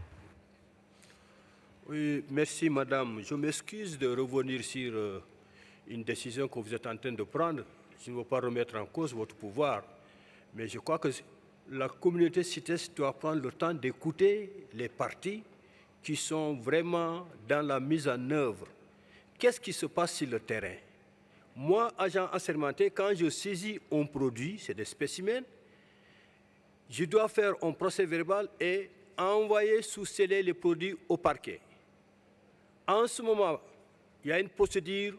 [SPEAKER 8] Oui, merci Madame. Je m'excuse de revenir sur une décision que vous êtes en train de prendre. Je ne veux pas remettre en cause votre pouvoir, mais je crois que la communauté CITES doit prendre le temps d'écouter les partis qui sont vraiment dans la mise en œuvre. Qu'est-ce qui se passe sur le terrain? Moi, agent assermenté, quand je saisis un produit, c'est des spécimens, je dois faire un procès verbal et envoyer sous-sceller les produits au parquet. En ce moment, il y a une procédure,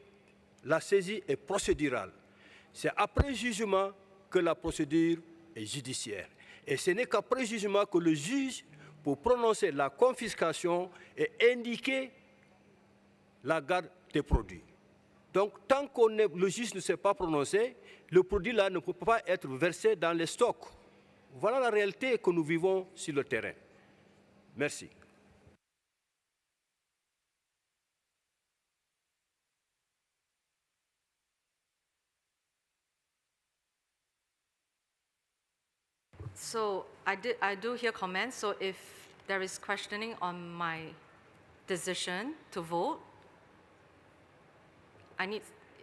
[SPEAKER 8] la saisie est procédurale. C'est après jugement que la procédure est judiciaire. Et ce n'est qu'après jugement que le juge peut prononcer la confiscation et indiquer la garde des produits. Donc, tant que le juge ne s'est pas prononcé, le produit-là ne peut pas être versé dans les stocks. Voilà la réalité que nous vivons sur le terrain. Merci.
[SPEAKER 1] So I do hear comments, so if there is questioning on my decision to vote,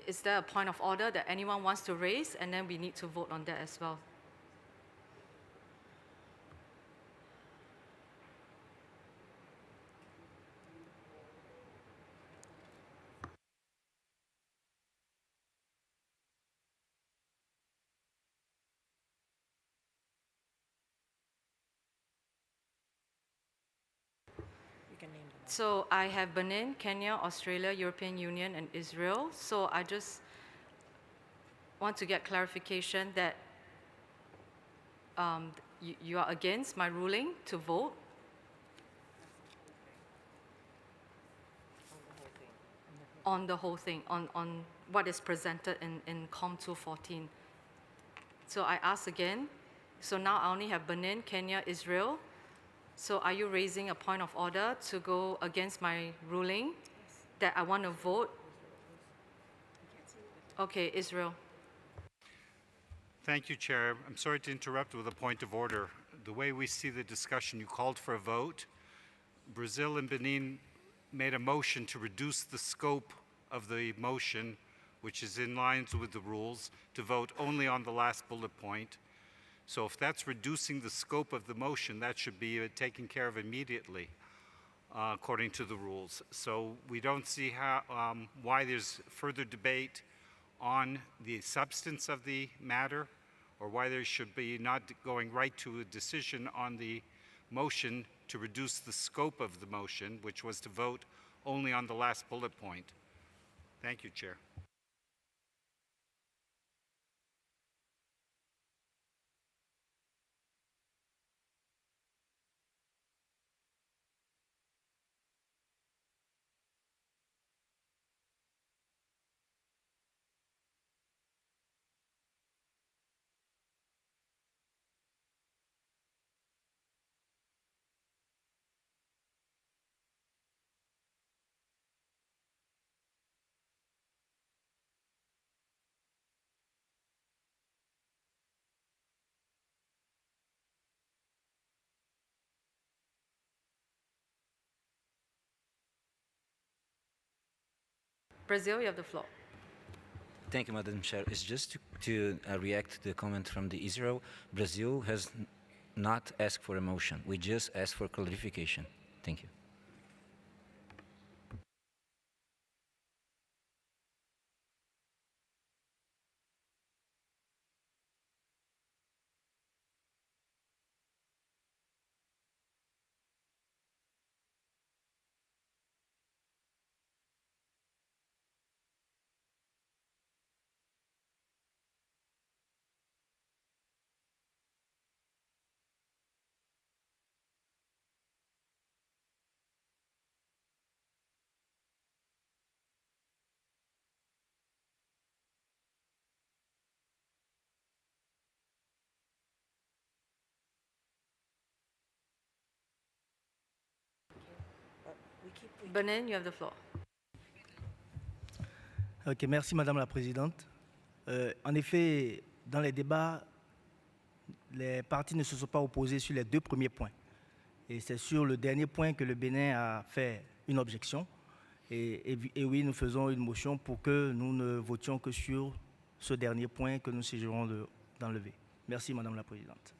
[SPEAKER 1] is there a point of order that anyone wants to raise, and then we need to vote on that as well? So I have Benin, Kenya, Australia, European Union, and Israel. So I just want to get clarification that you are against my ruling to vote. On the whole thing, on what is presented in COM 214. So I ask again, so now I only have Benin, Kenya, Israel. So are you raising a point of order to go against my ruling that I want to vote? Okay, Israel.
[SPEAKER 11] Thank you, Chair. I'm sorry to interrupt with a point of order. The way we see the discussion, you called for a vote. Brazil and Benin made a motion to reduce the scope of the motion, which is in line with the rules, to vote only on the last bullet point. So if that's reducing the scope of the motion, that should be taken care of immediately. according to the rules. So we don't see how, why there's further debate on the substance of the matter, or why there should be not going right to a decision on the motion to reduce the scope of the motion, which was to vote only on the last bullet point. Thank you, Chair.
[SPEAKER 1] Brazil, you have the floor.
[SPEAKER 4] Thank you, Madam Chair. It's just to react to the comment from the Israel. Brazil has not asked for a motion. We just asked for clarification. Thank you.
[SPEAKER 1] Benin, you have the floor.
[SPEAKER 2] Ok, merci Madame la Présidente. En effet, dans les débats, les partis ne se sont pas opposés sur les deux premiers points. Et c'est sur le dernier point que le Bénin a fait une objection. Et oui, nous faisons une motion pour que nous ne votions que sur ce dernier point que nous suggérons d'enlever. Merci Madame la Présidente.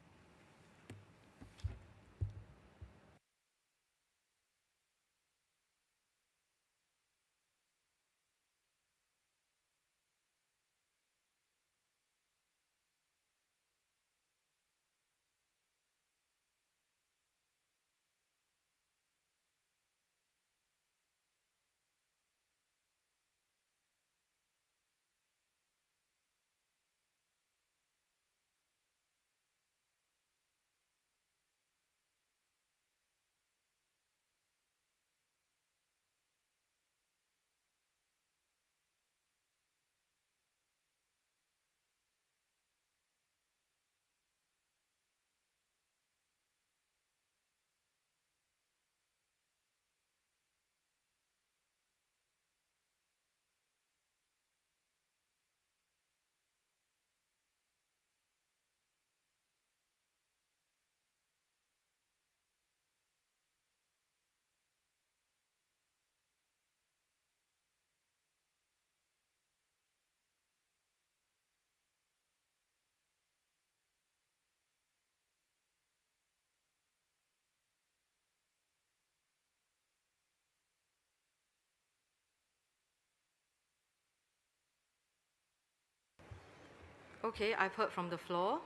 [SPEAKER 1] Okay, I've heard from the floor.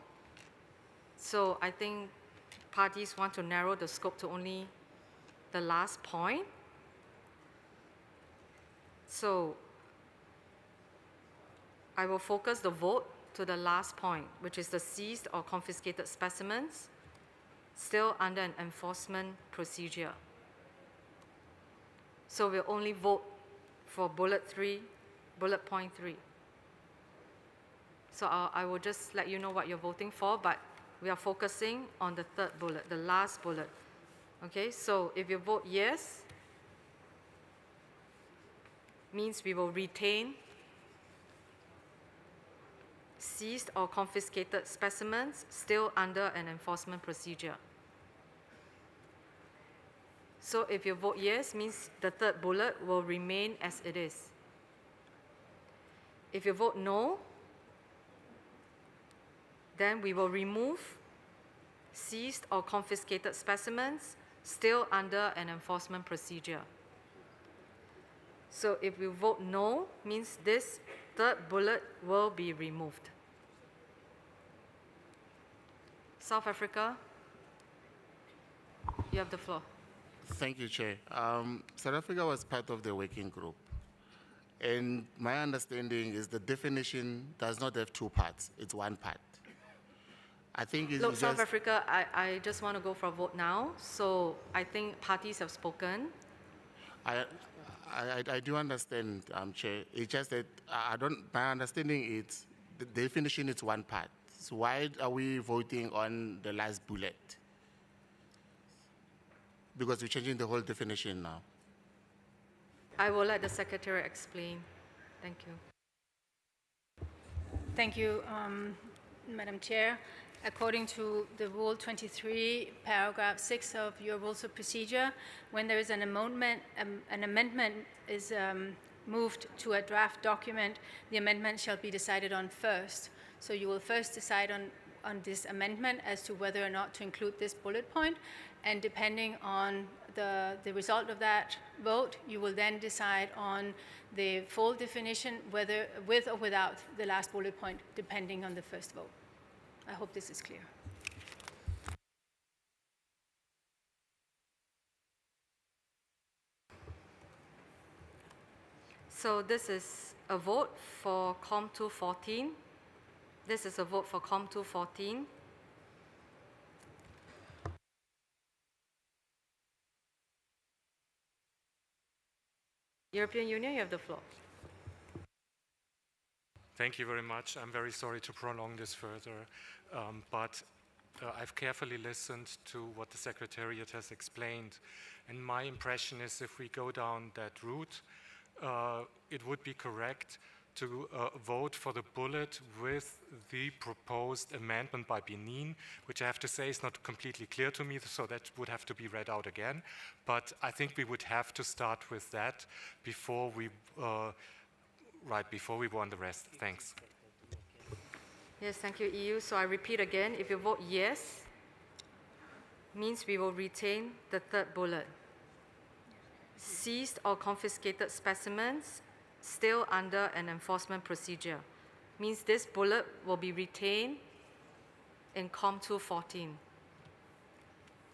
[SPEAKER 1] So I think parties want to narrow the scope to only the last point. So I will focus the vote to the last point, which is the seized or confiscated specimens still under an enforcement procedure. So we'll only vote for bullet point 3. So I will just let you know what you're voting for, but we are focusing on the third bullet, the last bullet. Okay, so if you vote yes, means we will retain seized or confiscated specimens still under an enforcement procedure. So if you vote yes, means the third bullet will remain as it is. If you vote no, then we will remove seized or confiscated specimens still under an enforcement procedure. So if you vote no, means this third bullet will be removed. South Africa, you have the floor.
[SPEAKER 7] Thank you, Chair. South Africa was part of the working group. And my understanding is the definition does not have two parts, it's one part. I think it's
[SPEAKER 1] Look,
[SPEAKER 7] just...
[SPEAKER 1] South Africa, I just want to go for a vote now. So I think parties have spoken.
[SPEAKER 7] I do understand, Chair. It's just that my understanding is the definition is one part. So why are we voting on the last bullet? Because we're changing the whole definition now.
[SPEAKER 1] I will let the Secretary explain. Thank you.
[SPEAKER 10] Thank you, Madam Chair. According to the Rule 23, paragraph 6 of your Rules of Procedure, when there is an amendment is moved to a draft document, the amendment shall be decided on first. So you will first decide on this amendment as to whether or not to include this bullet point, and depending on the result of that vote, you will then decide on the full definition, whether with or without the last bullet point, depending on the first vote. I hope this is clear.
[SPEAKER 1] So this is a vote for COM 214. This is a vote for COM 214. European Union, you have the floor.
[SPEAKER 6] Thank you very much. I'm very sorry to prolong this further, but I've carefully listened to what the Secretariat has explained, and my impression is if we go down that route, it would be correct to vote for the bullet with the proposed amendment by Benin, which I have to say is not completely clear to me, so that would have to be read out again. But I think we would have to start with that before we before we go on the rest. Thanks.
[SPEAKER 1] Yes, thank you, EU. So I repeat again, if you vote yes, means we will retain the third bullet. Seized or confiscated specimens still under an enforcement procedure, means this bullet will be retained in COM 214.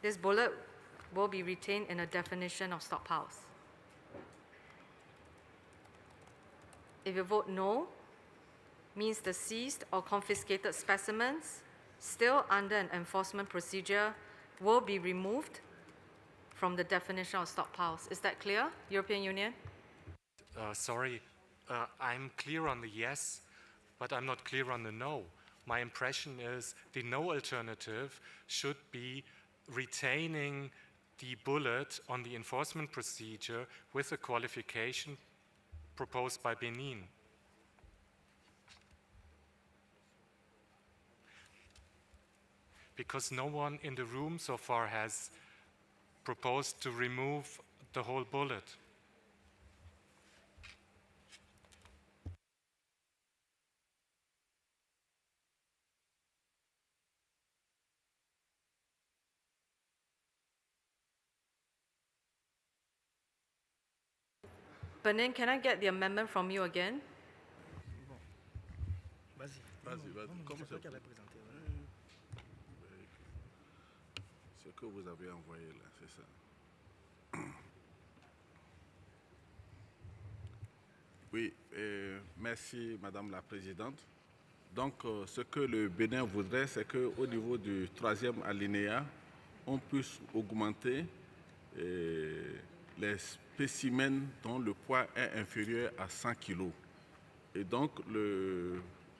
[SPEAKER 1] This bullet will be retained in a definition of stockpiles. If you vote no, means the seized or confiscated specimens still under an enforcement procedure will be removed from the definition of stockpiles. Is that clear, European Union?
[SPEAKER 6] Sorry, I'm clear on the yes, but I'm not clear on the no. My impression is the no alternative should be retaining the bullet on the enforcement procedure with a qualification proposed by Benin. Because no one in the room so far has proposed to remove the whole bullet.
[SPEAKER 1] Benin, can I get the amendment from you again?
[SPEAKER 21] Vas-y. Comment ça ce que vous avez envoyé là, c'est ça. Oui, merci Madame la Présidente. Donc, ce que le Bénin voudrait, c'est qu'au niveau du troisième alinéa, on puisse augmenter les spécimens dont le poids est inférieur à 100 kg. Et donc,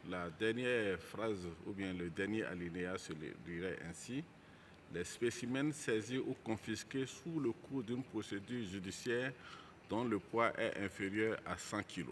[SPEAKER 21] la dernière phrase ou bien le dernier alinéa se dirait ainsi: les spécimens saisis ou confisqués sous le cours d'une procédure judiciaire dont le poids est inférieur à 100 kg.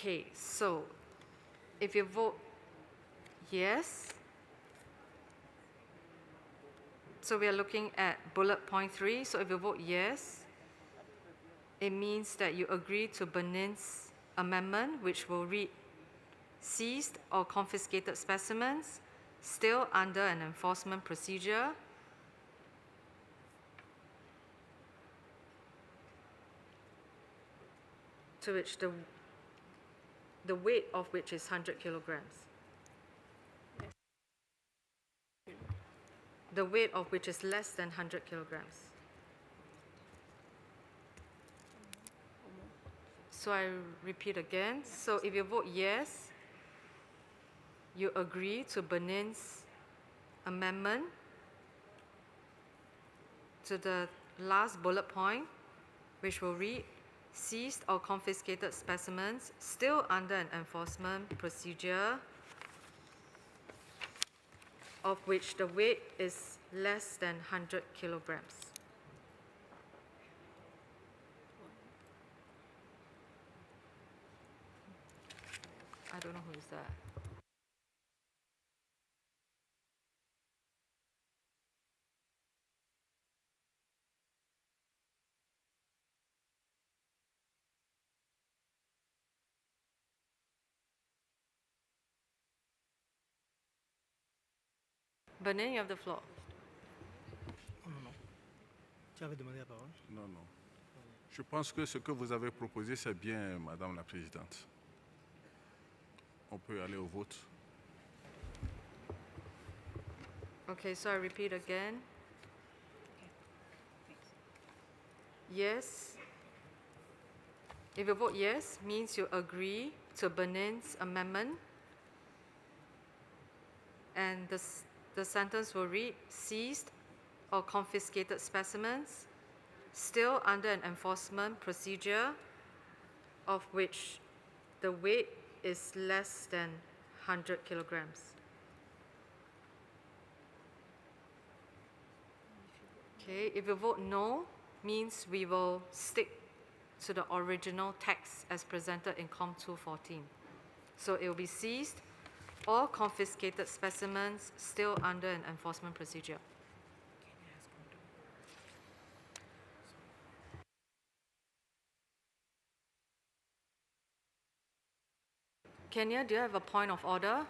[SPEAKER 1] Okay, so if you vote yes, so we are looking at bullet point 3. So if you vote yes, it means that you agree to Benin's amendment, which will read seized or confiscated specimens still under an enforcement procedure to which the weight of which is 100 kilograms. The weight of which is less than 100 kilograms. So I repeat again. So if you vote yes, you agree to Benin's amendment to the last bullet point, which will read, seized or confiscated specimens still under an enforcement procedure of which the weight is less than 100 kilograms. I don't know who is that. Benin, you have the floor.
[SPEAKER 2] Tu avais demandé la parole?
[SPEAKER 21] Non, non. Je pense que ce que vous avez proposé, c'est bien, Madame la Présidente. On peut aller au vote.
[SPEAKER 1] Okay, so I repeat again. Yes. If you vote yes, means you agree to Benin's amendment. And the sentence will read, seized or confiscated specimens still under an enforcement procedure of which the weight is less than 100 kilograms. Okay, if you vote no, means we will stick to the original text as presented in COM 214. So it will be seized or confiscated specimens still under an enforcement procedure. Kenya, do you have a point of order?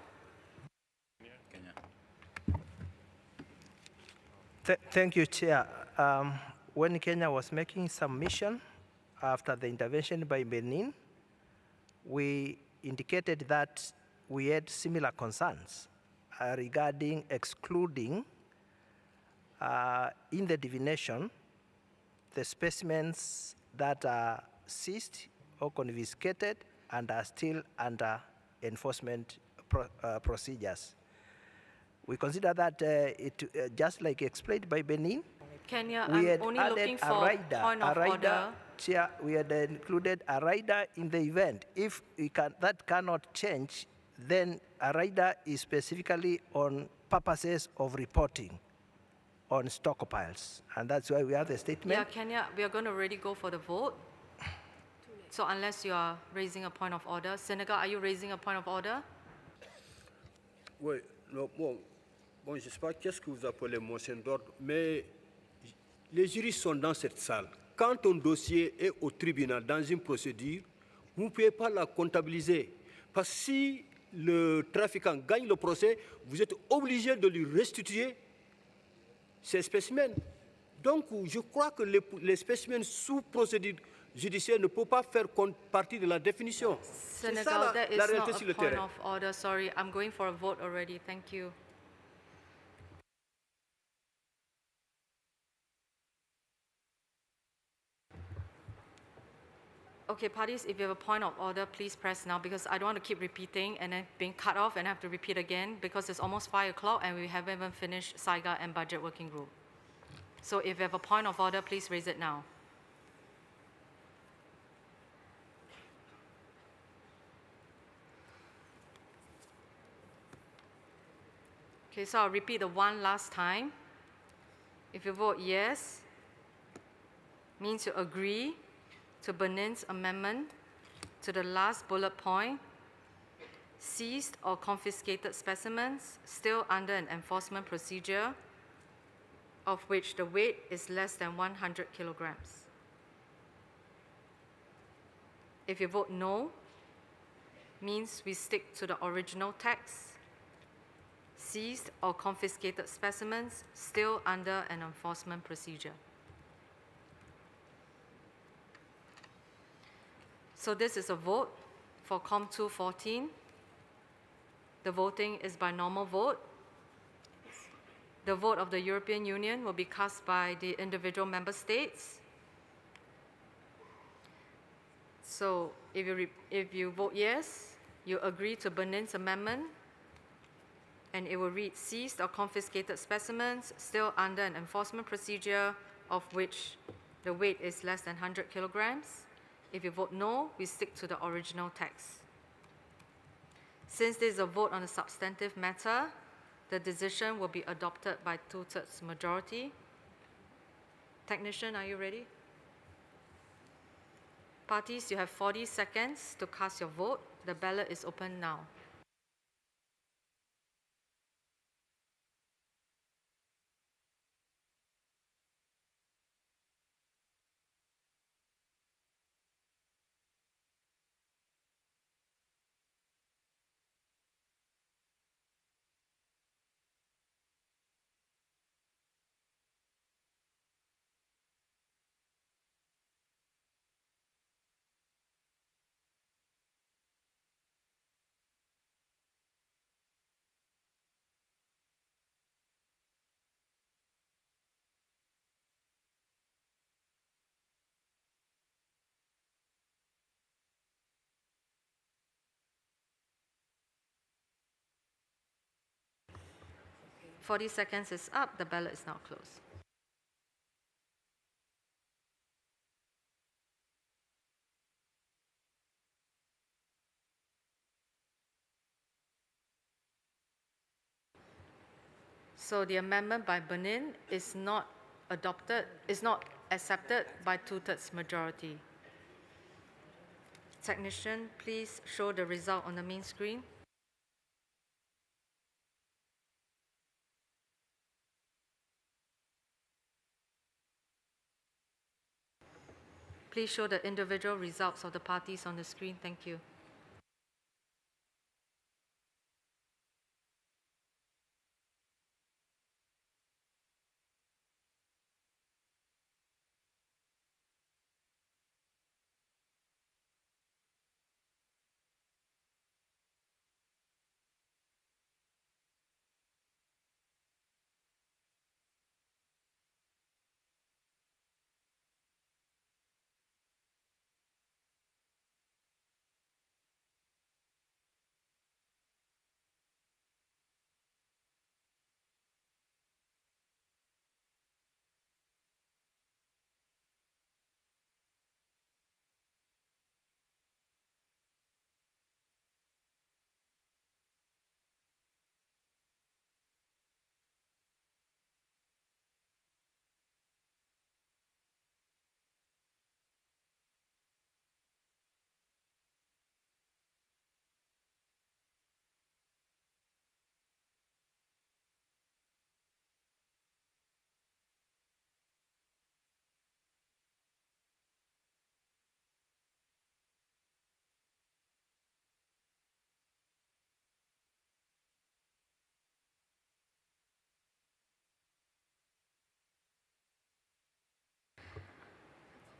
[SPEAKER 3] Thank you, Chair. When Kenya was making submission after the intervention by Benin, we indicated that we had similar concerns regarding excluding in the divination the specimens that are seized or confiscated and are still under enforcement procedures. We consider that just like explained by Benin,
[SPEAKER 1] Kenya,
[SPEAKER 3] we
[SPEAKER 1] I'm
[SPEAKER 3] had
[SPEAKER 1] only
[SPEAKER 3] added
[SPEAKER 1] looking
[SPEAKER 3] a
[SPEAKER 1] for
[SPEAKER 3] rider,
[SPEAKER 1] point of order.
[SPEAKER 3] Chair, we had included a rider in the event. If that cannot change, then a rider is specifically on purposes of reporting on stockpiles. And that's why we have the statement.
[SPEAKER 1] Yeah, Kenya, we are going to already go for the vote. So unless you are raising a point of order. Senegal, are you raising a point of order?
[SPEAKER 8] Oui, non, bon, je ne sais pas qu'est-ce que vous appelez motion d'ordre, mais les juristes sont dans cette salle. Quand un dossier est au tribunal dans une procédure, vous ne pouvez pas la comptabiliser. Parce que si le trafiquant gagne le procès, vous êtes obligé de lui restituer ces spécimens. Donc, je crois que les spécimens sous procédure judiciaire ne peuvent pas faire partie de la définition. C'est ça la réalité sur le terrain.
[SPEAKER 1] Senegal, that is not a point of order. Sorry, I'm going for a vote already. Thank you. Okay, parties, if you have a point of order, please press now because I don't want to keep repeating and then being cut off and have to repeat again because it's almost 5 o'clock and we haven't even finished SAIGA and Budget Working Group. So if you have a point of order, please raise it now. Okay, so I'll repeat the one last time. If you vote yes, means you agree to Benin's amendment to the last bullet point, seized or confiscated specimens still under an enforcement procedure of which the weight is less than 100 kilograms. If you vote no, means we stick to the original text, seized or confiscated specimens still under an enforcement procedure. So this is a vote for COM 214. The voting is by normal vote. The vote of the European Union will be cast by the individual member states. So if you vote yes, you agree to Benin's amendment, and it will read seized or confiscated specimens still under an enforcement procedure of which the weight is less than 100 kilograms. If you vote no, we stick to the original text. Since this is a vote on a substantive matter, the decision will be adopted by 2/3 majority. Technician, are you ready? Parties, you have 40 seconds to cast your vote. The ballot is open now. Okay. 40 seconds is up. The ballot is now closed. So the amendment by Benin is not adopted, is not accepted by 2/3 majority. Technician, please show the result on the main screen. Please show the individual results of the parties on the screen. Thank you.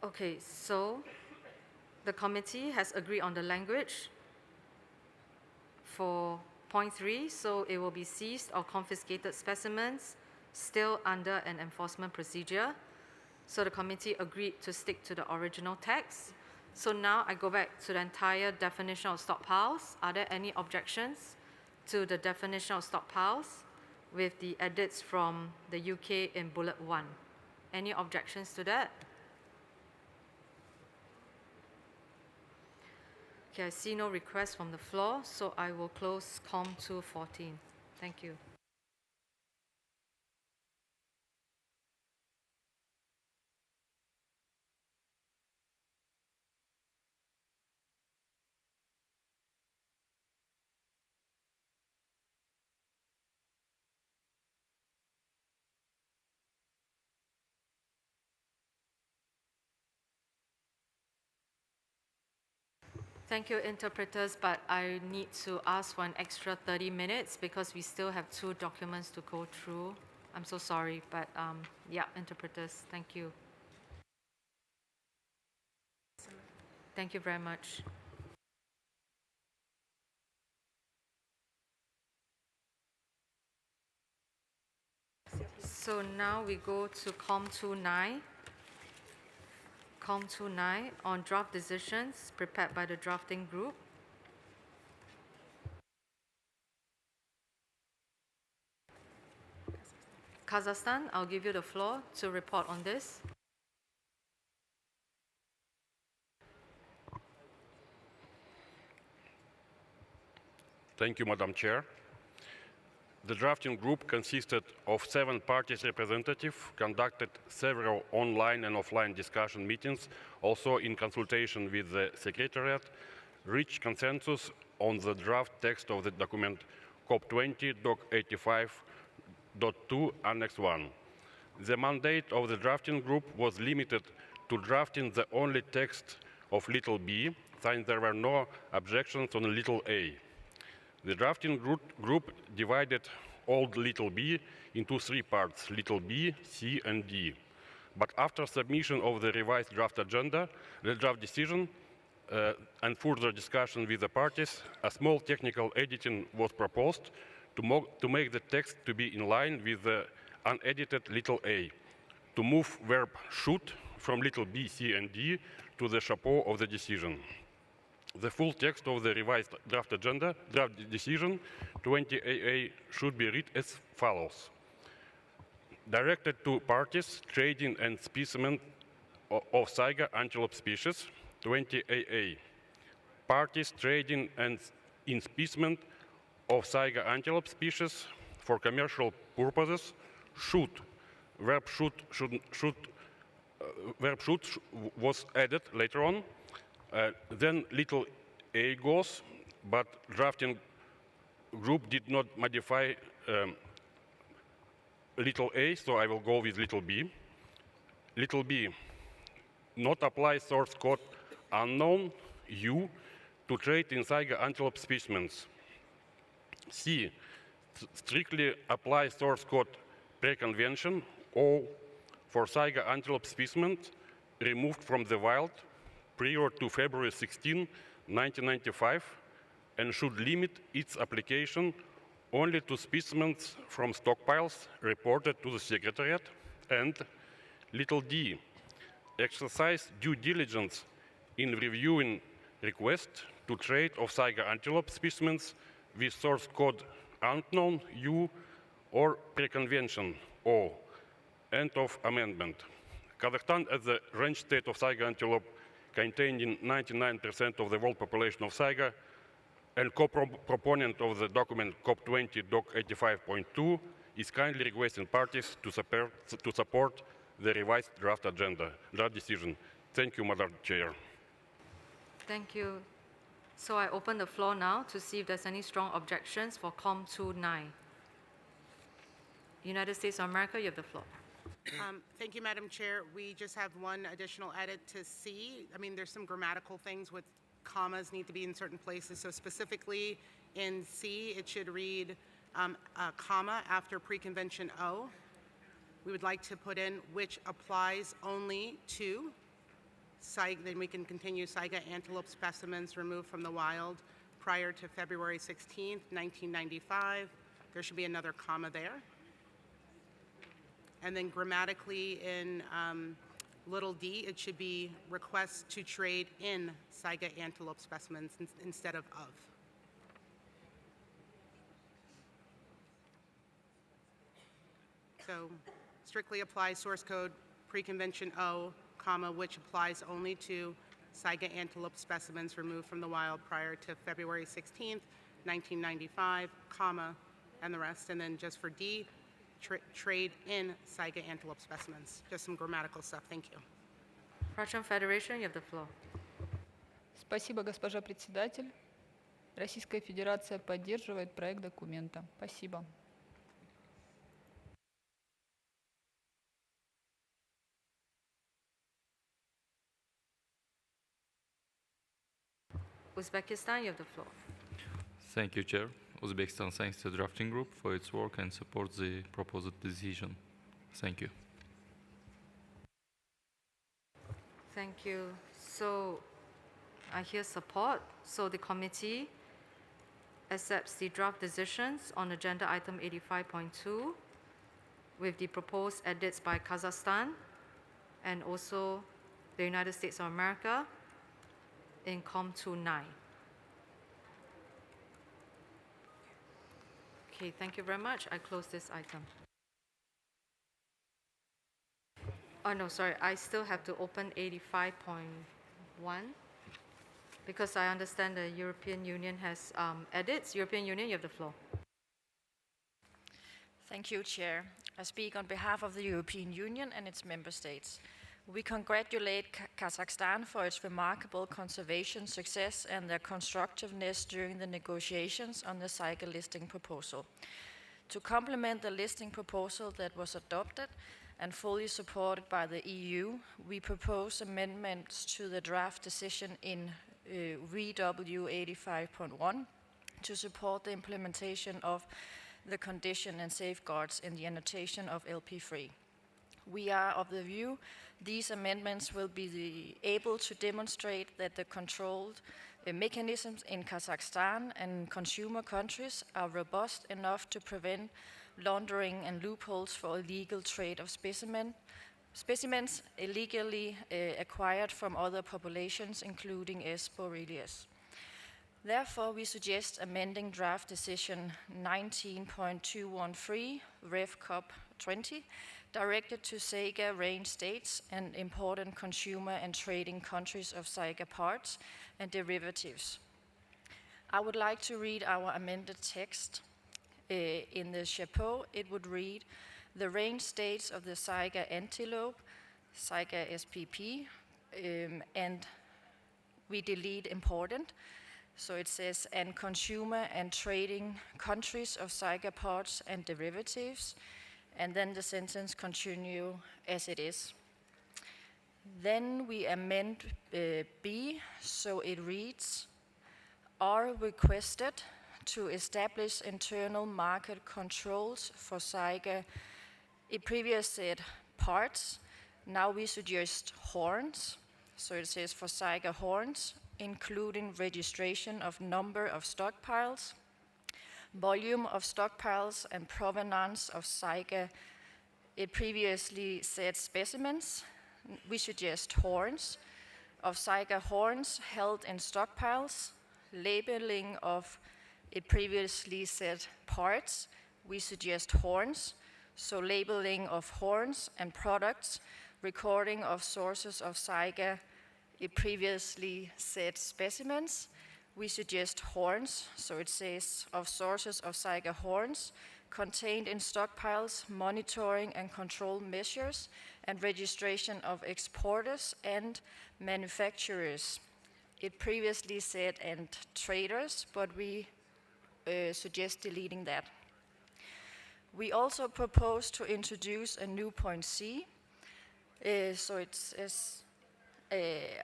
[SPEAKER 1] Okay, so the committee has agreed on the language for point 3, so it will be seized or confiscated specimens still under an enforcement procedure. So the committee agreed to stick to the original text. So now I go back to the entire definition of stockpiles. Are there any objections to the definition of stockpiles with the edits from the UK in bullet 1? Any objections to that? Okay, I see no requests from the floor, so I will close COM 214. Thank you. Thank you, interpreters, but I need to ask for an extra 30 minutes because we still have 2 documents to go through. I'm so sorry, but yeah, interpreters, thank you. Thank you very much. So now we go to COM29. COM29 on draft decisions prepared by the drafting group. Kazakhstan, I'll give you the floor to report on this.
[SPEAKER 12] Thank you, Madam Chair. The drafting group consisted of 7 parties representatives, conducted several online and offline discussion meetings, also in consultation with the Secretariat, reached consensus on the draft text of the document CoP20 Doc 85.2 Annex 1. The mandate of the drafting group was limited to drafting the only text of little b, since there were no objections on little a. The drafting group divided old little b into 3 parts, little b, c, and d. But after submission of the revised draft agenda, the draft decision, and further discussion with the parties, a small technical editing was proposed to make the text to be in line with the unedited little a, to move verb should from little b, c, and d to the chapeau of the decision. The full text of the revised draft decision 20AA should be read as follows. Directed to parties trading and specimen of Saiga antelope species, 20AA. Parties trading and in specimen of Saiga antelope species for commercial purposes should, verb should was added later on. Then little a goes, but drafting group did not modify little a, so I will go with little b. Little b, not apply source code unknown u to trade in Saiga antelope specimens. C, strictly apply source code pre-convention O for Saiga antelope specimens removed from the wild prior to February 16, 1995, and should limit its application only to specimens from stockpiles reported to the Secretariat. And little d, exercise due diligence in reviewing requests to trade of Saiga antelope specimens with source code unknown U or pre-convention O. End of amendment. Kazakhstan, as the range state of Saiga antelope containing 99% of the world population of Saiga, and co-proponent of the document COP20 Doc 85.2, is kindly requesting parties to support the revised draft decision. Thank you, Madam Chair.
[SPEAKER 1] Thank you. So I open the floor now to see if there's any strong objections for COM29. United States of America, you have the floor.
[SPEAKER 9] Thank you, Madam Chair. We just have one additional edit to C. I mean, there's some grammatical things with commas need to be in certain places. So specifically in C, it should read a comma after preconvention O. We would like to put in which applies only to Saiga, then we can continue Saiga antelope specimens removed from the wild prior to February 16th, 1995. There should be another comma there. And then grammatically in little d, it should be requests to trade in Saiga antelope specimens instead of. So strictly apply source code preconvention O, comma, which applies only to Saiga antelope specimens removed from the wild prior to February 16th, 1995, comma, and the rest. And then just for D, trade in Saiga antelope specimens. Just some grammatical stuff. Thank you.
[SPEAKER 1] Russian Federation, you have the floor.
[SPEAKER 13] Спасибо, госпожа председатель. Российская Федерация поддерживает проект документа. Спасибо.
[SPEAKER 1] Uzbekistan, you have the floor.
[SPEAKER 14] Thank you, Chair. Uzbekistan thanks the drafting group for its work and supports the proposed decision. Thank you.
[SPEAKER 1] Thank you. So I hear support. So the committee accepts the draft decisions on agenda item 85.2 with the proposed edits by Kazakhstan and also the United States of America in COP29. Okay, thank you very much. I close this item. Oh, no, sorry. I still have to open 85.1 because I understand the European Union has edits. European Union, you have the floor.
[SPEAKER 16] Thank you, Chair. I speak on behalf of the European Union and its member states. We congratulate Kazakhstan for its remarkable conservation success and their constructiveness during the negotiations on the CITES listing proposal. To complement the listing proposal that was adopted and fully supported by the EU, we propose amendments to the draft decision in VW 85.1 to support the implementation of the condition and safeguards in the annotation of LP3. We are of the view these amendments will be able to demonstrate that the controlled mechanisms in Kazakhstan and consumer countries are robust enough to prevent laundering and loopholes for illegal trade of specimens illegally acquired from other populations, including S. borealis. Therefore, we suggest amending draft decision 19.213, Rev CoP20, directed to Saiga range states and important consumer and trading countries of Saiga parts and derivatives. I would like to read our amended text. In the chapeau, it would read, the range states of the Saiga antelope, Saiga SPP, and we delete important. So it says, and consumer and trading countries of Saiga parts and derivatives, and then the sentence continue as it is. Then we amend B, so it reads, are requested to establish internal market controls for Saiga. It previously said parts, now we suggest horns, so it says for Saiga horns, including registration of number of stockpiles, volume of stockpiles, and provenance of Saiga. It previously said specimens. We suggest horns. Of Saiga horns held in stockpiles, labeling of, it previously said parts. We suggest horns. So labeling of horns and products, recording of sources of Saiga. It previously said specimens. We suggest horns, so it says of sources of Saiga horns contained in stockpiles, monitoring and control measures, and registration of exporters and manufacturers. It previously said and traders, but we suggest deleting that. We also propose to introduce a new point C, so it says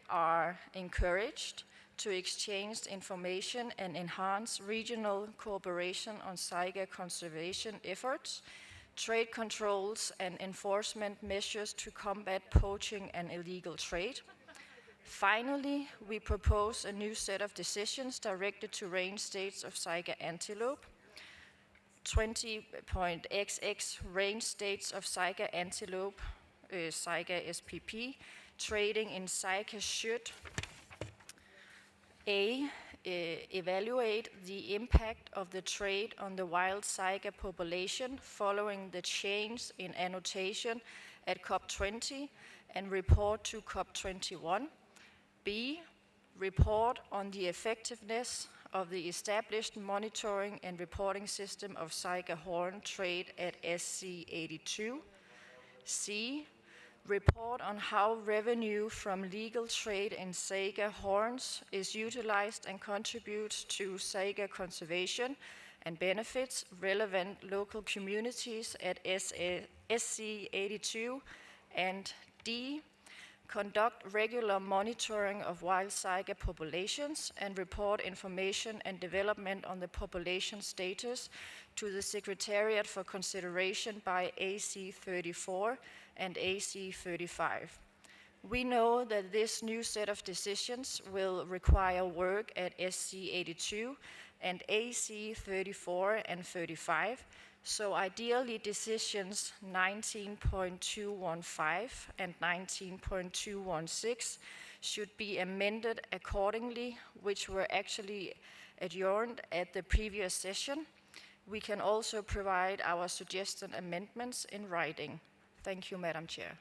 [SPEAKER 16] are encouraged to exchange information and enhance regional cooperation on Saiga conservation efforts, trade controls and enforcement measures to combat poaching and illegal trade. Finally, we propose a new set of decisions directed to range states of Saiga antelope. 20.XX range states of Saiga antelope, Saiga SPP, trading in Saiga should evaluate the impact of the trade on the wild Saiga population following the change in annotation at COP20 and report to COP21. B, report on the effectiveness of the established monitoring and reporting system of Saiga horn trade at SC82. C, report on how revenue from legal trade in Saiga horns is utilized and contributes to Saiga conservation and benefits relevant local communities at SC82. And D, conduct regular monitoring of wild saiga populations, and report information and development on the population status to the Secretariat for consideration by AC34 and AC35. We know that this new set of decisions will require work at SC82 and AC34 and 35, so ideally decisions 19.215 and 19.216 should be amended accordingly, which were actually adjourned at the previous session. We can also provide our suggested amendments in writing. Thank you, Madam Chair.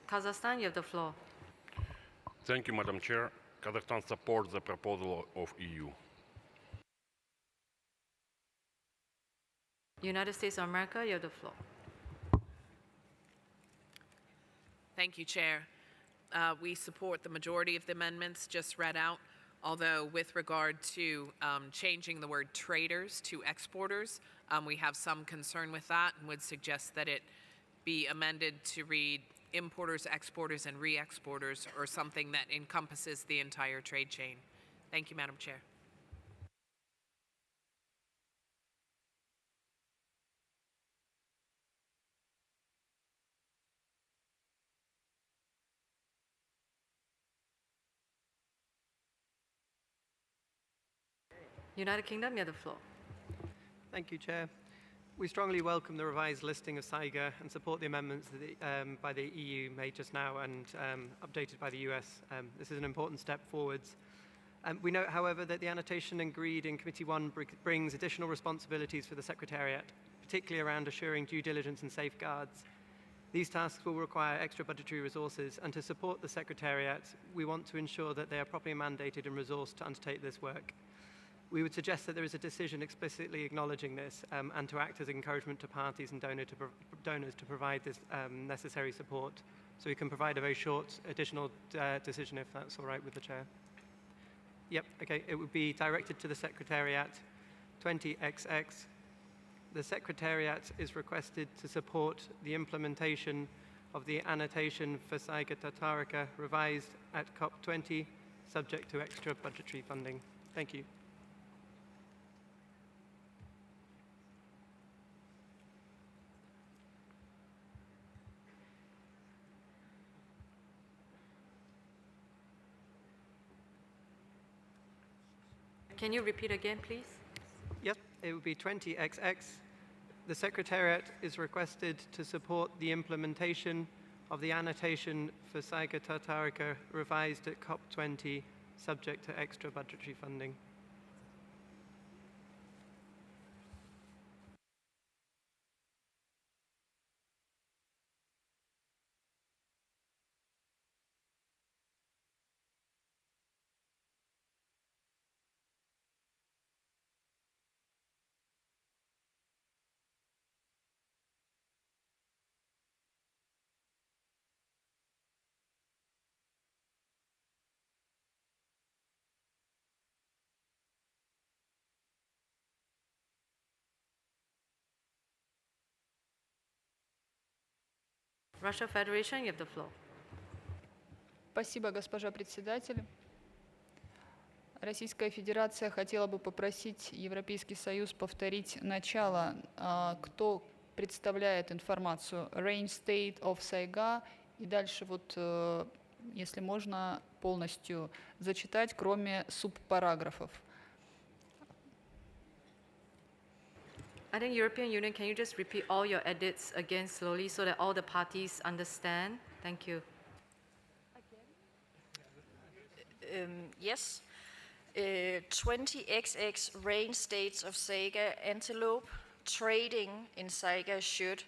[SPEAKER 1] Kazakhstan, you have the floor.
[SPEAKER 12] Thank you, Madam Chair. Kazakhstan supports the proposal of EU.
[SPEAKER 1] United States of America, you have the floor.
[SPEAKER 17] Thank you, Chair. We support the majority of the amendments just read out, although with regard to changing the word traders to exporters, we have some concern with that and would suggest that it be amended to read importers, exporters, and re-exporters, or something that encompasses the entire trade chain. Thank you, Madam Chair.
[SPEAKER 1] United Kingdom, you have the floor.
[SPEAKER 20] Thank you, Chair. We strongly welcome the revised listing of saiga and support the amendments that by the EU made just now and updated by the US. This is an important step forwards. We note, however, that the annotation agreed in Committee 1 brings additional responsibilities for the Secretariat, particularly around assuring due diligence and safeguards. These tasks will require extra budgetary resources, and to support the Secretariat, we want to ensure that they are properly mandated and resourced to undertake this work. We would suggest that there is a decision explicitly acknowledging this and to act as encouragement to parties and donors to provide this necessary support. So we can provide a very short additional decision if that's all right with the Chair. Yep, okay, it would be directed to the Secretariat 20XX. The Secretariat is requested to support the implementation of the annotation for Saiga Tatarica revised at CoP20, subject to extra budgetary funding. Thank you.
[SPEAKER 1] Can you repeat again, please?
[SPEAKER 20] Yep, it would be 20XX. The Secretariat is requested to support the implementation of the annotation for Saiga Tatarica revised at CoP20, subject to extra budgetary funding.
[SPEAKER 1] Russia Federation, you have the floor.
[SPEAKER 13] Спасибо, госпожа председатель. Российская Федерация хотела бы попросить Европейский Союз повторить начало, кто представляет информацию Range State of Saiga, и дальше вот, если можно, полностью зачитать, кроме субпараграфов.
[SPEAKER 1] I think European Union, can you just repeat all your edits again slowly so that all the parties understand? Thank you.
[SPEAKER 16] Yes. 20XX range states of saiga antelope trading in saiga should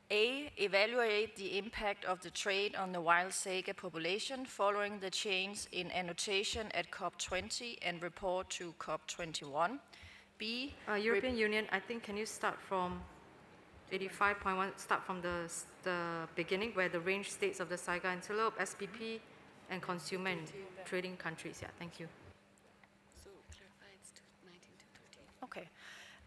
[SPEAKER 16] A. Evaluate the impact of the trade on the wild saiga population following the change in annotation at COP20 and report to COP21. B.
[SPEAKER 1] European Union, I think, can you start from 85.1, start from the beginning where the range states of the saiga antelope, SPP, and consumer and trading countries. Yeah, thank you.
[SPEAKER 16] Okay.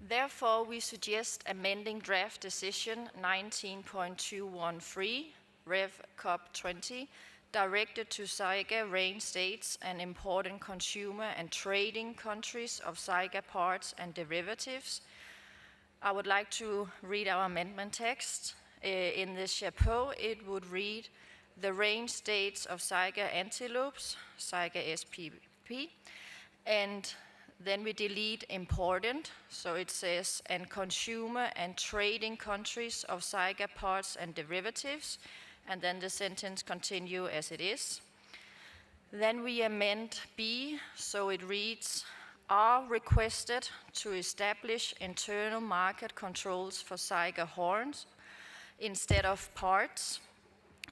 [SPEAKER 16] Therefore, we suggest amending draft decision 19.213, Rev CoP20, directed to SAIGA range states and important consumer and trading countries of SAIGA parts and derivatives. I would like to read our amendment text. In the chapeau, it would read, the range states of SAIGA antelopes, SAIGA SPP, and then we delete important, so it says, and consumer and trading countries of SAIGA parts and derivatives, and then the sentence continue as it is. Then we amend B, so it reads, are requested to establish internal market controls for SAIGA horns instead of parts,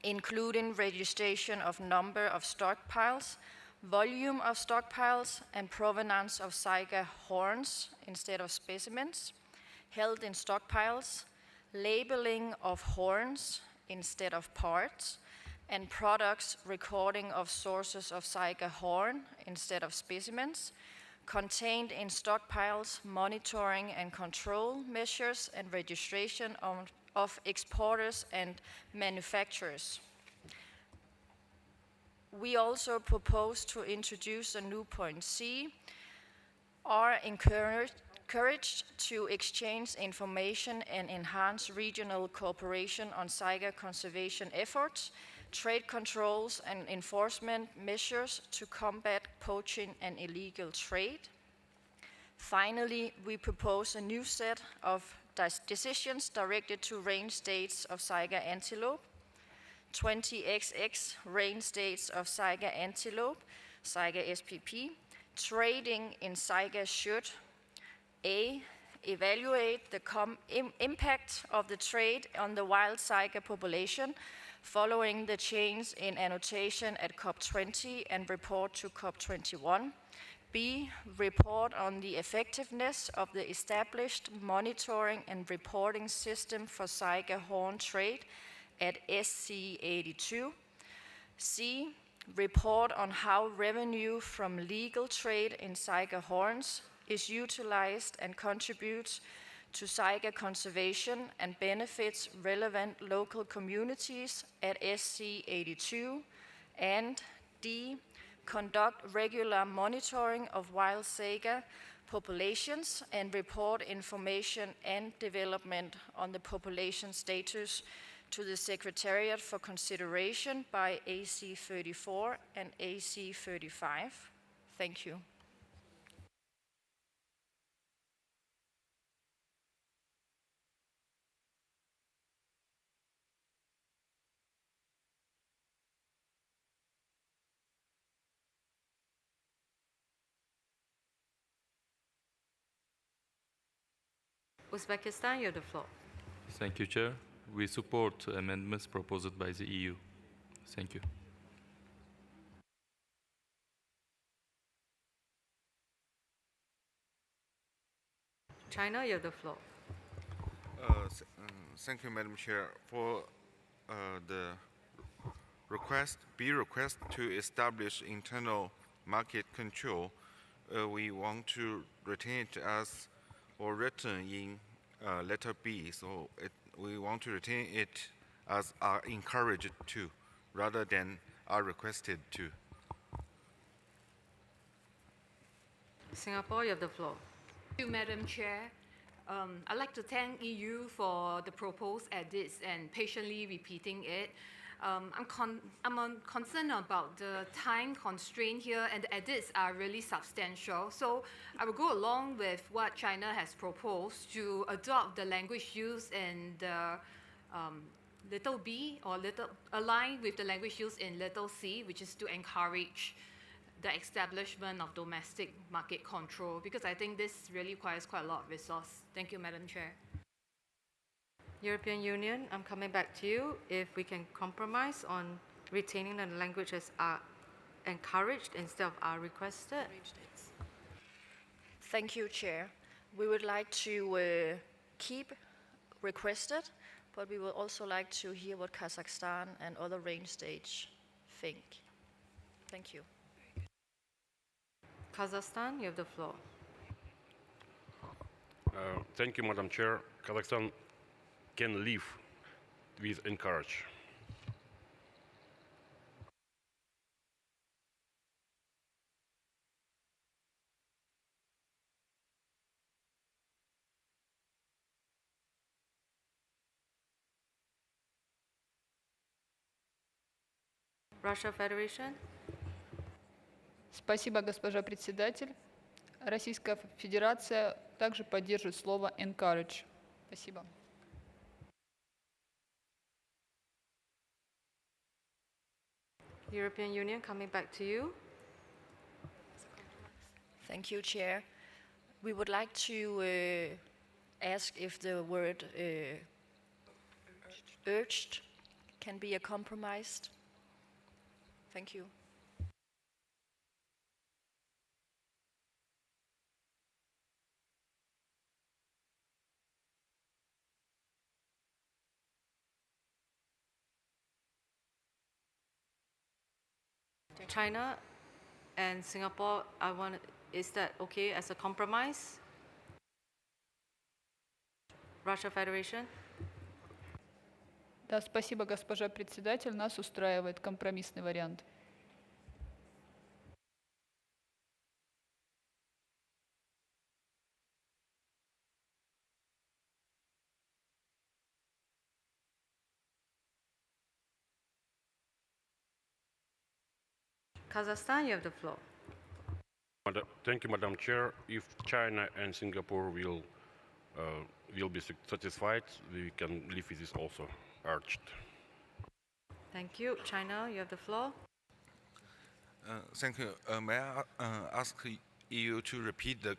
[SPEAKER 16] including registration of number of stockpiles, volume of stockpiles, and provenance of SAIGA horns instead of specimens held in stockpiles, labeling of horns instead of parts, and products recording of sources of SAIGA horn instead of specimens, contained in stockpiles, monitoring and control measures, and registration of exporters and manufacturers. We also propose to introduce a new point C, are encouraged to exchange information and enhance regional cooperation on SAIGA conservation efforts, trade controls and enforcement measures to combat poaching and illegal trade. Finally, we propose a new set of decisions directed to range states of SAIGA antelope, 20XX range states of SAIGA antelope, SAIGA SPP, trading in SAIGA should A, evaluate the impact of the trade on the wild SAIGA population following the change in annotation at CoP20 and report to CoP21. B, report on the effectiveness of the established monitoring and reporting system for SAIGA horn trade at SC82. C, report on how revenue from legal trade in SAIGA horns is utilized and contributes to SAIGA conservation and benefits relevant local communities at SC82. And D, conduct regular monitoring of wild SAIGA populations and report information and development on the population status to the Secretariat for consideration by AC34 and AC35. Thank you.
[SPEAKER 1] Uzbekistan, you have the floor.
[SPEAKER 14] Thank you, Chair. We support amendments proposed by the EU. Thank you.
[SPEAKER 1] China, you have the floor.
[SPEAKER 15] Thank you, Madam Chair. For the request to establish internal market control, we want to retain it as or written in letter B. So we want to retain it as are encouraged to, rather than are requested to.
[SPEAKER 1] Singapore, you have the floor.
[SPEAKER 19] Thank you, Madam Chair. I'd like to thank EU for the proposed edits and patiently repeating it. I'm concerned about the time constraint here, and the edits are really substantial. So I will go along with what China has proposed to adopt the language used in the little b, or align with the language used in little c, which is to encourage the establishment of domestic market control, because I think this really requires quite a lot of resource. Thank you, Madam Chair.
[SPEAKER 1] European Union, I'm coming back to you. If we can compromise on retaining the language as are encouraged instead of are requested.
[SPEAKER 16] Thank you, Chair. We would like to keep requested, but we would also like to hear what Kazakhstan and other range states think. Thank you.
[SPEAKER 1] Kazakhstan, you have the floor.
[SPEAKER 12] Thank you, Madam Chair. Kazakhstan can live with encourage.
[SPEAKER 1] Russia Federation.
[SPEAKER 13] Спасибо, госпожа председатель. Российская Федерация также поддерживает слово encourage. Спасибо.
[SPEAKER 1] European Union, coming back to you.
[SPEAKER 16] Thank you, Chair. We would like to ask if the word urged can be a compromised. Thank you.
[SPEAKER 1] China and Singapore, is that okay as a compromise? Russia Federation?
[SPEAKER 13] Да, спасибо, госпожа председатель. Нас устраивает компромиссный вариант.
[SPEAKER 1] Kazakhstan, you have the floor.
[SPEAKER 12] Thank you, Madam Chair. If China and Singapore will be satisfied, we can live with this also, urged.
[SPEAKER 1] Thank you. China, you have the floor.
[SPEAKER 15] Thank you. May I ask EU to repeat the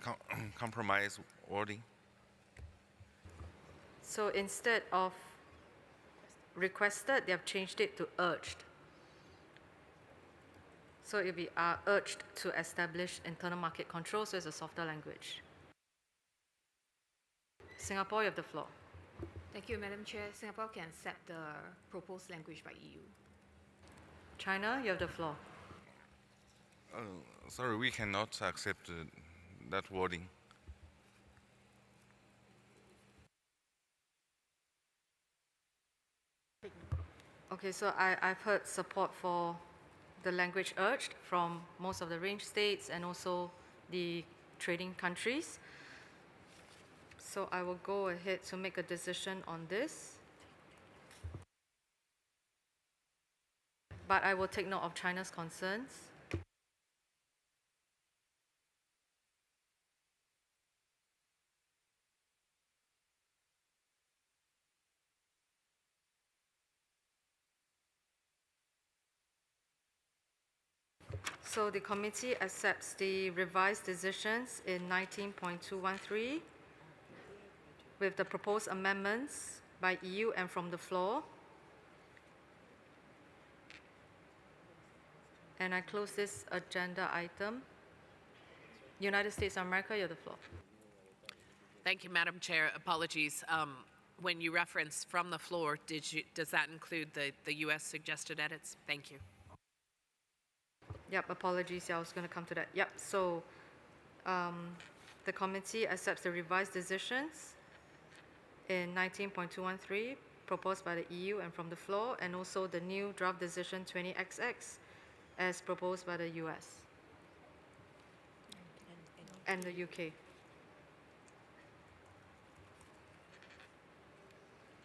[SPEAKER 15] compromise wording?
[SPEAKER 1] So instead of requested, they have changed it to urged. So it will be urged to establish internal market control, so it's a softer language. Singapore, you have the floor.
[SPEAKER 19] Thank you, Madam Chair. Singapore can accept the proposed language by EU.
[SPEAKER 1] China, you have the floor.
[SPEAKER 15] Sorry, we cannot accept that wording.
[SPEAKER 1] Okay, so I've heard support for the language urged from most of the range states and also the trading countries. So I will go ahead to make a decision on this. But I will take note of China's concerns. So the committee accepts the revised decisions in 19.213 with the proposed amendments by EU and from the floor. And I close this agenda item. United States of America, you have the floor.
[SPEAKER 17] Thank you, Madam Chair. Apologies. When you reference from the floor, does that include the U.S. suggested edits? Thank you.
[SPEAKER 1] Yep, apologies. Yeah, I was going to come to that. Yep, so the committee accepts the revised decisions in 19.213 proposed by the EU and from the floor, and also the new draft decision 20XX as proposed by the US and the UK.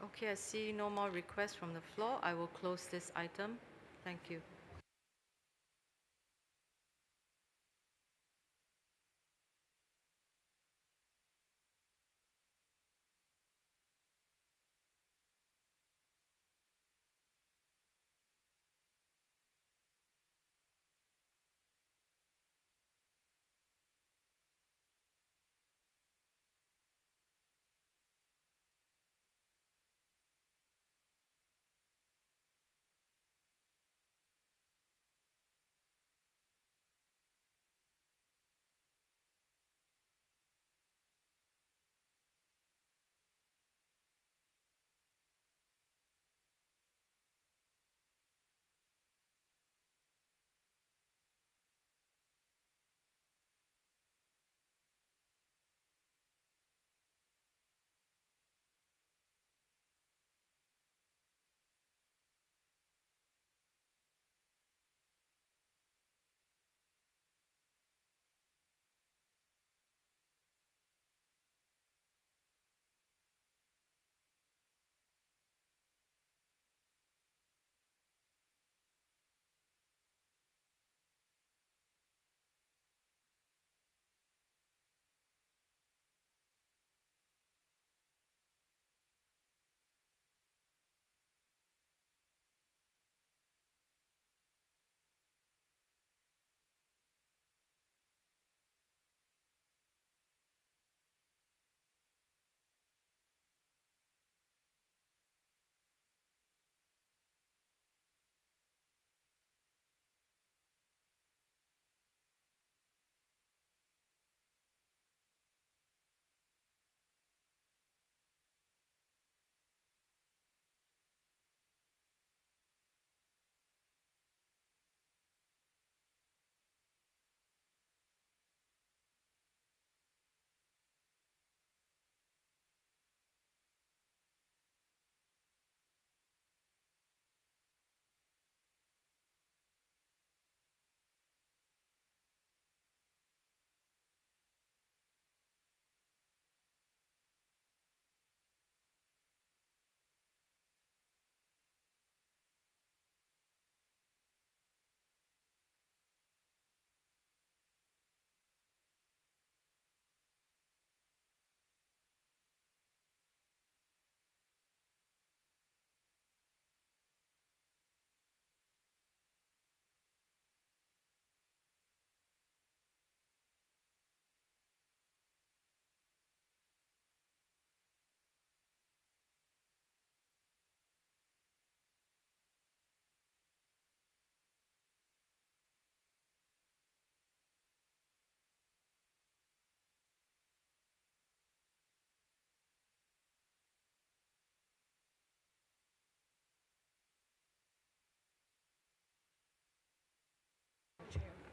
[SPEAKER 1] Okay, I see no more requests from the floor. I will close this item. Thank you.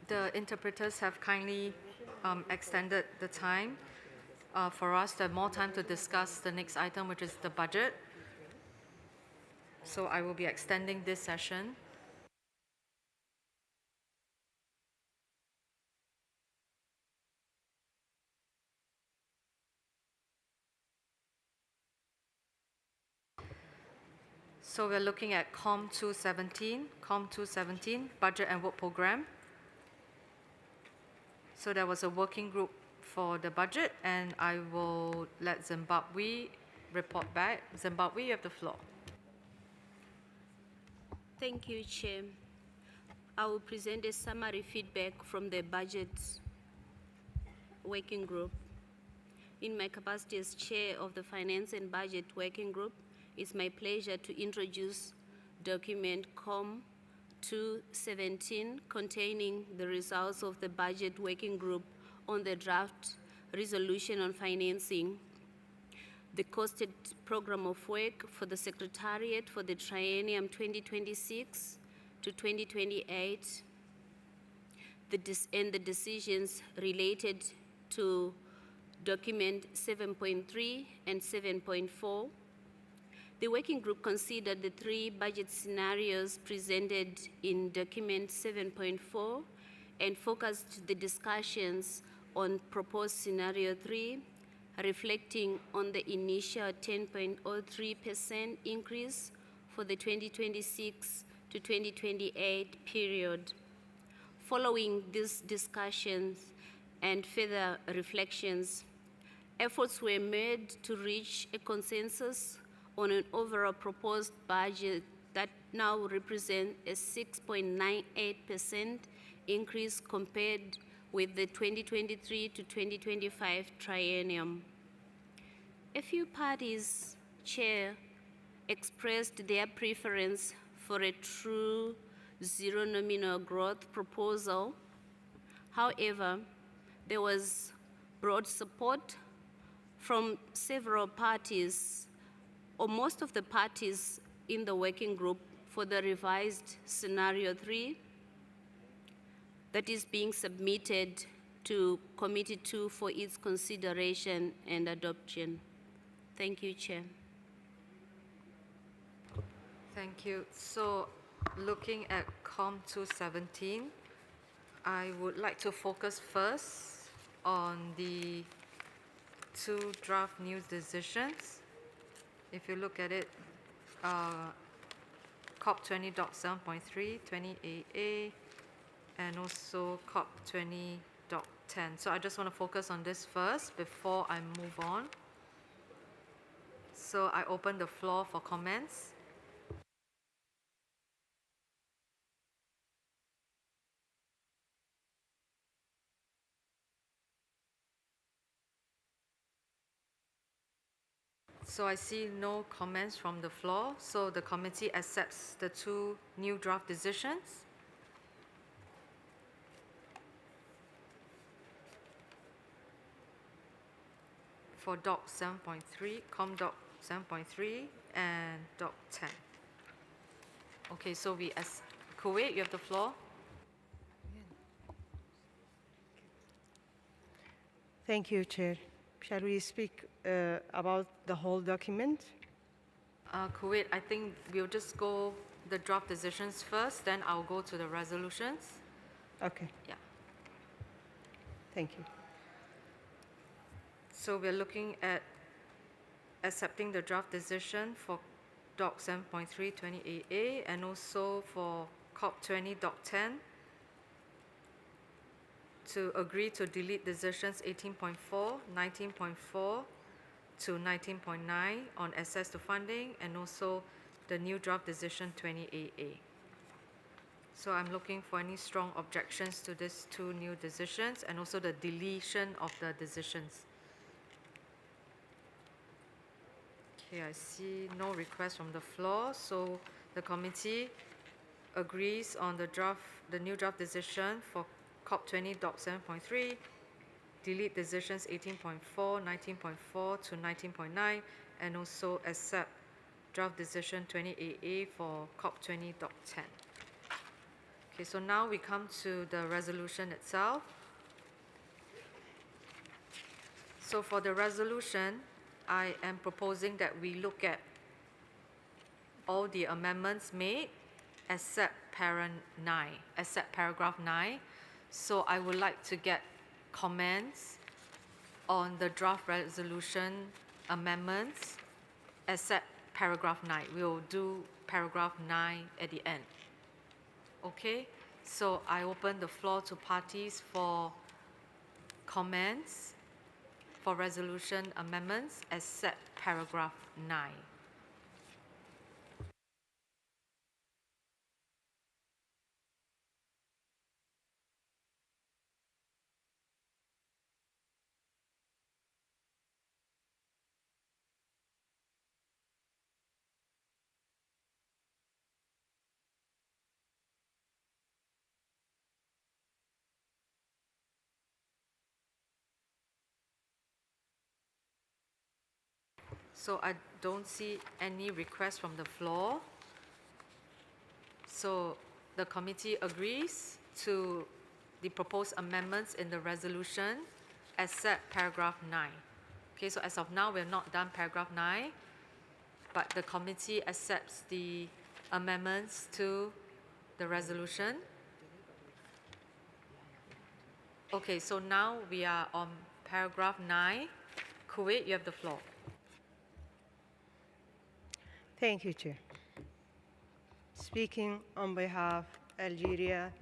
[SPEAKER 1] the interpreters have kindly extended the time for us to have more time to discuss the next item, which is the budget. So I will be extending this session. So we're looking at COM 217, Budget and Work Program. So there was a working group for the budget, and I will let Zimbabwe report back. Zimbabwe, you have the floor.
[SPEAKER 5] Thank you, Chair. I will present a summary feedback from the Budget Working Group. In my capacity as Chair of the Finance and Budget Working Group, it's my pleasure to introduce document COM 217 containing the results of the Budget Working Group on the draft resolution on financing the costed program of work for the Secretariat for the triennium 2026 to 2028, and the decisions related to document 7.3 and 7.4. The working group considered the three budget scenarios presented in document 7.4 and focused the discussions on proposed scenario 3, reflecting on the initial 10.03% increase for the 2026 to 2028 period. Following these discussions and further reflections, efforts were made to reach a consensus on an overall proposed budget that now represents a 6.98% increase compared with the 2023 to 2025 triennium. A few parties, Chair, expressed their preference for a true zero nominal growth proposal. However, there was broad support from several parties, or most of the parties in the working group, for the revised scenario 3 that is being submitted to Committee 2 for its consideration and adoption. Thank you, Chair.
[SPEAKER 1] Thank you. So looking at COM 217, I would like to focus first on the two draft new decisions. If you look at it, COP20.7.3, 20AA, and also COP20.10. So I just want to focus on this first before I move on. So I open the floor for comments. So I see no comments from the floor. So the committee accepts the two new draft decisions. For Doc 7.3, COM Doc 7.3, and Doc 10. Okay, so Kuwait, you have the floor.
[SPEAKER 22] Thank you, Chair. Shall we speak about the whole document?
[SPEAKER 1] Kuwait, I think we'll just go the draft decisions first, then I'll go to the resolutions.
[SPEAKER 22] Okay.
[SPEAKER 1] Yeah.
[SPEAKER 22] Thank you.
[SPEAKER 1] So we're looking at accepting the draft decision for Doc 7.3 20AA and also for COP20.10 to agree to delete decisions 18.4, 19.4 to 19.9 on access to funding, and also the new draft decision 20AA. So I'm looking for any strong objections to these two new decisions and also the deletion of the decisions. Okay, I see no request from the floor, so the committee agrees on the new draft decision for COP20.7.3, delete decisions 18.4, 19.4 to 19.9, and also accept draft decision 20AA for COP20.10. Okay, so now we come to the resolution itself. So for the resolution, I am proposing that we look at all the amendments made except paragraph 9. So I would like to get comments on the draft resolution amendments except paragraph 9. We'll do paragraph 9 at the end. Okay, so I open the floor to parties for comments for resolution amendments except paragraph 9. So I don't see any requests from the floor. So the committee agrees to the proposed amendments in the resolution except paragraph 9. Okay, so as of now, we have not done paragraph 9, but the committee accepts the amendments to the resolution. Okay, so now we are on paragraph 9. Kuwait, you have the floor.
[SPEAKER 22] Thank you, Chair. Speaking on behalf of Algeria,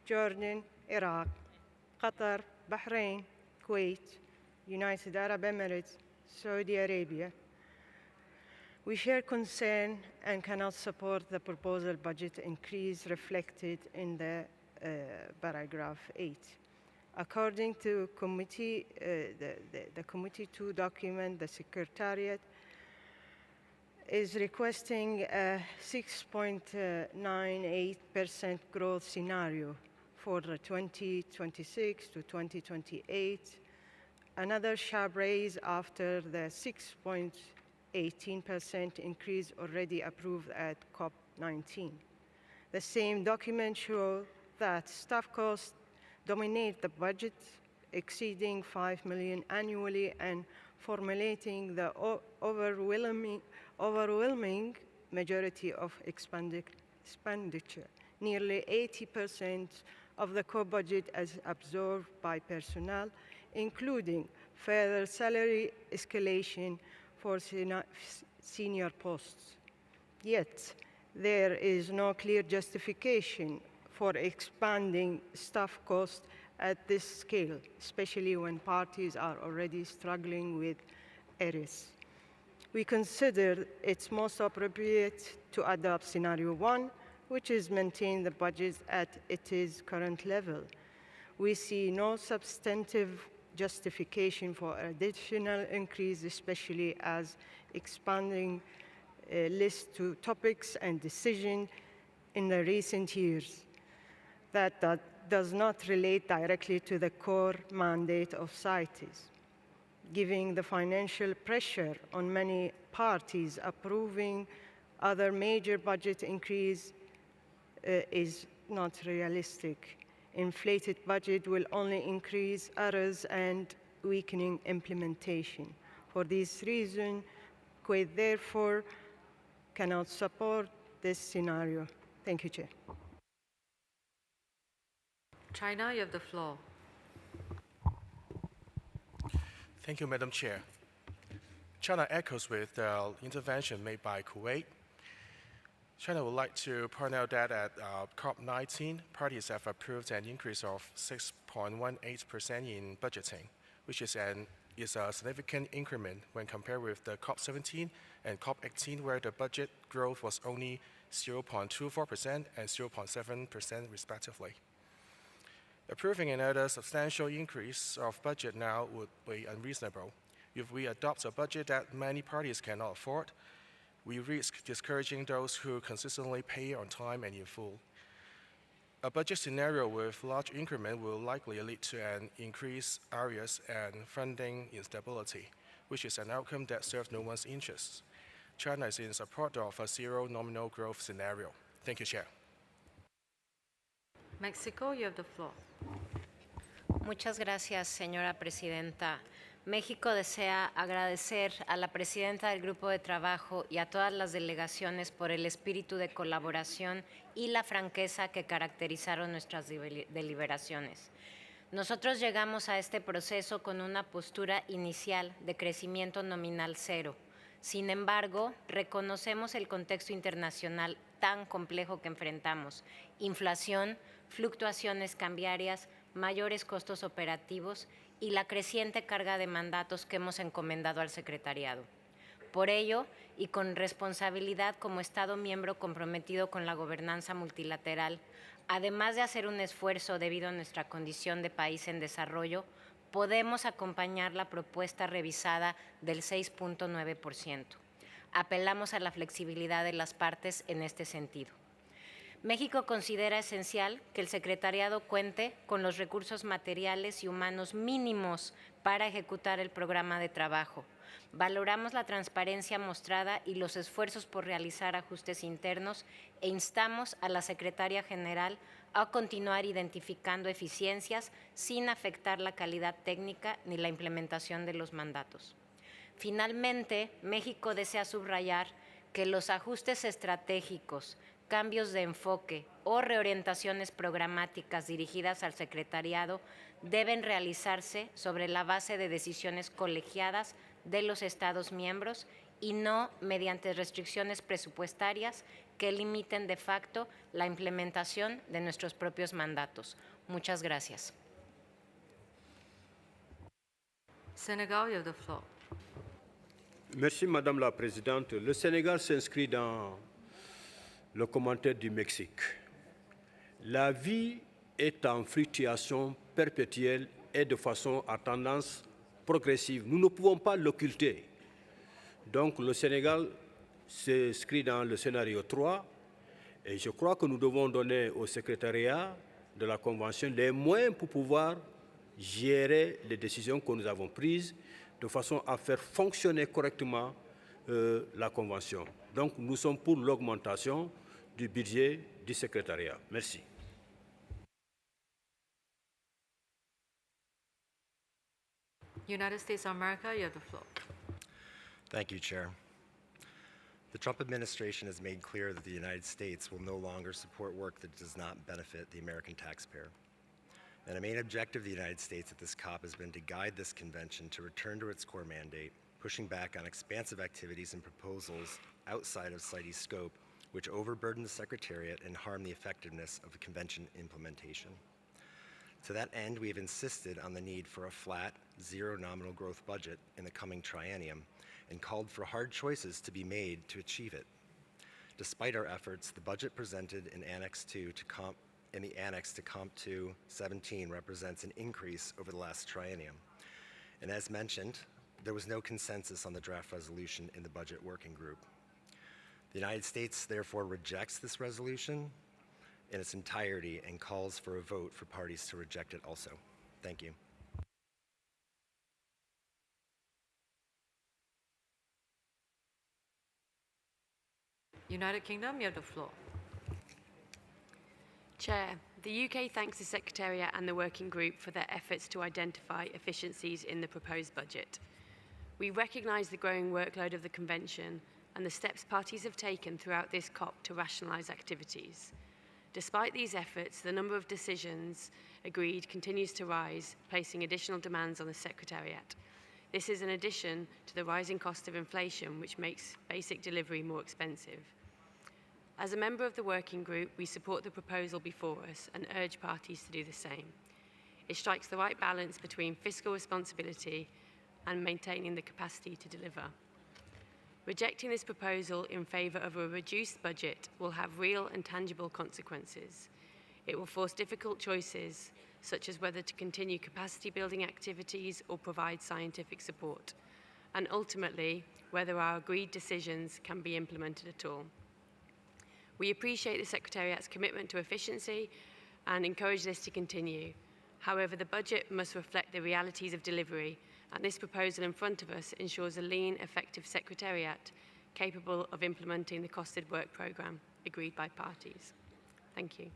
[SPEAKER 22] Jordan, Iraq, Qatar, Bahrain, Kuwait, United Arab Emirates, Saudi Arabia, we share concern and cannot support the proposal budget increase reflected in the paragraph 8. According to committee, the Committee 2 document, the Secretariat is requesting a 6.98% growth scenario for the 2026 to 2028, another sharp raise after the 6.18% increase already approved at CoP19. The same document shows that staff costs dominate the budget, exceeding 5 million annually and formulating the overwhelming majority of expenditure. Nearly 80% of the core budget is absorbed by personnel, including further salary escalation for senior posts. Yet, there is no clear justification for expanding staff costs at this scale, especially when parties are already struggling with areas. We consider it's most appropriate to adopt scenario 1, which is maintain the budget at its current level. We see no substantive justification for additional increase, especially as expanding list to topics and decisions in the recent years that does not relate directly to the core mandate of CITES. Given the financial pressure on many parties, approving other major budget increase is not realistic. Inflated budget will only increase errors and weakening implementation. For this reason, Kuwait therefore cannot support this scenario. Thank you, Chair.
[SPEAKER 1] China, you have the floor.
[SPEAKER 11] Thank you, Madam Chair. China echoes with the intervention made by Kuwait. China would like to point out that at COP19, parties have approved an increase of 6.18% in budgeting, which is a significant increment when compared with the COP17 and COP18, where the budget growth was only 0.24% and 0.7% respectively. Approving another substantial increase of budget now would be unreasonable. If we adopt a budget that many parties cannot afford, we risk discouraging those who consistently pay on time and in full. A budget scenario with large increment will likely lead to an increased areas and funding instability, which is an outcome that serves no one's interests. China is in support of a zero nominal growth scenario. Thank you, Chair.
[SPEAKER 1] Mexico, you have the floor.
[SPEAKER 4] Muchas gracias, señora presidenta. México desea agradecer a la presidenta del Grupo de Trabajo y a todas las delegaciones por el espíritu de colaboración y la franqueza que caracterizaron nuestras deliberaciones. Nosotros llegamos a este proceso con una postura inicial de crecimiento nominal cero. Sin embargo, reconocemos el contexto internacional tan complejo que enfrentamos: inflación, fluctuaciones cambiarias, mayores costos operativos y la creciente carga de mandatos que hemos encomendado al secretariado. Por ello, y con responsabilidad como Estado miembro comprometido con la gobernanza multilateral, además de hacer un esfuerzo debido a nuestra condición de país en desarrollo, podemos acompañar la propuesta revisada del 6.9%. Apelamos a la flexibilidad de las partes en este sentido. México considera esencial que el secretariado cuente con los recursos materiales y humanos mínimos para ejecutar el programa de trabajo. Valoramos la transparencia mostrada y los esfuerzos por realizar ajustes internos e instamos a la Secretaría General a continuar identificando eficiencias sin afectar la calidad técnica ni la implementación de los mandatos. Finalmente, México desea subrayar que los ajustes estratégicos, cambios de enfoque o reorientaciones programáticas dirigidas al secretariado deben realizarse sobre la base de decisiones colegiadas de los Estados miembros y no mediante restricciones presupuestarias que limiten de facto la implementación de nuestros propios mandatos. Muchas gracias.
[SPEAKER 1] Senegal, you have the floor.
[SPEAKER 8] Merci, Madame la Présidente. Le Sénégal s'inscrit dans le commentaire du Mexique. La vie est en fluctuation perpétuelle et de façon à tendance progressive. Nous ne pouvons pas l'occulter. Donc le Sénégal s'inscrit dans le scénario 3 et je crois que nous devons donner au secrétariat de la Convention les moyens pour pouvoir gérer les décisions que nous avons prises de façon à faire fonctionner correctement la Convention. Donc nous sommes pour l'augmentation du budget du secrétariat. Merci.
[SPEAKER 1] United States of America, you have the floor.
[SPEAKER 18] Thank you, Chair. The Trump administration has made clear that the United States will no longer support work that does not benefit the American taxpayer. And a main objective of the United States at this COP has been to guide this convention to return to its core mandate, pushing back on expansive activities and proposals outside of CITES scope, which overburden the Secretariat and harm the effectiveness of the convention implementation. To that end, we have insisted on the need for a flat, zero nominal growth budget in the coming triennium and called for hard choices to be made to achieve it. Despite our efforts, the budget presented in Annex 2 in the Annex to COP 17 represents an increase over the last triennium. And as mentioned, there was no consensus on the draft resolution in the Budget Working Group. The United States therefore rejects this resolution in its entirety and calls for a vote for parties to reject it also. Thank you.
[SPEAKER 1] United Kingdom, you have the floor.
[SPEAKER 23] Chair, the UK thanks the Secretariat and the Working Group for their efforts to identify efficiencies in the proposed budget. We recognise the growing workload of the Convention and the steps parties have taken throughout this COP to rationalise activities. Despite these efforts, the number of decisions agreed continues to rise, placing additional demands on the Secretariat. This is in addition to the rising cost of inflation, which makes basic delivery more expensive. As a member of the Working Group, we support the proposal before us and urge parties to do the same. It strikes the right balance between fiscal responsibility and maintaining the capacity to deliver. Rejecting this proposal in favour of a reduced budget will have real and tangible consequences. It will force difficult choices, such as whether to continue capacity building activities or provide scientific support, and ultimately, whether our agreed decisions can be implemented at all. We appreciate the Secretariat's commitment to efficiency and encourage this to continue. However, the budget must reflect the realities of delivery, and this proposal in front of us ensures a lean, effective Secretariat capable of implementing the costed work programme agreed by parties. Thank you.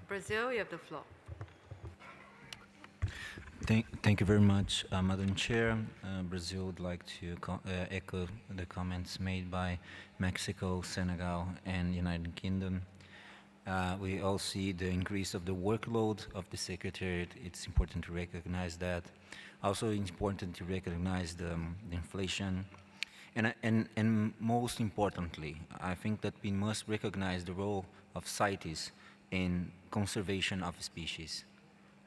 [SPEAKER 1] Brazil, you have the floor.
[SPEAKER 6] Thank you very much, Madam Chair. Brazil would like to echo the comments made by Mexico, Senegal, and United Kingdom. We all see the increase of the workload of the Secretariat. It's important to recognize that. Also, it's important to recognize the inflation. And most importantly, I think that we must recognize the role of CITES in conservation of species.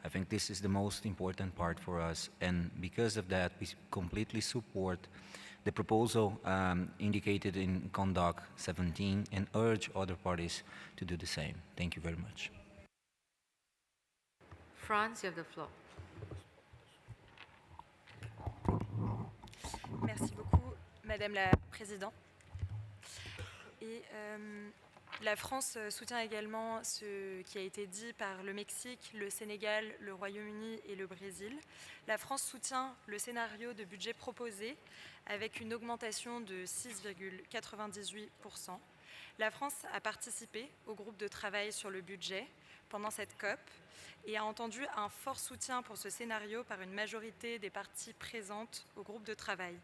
[SPEAKER 6] I think this is the most important part for us, and because of that, we completely support the proposal indicated in Conduct 17 and urge other parties to do the same. Thank you very much.
[SPEAKER 1] France, you have the floor.
[SPEAKER 7] Merci beaucoup, Madame la Présidente. Et la France soutient également ce qui a été dit par le Mexique, le Sénégal, le Royaume-Uni et le Brésil. La France soutient le scénario de budget proposé avec une augmentation de 6,98%. La France a participé au groupe de travail sur le budget pendant cette COP et a entendu un fort soutien pour ce scénario par une majorité des parties présentes au groupe de travail.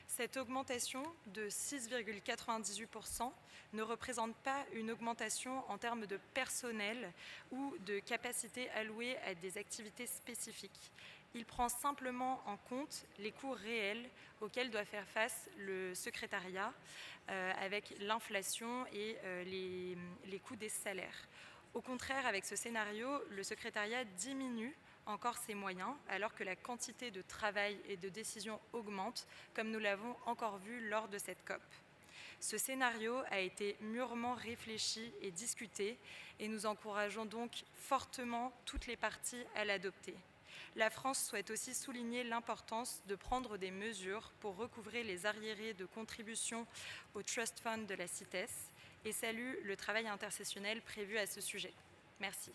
[SPEAKER 7] Cette augmentation de 6,98% ne représente pas une augmentation en termes de personnel ou de capacité allouée à des activités spécifiques. Il prend simplement en compte les coûts réels auxquels doit faire face le secrétariat avec l'inflation et les coûts des salaires. Au contraire, avec ce scénario, le secrétariat diminue encore ses moyens, alors que la quantité de travail et de décisions augmente, comme nous l'avons encore vu lors de cette COP. Ce scénario a été mûrement réfléchi et discuté, et nous encourageons donc fortement toutes les parties à l'adopter. La France souhaite aussi souligner l'importance de prendre des mesures pour recouvrer les arriérés de contributions au Trust Fund de la CITES et salue le travail intersessionnel prévu à ce sujet. Merci.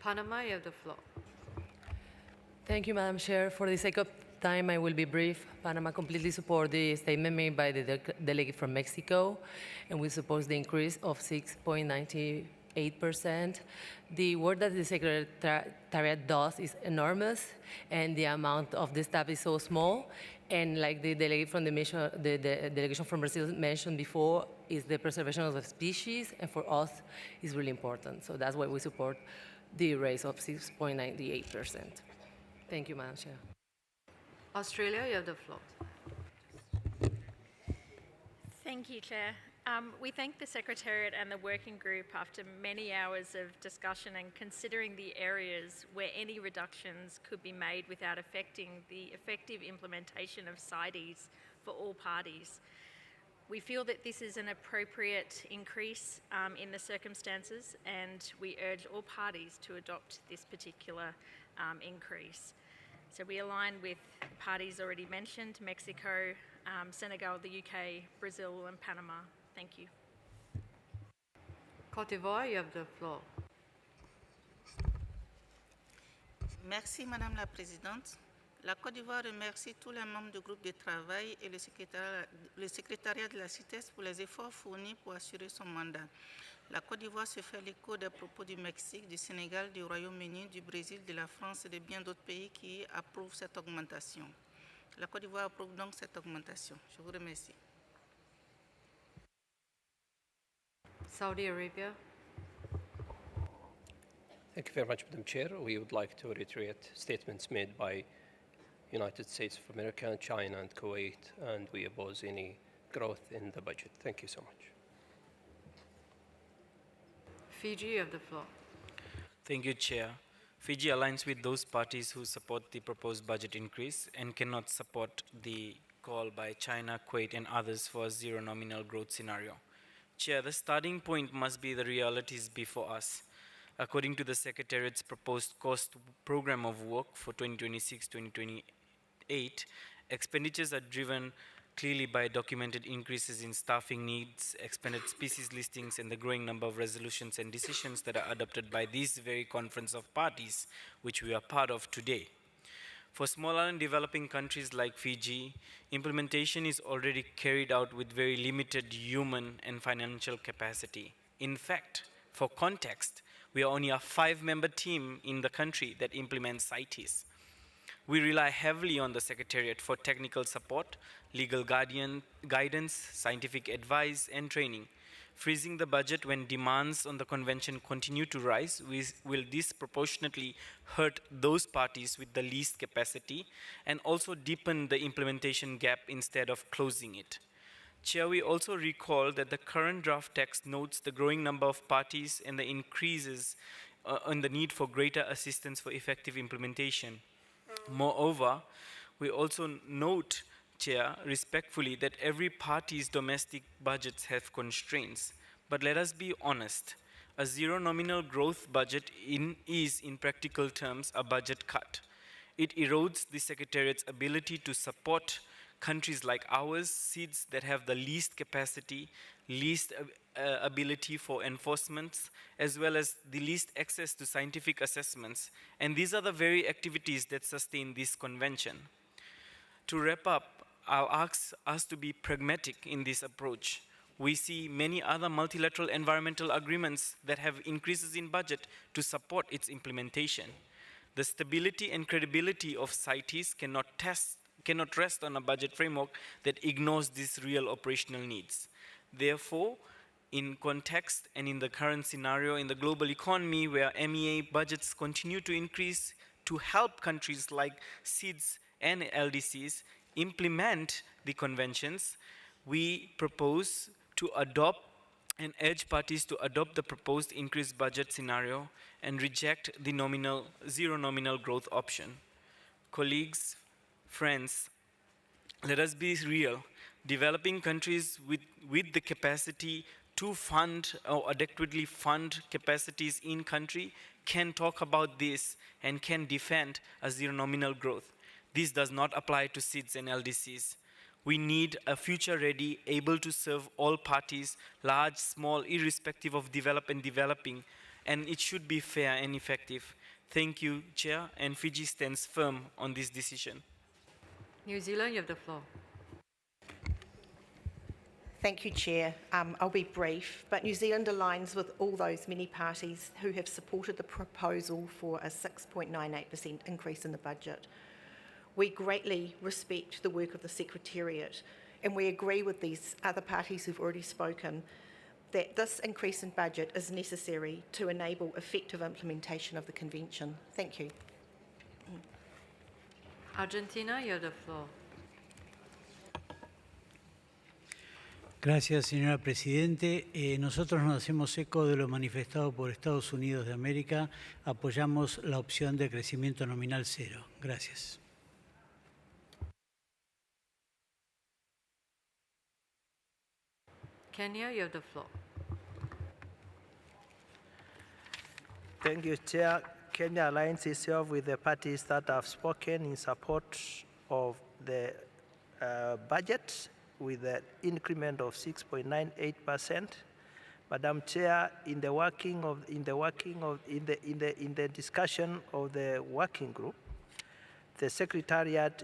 [SPEAKER 1] Panama, you have the floor.
[SPEAKER 10] Thank you, Madam Chair. For the sake of time, I will be brief. Panama completely supports the statement made by the delegate from Mexico, and we support the increase of 6.98%. The work that the Secretariat does is enormous, and the amount of the staff is so small. And like the delegate from the delegation from Brazil mentioned before, is the preservation of the species, and for us, is really important. So that's why we support the raise of 6.98%. Thank you, Madam Chair.
[SPEAKER 1] Australia, you have the floor.
[SPEAKER 24] Thank you, Chair. We thank the Secretariat and the Working Group after many hours of discussion and considering the areas where any reductions could be made without affecting the effective implementation of CITES for all parties. We feel that this is an appropriate increase in the circumstances, and we urge all parties to adopt this particular increase. So we align with parties already mentioned, Mexico, Senegal, the UK, Brazil and Panama. Thank you.
[SPEAKER 1] Côte d'Ivoire, you have the floor.
[SPEAKER 25] Merci, Madame la Présidente. La Côte d'Ivoire remercie tous les membres du groupe de travail et le secrétariat de la CITES pour les efforts fournis pour assurer son mandat. La Côte d'Ivoire se fait l'écho des propos du Mexique, du Sénégal, du Royaume-Uni, du Brésil, de la France et de bien d'autres pays qui approuvent cette augmentation. La Côte d'Ivoire approuve donc cette augmentation. Je vous remercie.
[SPEAKER 1] Saudi Arabia.
[SPEAKER 26] Thank you very much, Madam Chair. We would like to reiterate statements made by United States of America, China, and Kuwait, and we oppose any growth in the budget. Thank you so much.
[SPEAKER 1] Fiji, you have the floor.
[SPEAKER 27] Thank you, Chair. Fiji aligns with those parties who support the proposed budget increase and cannot support the call by China, Kuwait, and others for a zero nominal growth scenario. Chair, the starting point must be the realities before us. According to the Secretariat's proposed cost program of work for 2026-2028, expenditures are driven clearly by documented increases in staffing needs, expanded species listings, and the growing number of resolutions and decisions that are adopted by this very conference of parties, which we are part of today. For smaller and developing countries like Fiji, implementation is already carried out with very limited human and financial capacity. In fact, for context, we are only a 5-member team in the country that implements CITES. We rely heavily on the Secretariat for technical support, legal guidance, scientific advice, and training. Freezing the budget when demands on the convention continue to rise will disproportionately hurt those parties with the least capacity and also deepen the implementation gap instead of closing it. Chair, we also recall that the current draft text notes the growing number of parties and the increases on the need for greater assistance for effective implementation. Moreover, we also note, Chair, respectfully, that every party's domestic budgets have constraints. But let us be honest, a zero nominal growth budget is, in practical terms, a budget cut. It erodes the Secretariat's ability to support countries like ours, CITES that have the least capacity, least ability for enforcement, as well as the least access to scientific assessments. And these are the very activities that sustain this convention. To wrap up, I'll ask us to be pragmatic in this approach. We see many other multilateral environmental agreements that have increases in budget to support its implementation. The stability and credibility of CITES cannot rest on a budget framework that ignores these real operational needs. Therefore, in context and in the current scenario in the global economy where MEA budgets continue to increase to help countries like CITES and LDCs implement the conventions, we propose to adopt and urge parties to adopt the proposed increased budget scenario and reject the zero nominal growth option. Colleagues, friends, let us be real. Developing countries with the capacity to fund or adequately fund capacities in country can talk about this and can defend a zero nominal growth. This does not apply to CITES and LDCs. We need a future ready, able to serve all parties, large, small, irrespective of developing, and it should be fair and effective. Thank you, Chair, and Fiji stands firm on this decision.
[SPEAKER 1] New Zealand, you have the floor.
[SPEAKER 2] Thank you, Chair. I'll be brief, but New Zealand aligns with all those many parties who have supported the proposal for a 6.98% increase in the budget. We greatly respect the work of the Secretariat, and we agree with these other parties who've already spoken that this increase in budget is necessary to enable effective implementation of the Convention. Thank you.
[SPEAKER 1] Argentina, you have the floor.
[SPEAKER 3] Gracias, señora Presidente. Nosotros nos hacemos eco de lo manifestado por Estados Unidos de América. Apoyamos la opción de crecimiento nominal cero. Gracias.
[SPEAKER 1] Kenya, you have the floor.
[SPEAKER 9] Thank you, Chair. Kenya aligns itself with the parties that have spoken in support of the budget with an increment of 6.98%. Madam Chair, in the discussion of the working group, the Secretariat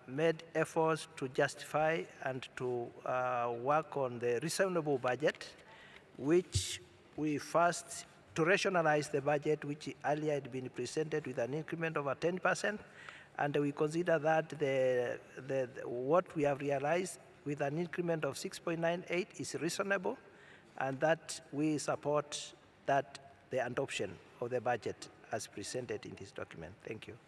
[SPEAKER 9] made efforts to justify and to work on the reasonable budget, which we first to rationalize the budget, which earlier had been presented with an increment of 10%, and we consider that what we have realized with an increment of 6.98 is reasonable, and that we support that the adoption of the budget as presented in this document. Thank you.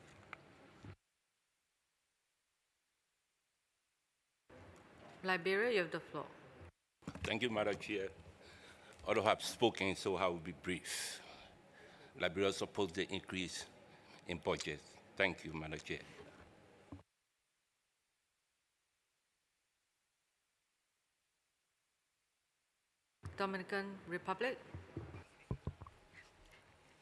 [SPEAKER 1] Liberia, you have the floor.
[SPEAKER 14] Thank you, Madam Chair. Although I have spoken, so I will be brief. Liberia supports the increase in budget. Thank you, Madam Chair.
[SPEAKER 1] Dominican Republic.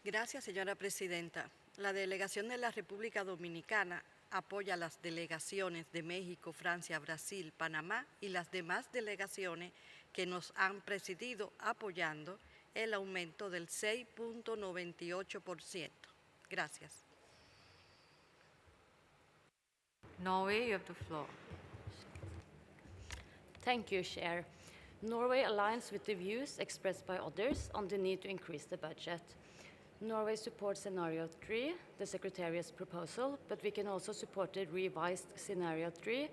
[SPEAKER 16] Gracias, señora Presidenta. La delegación de la República Dominicana apoya las delegaciones de México, Francia, Brasil, Panamá y las demás delegaciones que nos han presidido apoyando el aumento del 6.98%. Gracias.
[SPEAKER 1] Norway, you have the floor.
[SPEAKER 4] Thank you, Chair.
[SPEAKER 12] Norway aligns with the views expressed by others on the need to increase the budget. Norway supports scenario 3, the Secretariat's proposal, but we can also support the revised scenario 3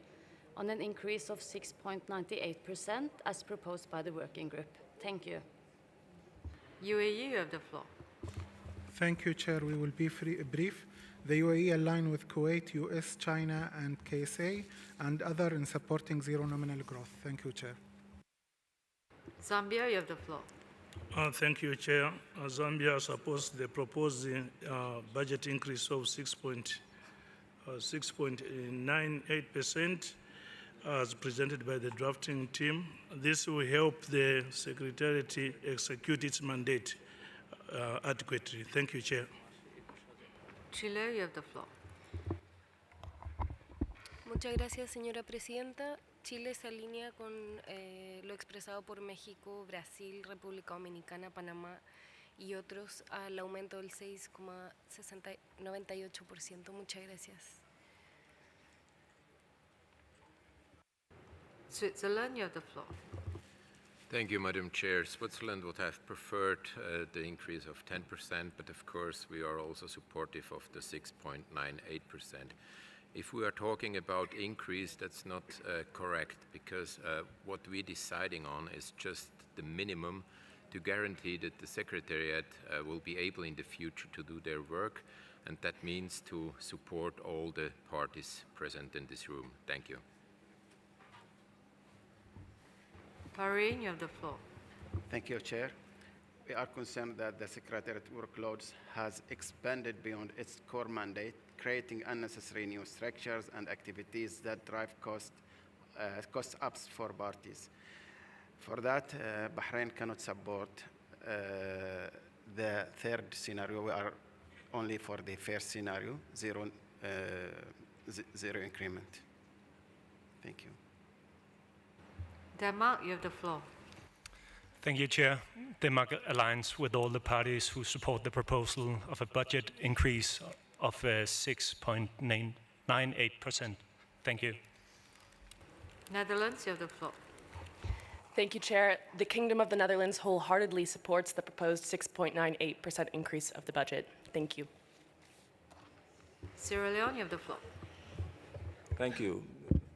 [SPEAKER 12] on an increase of 6.98% as proposed by the working group. Thank you.
[SPEAKER 1] UAE, you have the floor.
[SPEAKER 13] Thank you, Chair. We will be brief. The UAE align with Kuwait, US, China, and KSA, and other in supporting zero nominal growth. Thank you, Chair.
[SPEAKER 1] Zambia, you have the floor.
[SPEAKER 15] Thank you, Chair. Zambia supports the proposed budget increase of 6.98% as presented by the drafting team. This will help the Secretariat execute its mandate adequately. Thank you, Chair.
[SPEAKER 1] Chile, you have the floor.
[SPEAKER 17] Muchas gracias, señora presidenta. Chile se alinea con lo expresado por México, Brasil, República Dominicana, Panamá y otros al aumento del 6,98%. Muchas gracias.
[SPEAKER 1] Switzerland, you have the floor.
[SPEAKER 19] Thank you, Madam Chair. Switzerland would have preferred the increase of 10%, but of course we are also supportive of the 6.98%. If we are talking about increase, that's not correct, because what we're deciding on is just the minimum to guarantee that the Secretariat will be able in the future to do their work, and that means to support all the parties present in this room. Thank you.
[SPEAKER 1] Bahrain, you have the floor.
[SPEAKER 20] Thank you, Chair. We are concerned that the Secretariat workloads has expanded beyond its core mandate, creating unnecessary new structures and activities that drive cost ups for parties. For that, Bahrain cannot support the third scenario. We are only for the first scenario, zero increment. Thank you.
[SPEAKER 1] Denmark, you have the floor.
[SPEAKER 21] Thank you, Chair. Denmark aligns with all the parties who support the proposal of a budget increase of 6.98%. Thank you.
[SPEAKER 1] Netherlands, you have the floor.
[SPEAKER 28] Thank you, Chair. The Kingdom of the Netherlands wholeheartedly supports the proposed 6.98% increase of the budget. Thank you.
[SPEAKER 1] Sierra Leone, you have the floor.
[SPEAKER 29] Thank you,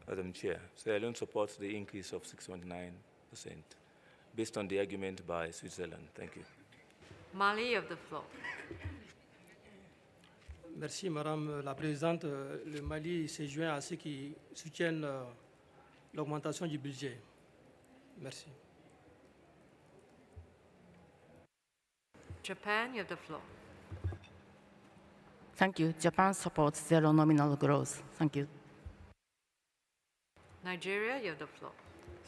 [SPEAKER 29] Madam Chair. Sierra Leone supports the increase of 6.9% based on the argument by Switzerland. Thank you.
[SPEAKER 1] Mali, you have the floor.
[SPEAKER 30] Merci, Madame la Présidente. Le Mali s'est joint à ceux qui soutiennent l'augmentation du budget. Merci.
[SPEAKER 1] Japan, you have the floor.
[SPEAKER 31] Thank you. Japan supports zero nominal growth. Thank you.
[SPEAKER 1] Nigeria, you have the floor.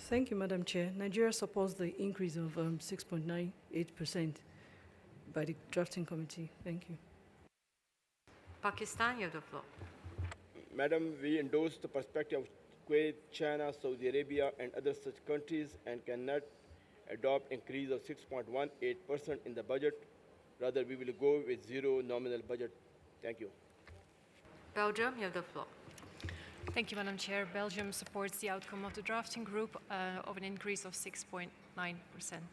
[SPEAKER 32] Thank you, Madam Chair. Nigeria supports the increase of 6.98% by the drafting committee. Thank you.
[SPEAKER 1] Pakistan, you have the floor.
[SPEAKER 33] Madam, we endorse the perspective of Kuwait, China, Saudi Arabia, and other such countries and cannot adopt increase of 6.18% in the budget. Rather, we will go with zero nominal budget. Thank you.
[SPEAKER 1] Belgium, you have the floor.
[SPEAKER 34] Thank you, Madam Chair. Belgium supports the outcome of the drafting group of an increase of 6.9%.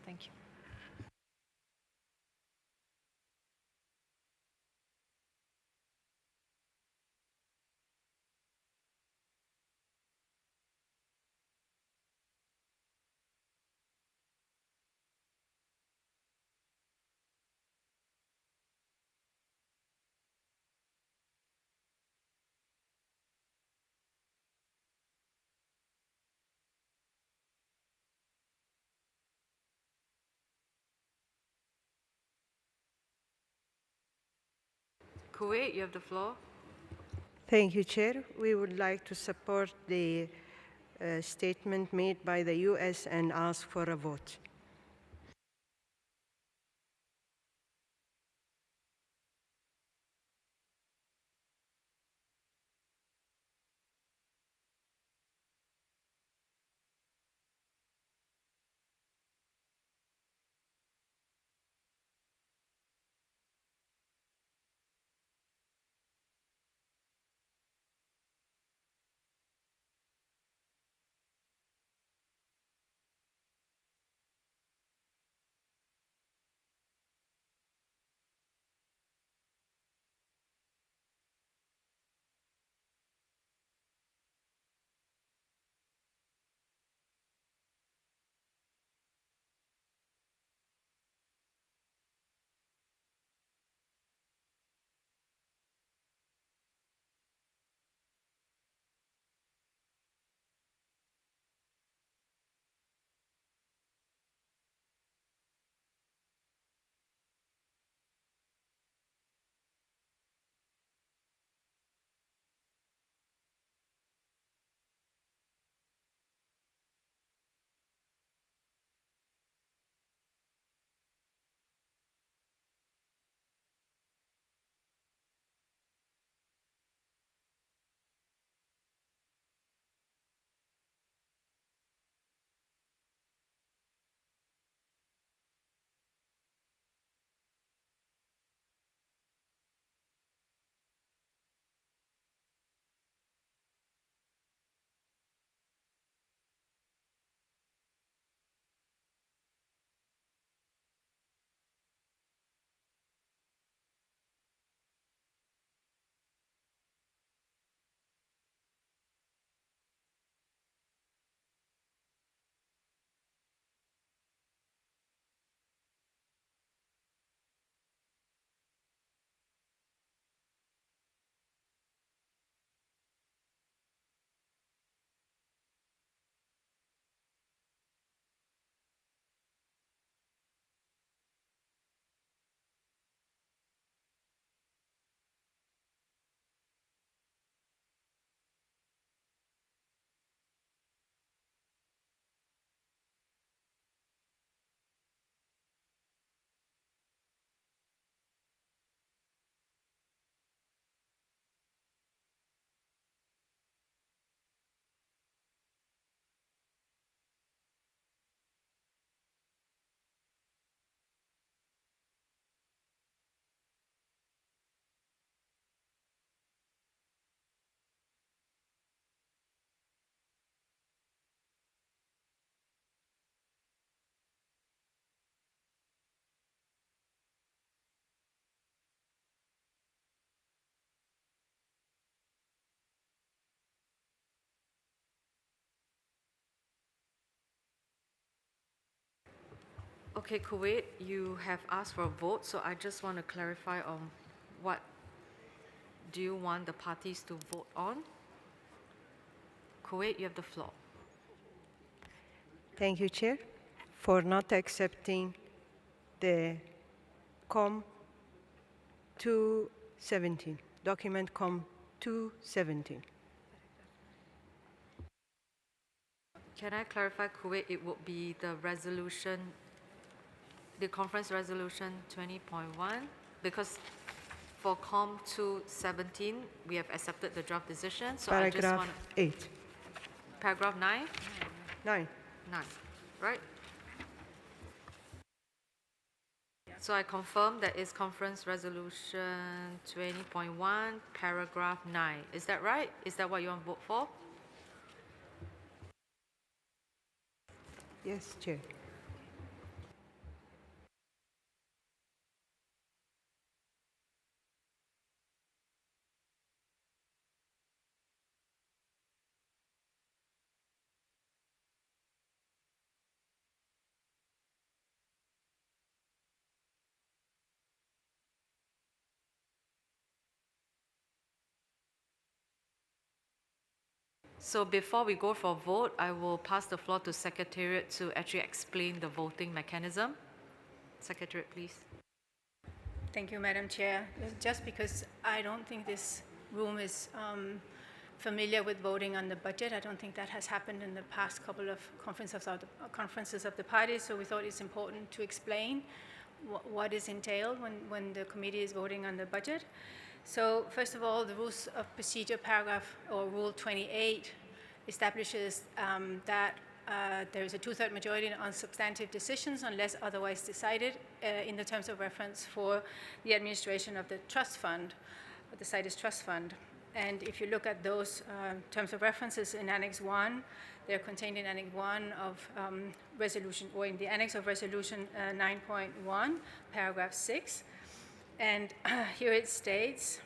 [SPEAKER 34] Thank you.
[SPEAKER 1] Kuwait, you have the floor.
[SPEAKER 22] Thank you, Chair. We would like to support the statement made by the US and ask for a vote.
[SPEAKER 1] Okay, Kuwait, you have asked for a vote, so I just want to clarify on what do you want the parties to vote on? Kuwait, you have the floor.
[SPEAKER 22] Thank you, Chair, for not accepting the COM 217, document COM 217.
[SPEAKER 1] Can I clarify, Kuwait, it would be the resolution, the conference resolution 20.1, because for COM 217, we have accepted the draft decision, so I just
[SPEAKER 22] Paragraph
[SPEAKER 1] want
[SPEAKER 22] 8.
[SPEAKER 1] paragraph 9?
[SPEAKER 22] 9.
[SPEAKER 1] 9, right? So I confirm that is conference resolution 20.1, paragraph 9. Is that right? Is that what you want to vote for?
[SPEAKER 22] Yes, Chair.
[SPEAKER 1] So before we go for vote, I will pass the floor to Secretariat to actually explain the voting mechanism. Secretariat, please.
[SPEAKER 2] Thank you, Madam Chair. Just because I don't think this room is familiar with voting on the budget, I don't think that has happened in the past couple of conferences of the parties, so we thought it's important to explain what is entailed when the committee is voting on the budget. So first of all, the rules of procedure paragraph or rule 28 establishes that there is a two-thirds majority on substantive decisions unless otherwise decided in the terms of reference for the administration of the trust fund, the CITES trust fund. And if you look at those terms of references in Annex 1, they're contained in Annex 1 of resolution, or in the Annex of Resolution 9.1, paragraph 6. And here it states,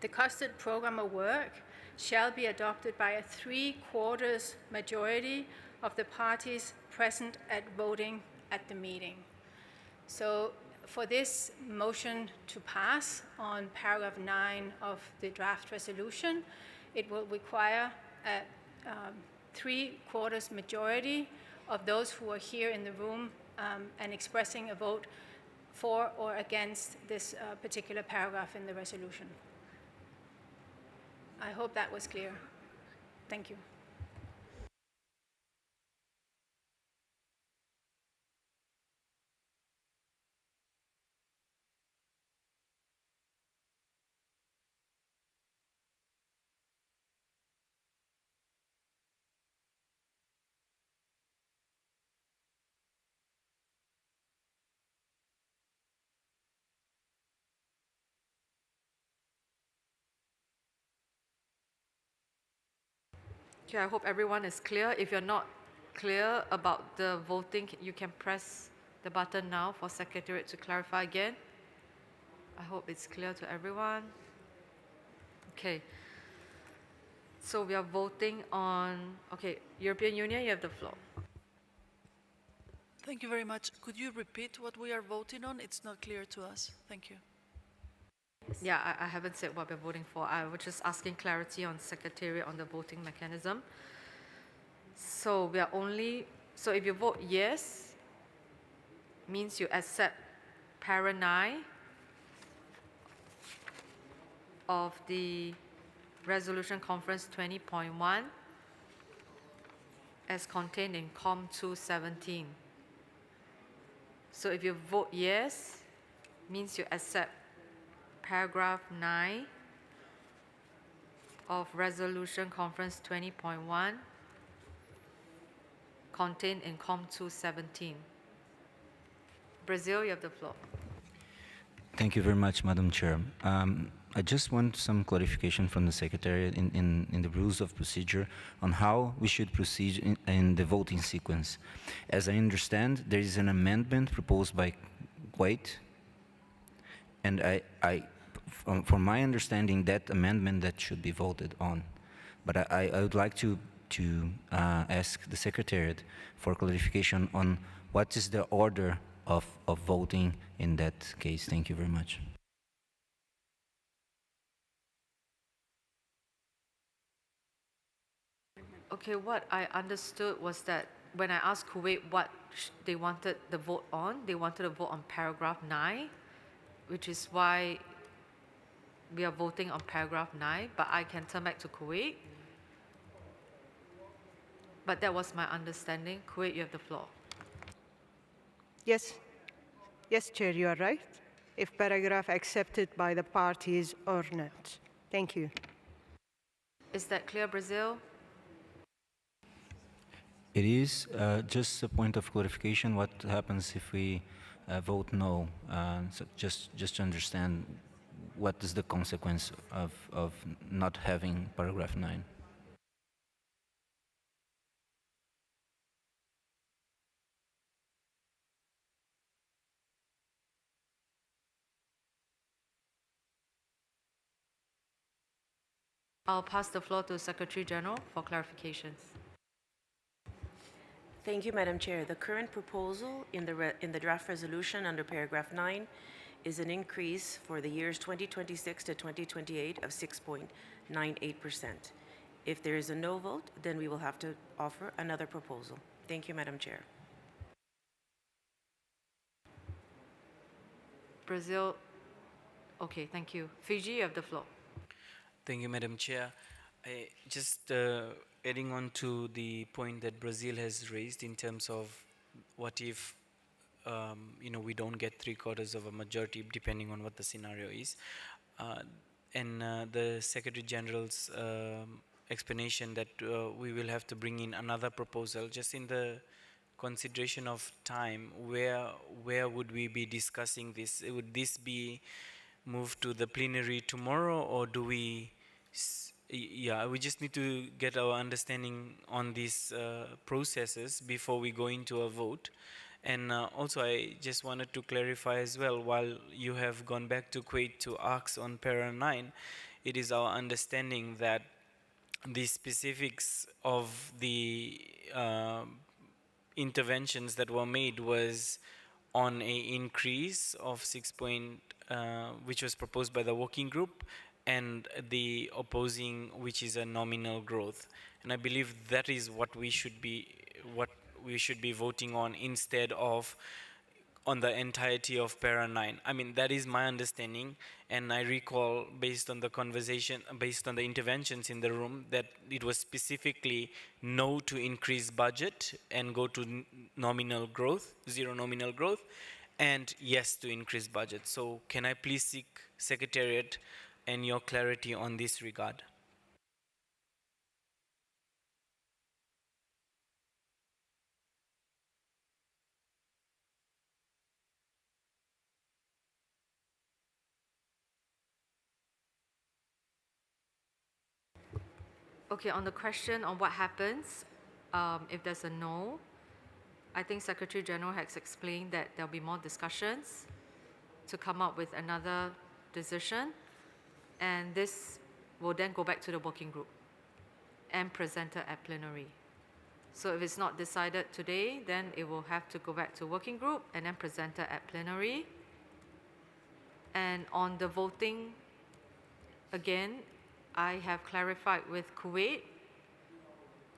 [SPEAKER 2] the costed program of work shall be adopted by a 3/4 majority of the parties present at voting at the meeting. So for this motion to pass on paragraph 9 of the draft resolution, it will require a 3/4 majority of those who are here in the room and expressing a vote for or against this particular paragraph in the resolution. I hope that was clear. Thank you.
[SPEAKER 1] Okay, I hope everyone is clear. If you're not clear about the voting, you can press the button now for Secretariat to clarify again. I hope it's clear to everyone. Okay. So we are voting on, okay, European Union, you have the floor.
[SPEAKER 3] Thank you very much. Could you repeat what we are voting on? It's not clear to us. Thank you.
[SPEAKER 1] Yeah, I haven't said what we're voting for. I was just asking clarity on Secretariat on the voting mechanism. So we are only, so if you vote yes, means you accept para 9 of the Resolution Conference 20.1 as contained in COM 217. So if you vote yes, means you accept paragraph 9 of Resolution Conference 20.1 contained in COM 217. Brazil, you have the floor.
[SPEAKER 5] Thank you very much, Madam Chair. I just want some clarification from the Secretariat in the rules of procedure on how we should proceed in the voting sequence. As I understand, there is an amendment proposed by Kuwait, and from my understanding, that amendment that should be voted on. But I would like to ask the Secretariat for clarification on what is the order of voting in that case? Thank you very much.
[SPEAKER 1] Okay, what I understood was that when I asked Kuwait what they wanted the vote on, they wanted a vote on paragraph 9, which is why we are voting on paragraph 9, but I can turn back to Kuwait. But that was my understanding. Kuwait, you have the floor.
[SPEAKER 22] Yes. Yes, Chair, you are right. If paragraph accepted by the parties or not. Thank you.
[SPEAKER 1] Is that clear, Brazil?
[SPEAKER 5] It is just a point of clarification. What happens if we vote no? So just to understand, what is the consequence of not having paragraph 9?
[SPEAKER 1] I'll pass the floor to Secretary General for clarifications.
[SPEAKER 6] Thank you, Madam Chair. The current proposal in the draft resolution under paragraph 9 is an increase for the years 2026 to 2028 of 6.98%. If there is a no vote, then we will have to offer another proposal. Thank you, Madam Chair.
[SPEAKER 1] Brazil, okay, thank you. Fiji, you have the floor.
[SPEAKER 7] Thank you, Madam Chair. Just adding on to the point that Brazil has raised in terms of what if we don't get 3/4 of a majority, depending on what the scenario is, and the Secretary General's explanation that we will have to bring in another proposal. Just in the consideration of time, where would we be discussing this? Would this be moved to the plenary tomorrow, or do we? Yeah, we just need to get our understanding on these processes before we go into a vote. And also, I just wanted to clarify as well, while you have gone back to Kuwait to ask on para 9, it is our understanding that the specifics of the interventions that were made was on a increase of 6 which was proposed by the working group, and the opposing, which is a nominal growth. And I believe that is what we should be voting on, instead of on the entirety of para 9. I mean, that is my understanding, and I recall, based on the conversation, based on the interventions in the room, that it was specifically no to increase budget and go to nominal growth, zero nominal growth, and yes to increase budget. So can I please seek Secretariat and your clarity on this regard?
[SPEAKER 1] Okay, on the question on what happens if there's a no, I think Secretary General has explained that there'll be more discussions to come up with another decision, and this will then go back to the working group and presented at plenary. So if it's not decided today, then it will have to go back to working group and then presented at plenary. And on the voting, again, I have clarified with Kuwait,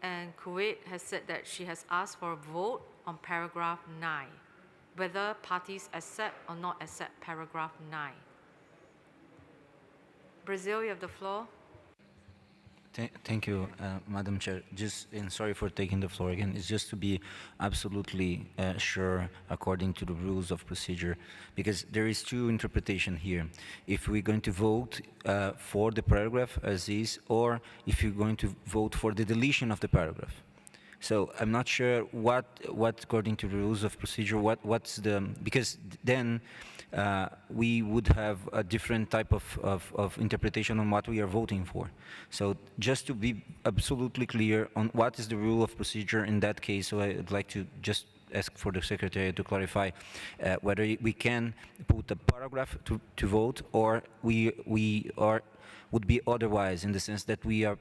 [SPEAKER 1] and Kuwait has said that she has asked for a vote on paragraph 9, whether parties accept or not accept paragraph 9. Brazil, you have the floor.
[SPEAKER 5] Thank you, Madam Chair. And sorry for taking the floor again. It's just to be absolutely sure, according to the rules of procedure, because there is two interpretation here. If we're going to vote for the paragraph as is, or if you're going to vote for the deletion of the paragraph. So I'm not sure what according to the rules of procedure, what's the, because then we would have a different type of interpretation on what we are voting for. So just to be absolutely clear on what is the rule of procedure in that case, so I'd like to just ask for the Secretary to clarify whether we can put a paragraph to vote, or would be otherwise, in the sense that we are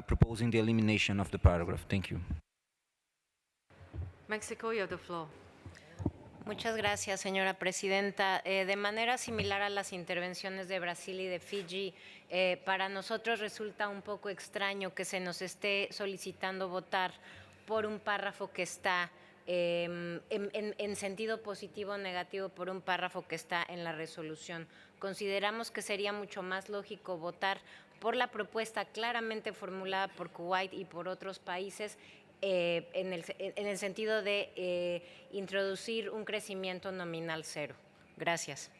[SPEAKER 5] proposing the elimination of the paragraph. Thank you.
[SPEAKER 1] Mexico, you have the floor.
[SPEAKER 4] Muchas gracias, señora presidenta. De manera similar a las intervenciones de Brasil y de Fiji, para nosotros resulta un poco extraño que se nos esté solicitando votar por un párrafo que está en sentido positivo o negativo por un párrafo que está en la resolución. Consideramos que sería mucho más lógico votar por la propuesta claramente formulada por Kuwait y por otros países en el sentido de introducir un crecimiento nominal cero. Gracias.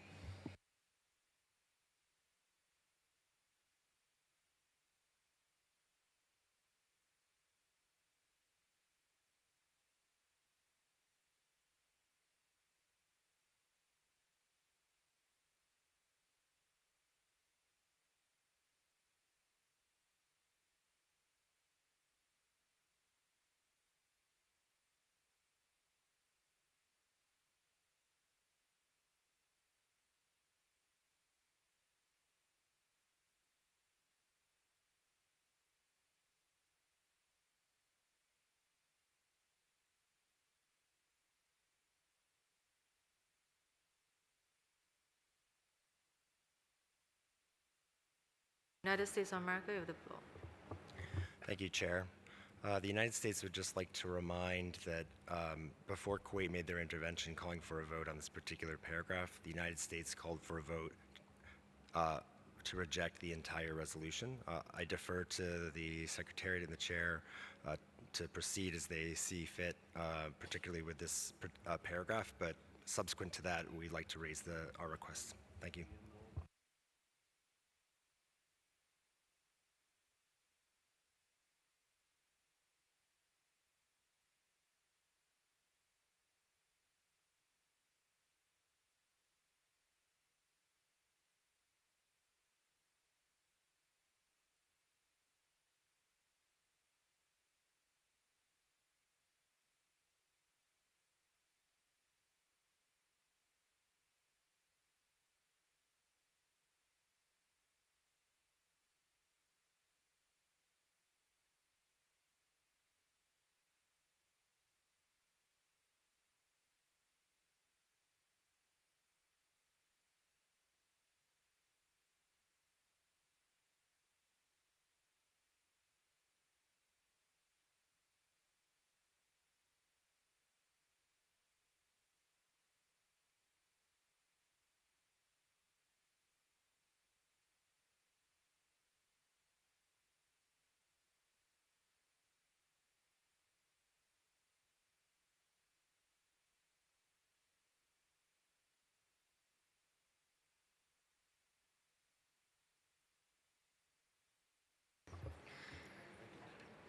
[SPEAKER 1] United States of America, you have the floor.
[SPEAKER 8] Thank you, Chair. The United States would just like to remind that before Kuwait made their intervention calling for a vote on this particular paragraph, the United States called for a vote to reject the entire resolution. I defer to the Secretariat and the Chair to proceed as they see fit, particularly with this paragraph, but subsequent to that, we'd like to raise our requests. Thank you.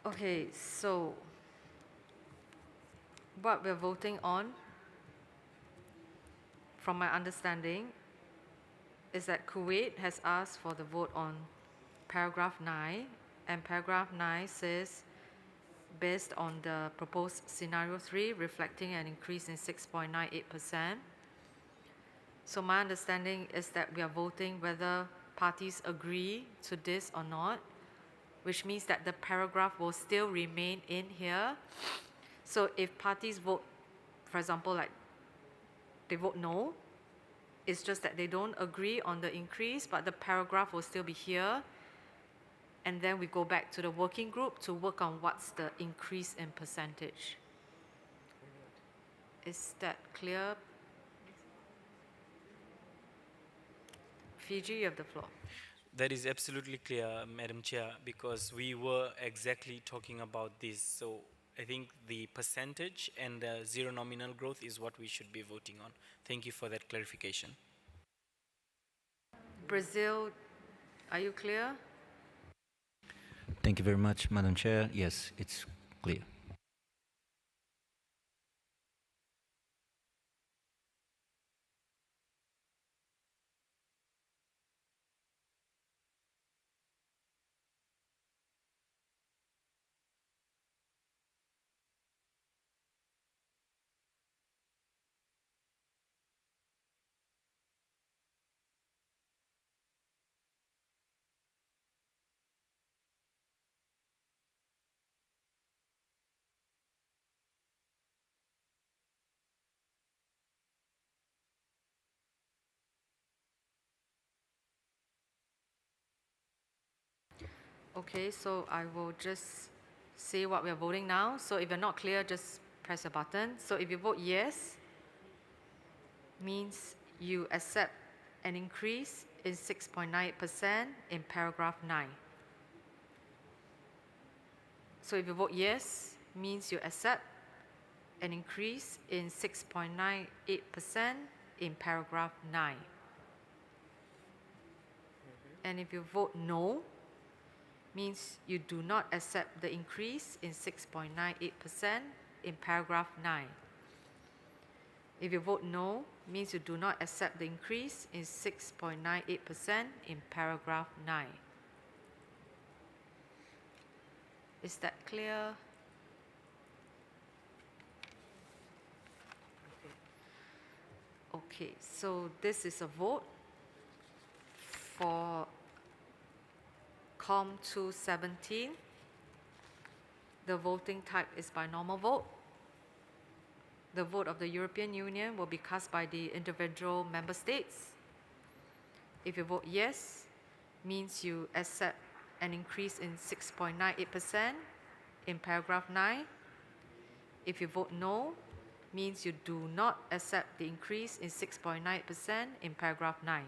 [SPEAKER 1] Okay, so what we're voting on, from my understanding, is that Kuwait has asked for the vote on paragraph 9, and paragraph 9 says, based on the proposed scenario 3, reflecting an increase in 6.98%. So my understanding is that we are voting whether parties agree to this or not, which means that the paragraph will still remain in here. So if parties vote, for example, like they vote no, it's just that they don't agree on the increase, but the paragraph will still be here. And then we go back to the working group to work on what's the increase in percentage. Is that clear? Fiji, you have the floor.
[SPEAKER 7] That is absolutely clear, Madam Chair, because we were exactly talking about this. So I think the percentage and the zero nominal growth is what we should be voting on. Thank you for that clarification.
[SPEAKER 1] Brazil, are you clear?
[SPEAKER 5] Thank you very much, Madam Chair. Yes, it's clear.
[SPEAKER 1] Okay, so I will just say what we are voting now. So if you're not clear, just press a button. So if you vote yes, means you accept an increase in 6.98% in paragraph 9. So if you vote yes, means you accept an increase in 6.98% in paragraph 9. And if you vote no, means you do not accept the increase in 6.98% in paragraph 9. If you vote no, means you do not accept the increase in 6.98% in paragraph 9. Is that clear? Okay, so this is a vote for COM 217. The voting type is by normal vote. The vote of the European Union will be cast by the individual member states. If you vote yes, means you accept an increase in 6.98% in paragraph 9. If you vote no, means you do not accept the increase in 6.9% in paragraph 9.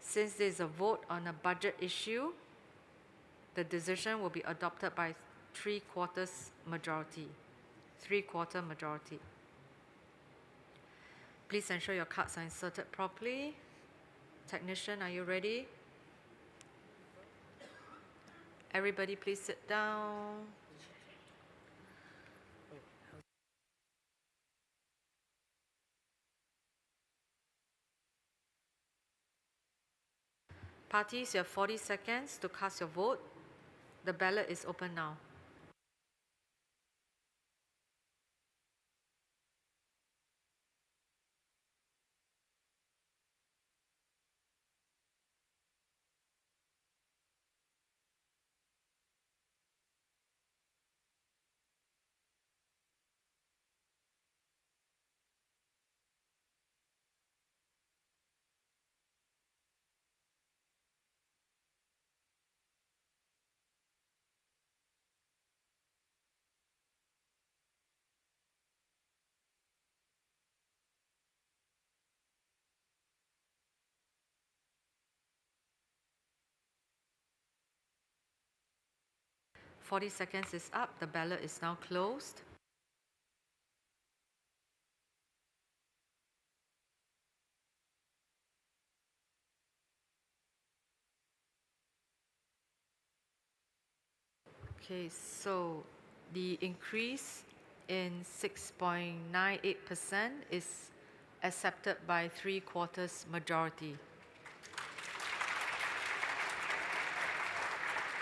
[SPEAKER 1] Since there is a vote on a budget issue, the decision will be adopted by 3/4 majority. 3/4 majority. Please ensure your cards are inserted properly. Technician, are you ready? Everybody please sit down. Parties, you have 40 seconds to cast your vote. The ballot is open now. Forty seconds is up. The ballot is now closed. Okay, so the increase in 6.98% is accepted by 3/4 majority.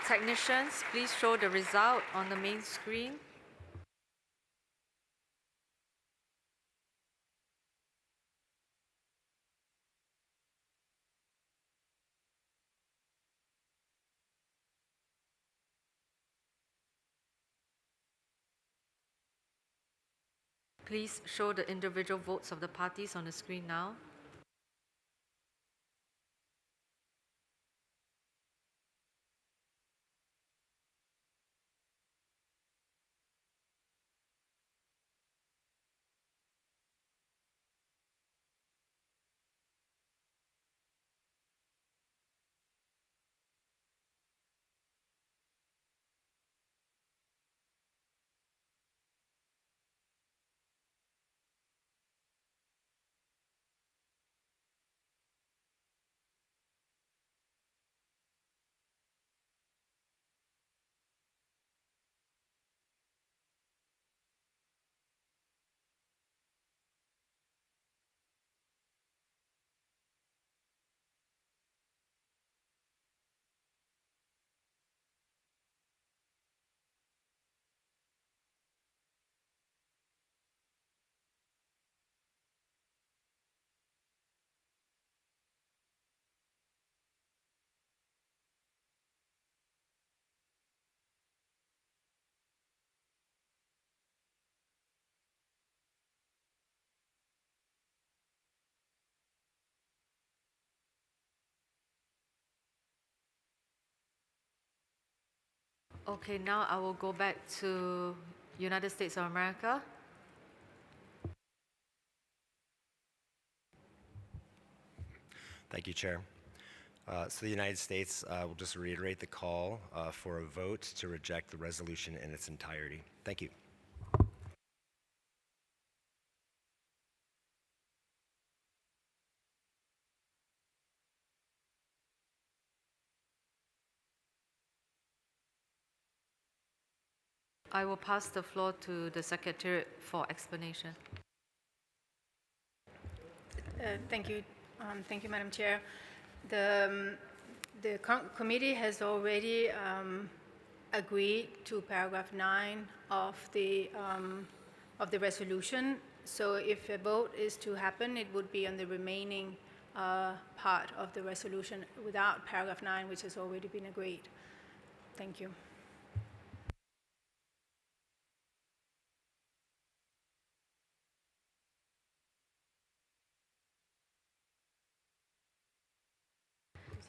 [SPEAKER 1] Technicians, please show the result on the main screen. Please show the individual votes of the parties on the screen now. Okay, now I will go back to United States of America.
[SPEAKER 8] Thank you, Chair. So the United States will just reiterate the call for a vote to reject the resolution in its entirety. Thank you.
[SPEAKER 1] I will pass the floor to the Secretariat for explanation.
[SPEAKER 2] Thank you. Thank you, Madam Chair. The committee has already agreed to paragraph 9 of the resolution. So if a vote is to happen, it would be on the remaining part of the resolution without paragraph 9, which has already been agreed. Thank you.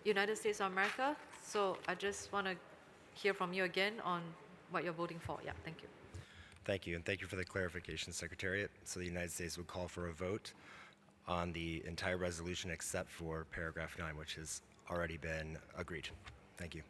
[SPEAKER 1] United States of America. So I just want to hear from you again on what you're voting for. Yeah, thank you.
[SPEAKER 8] Thank you, and thank you for the clarification, Secretariat. So the United States would call for a vote on the entire resolution except for paragraph 9, which has already been agreed. Thank you.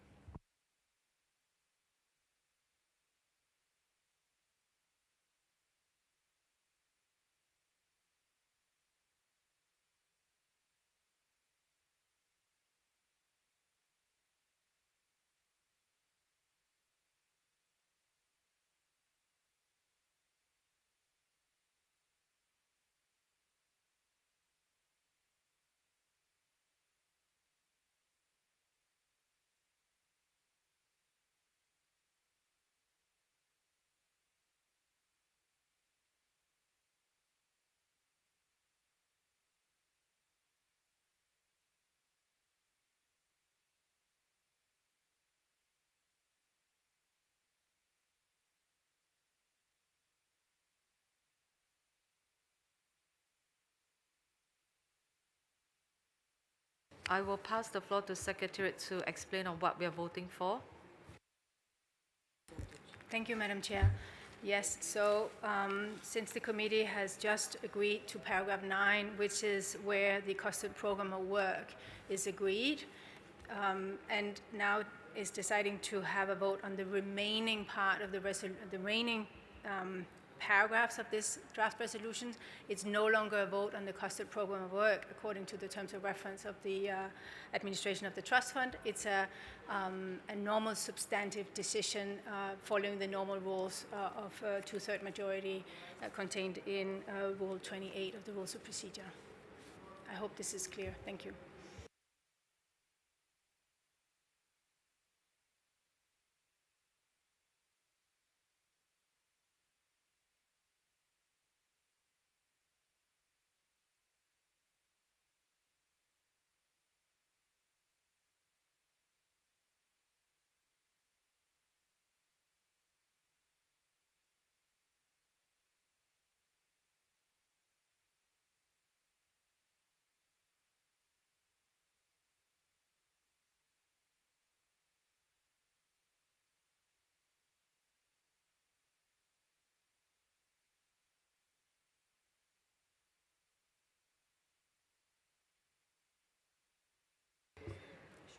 [SPEAKER 1] I will pass the floor to Secretariat to explain on what we are voting for.
[SPEAKER 2] Thank you, Madam Chair. Yes, so since the committee has just agreed to paragraph 9, which is where the costed program of work is agreed, and now is deciding to have a vote on the remaining part of the remaining paragraphs of this draft resolution, it's no longer a vote on the costed program of work according to the terms of reference of the administration of the trust fund. It's a normal substantive decision following the normal rules of two-thirds majority contained in Rule 28 of the Rules of Procedure. I hope this is clear. Thank you.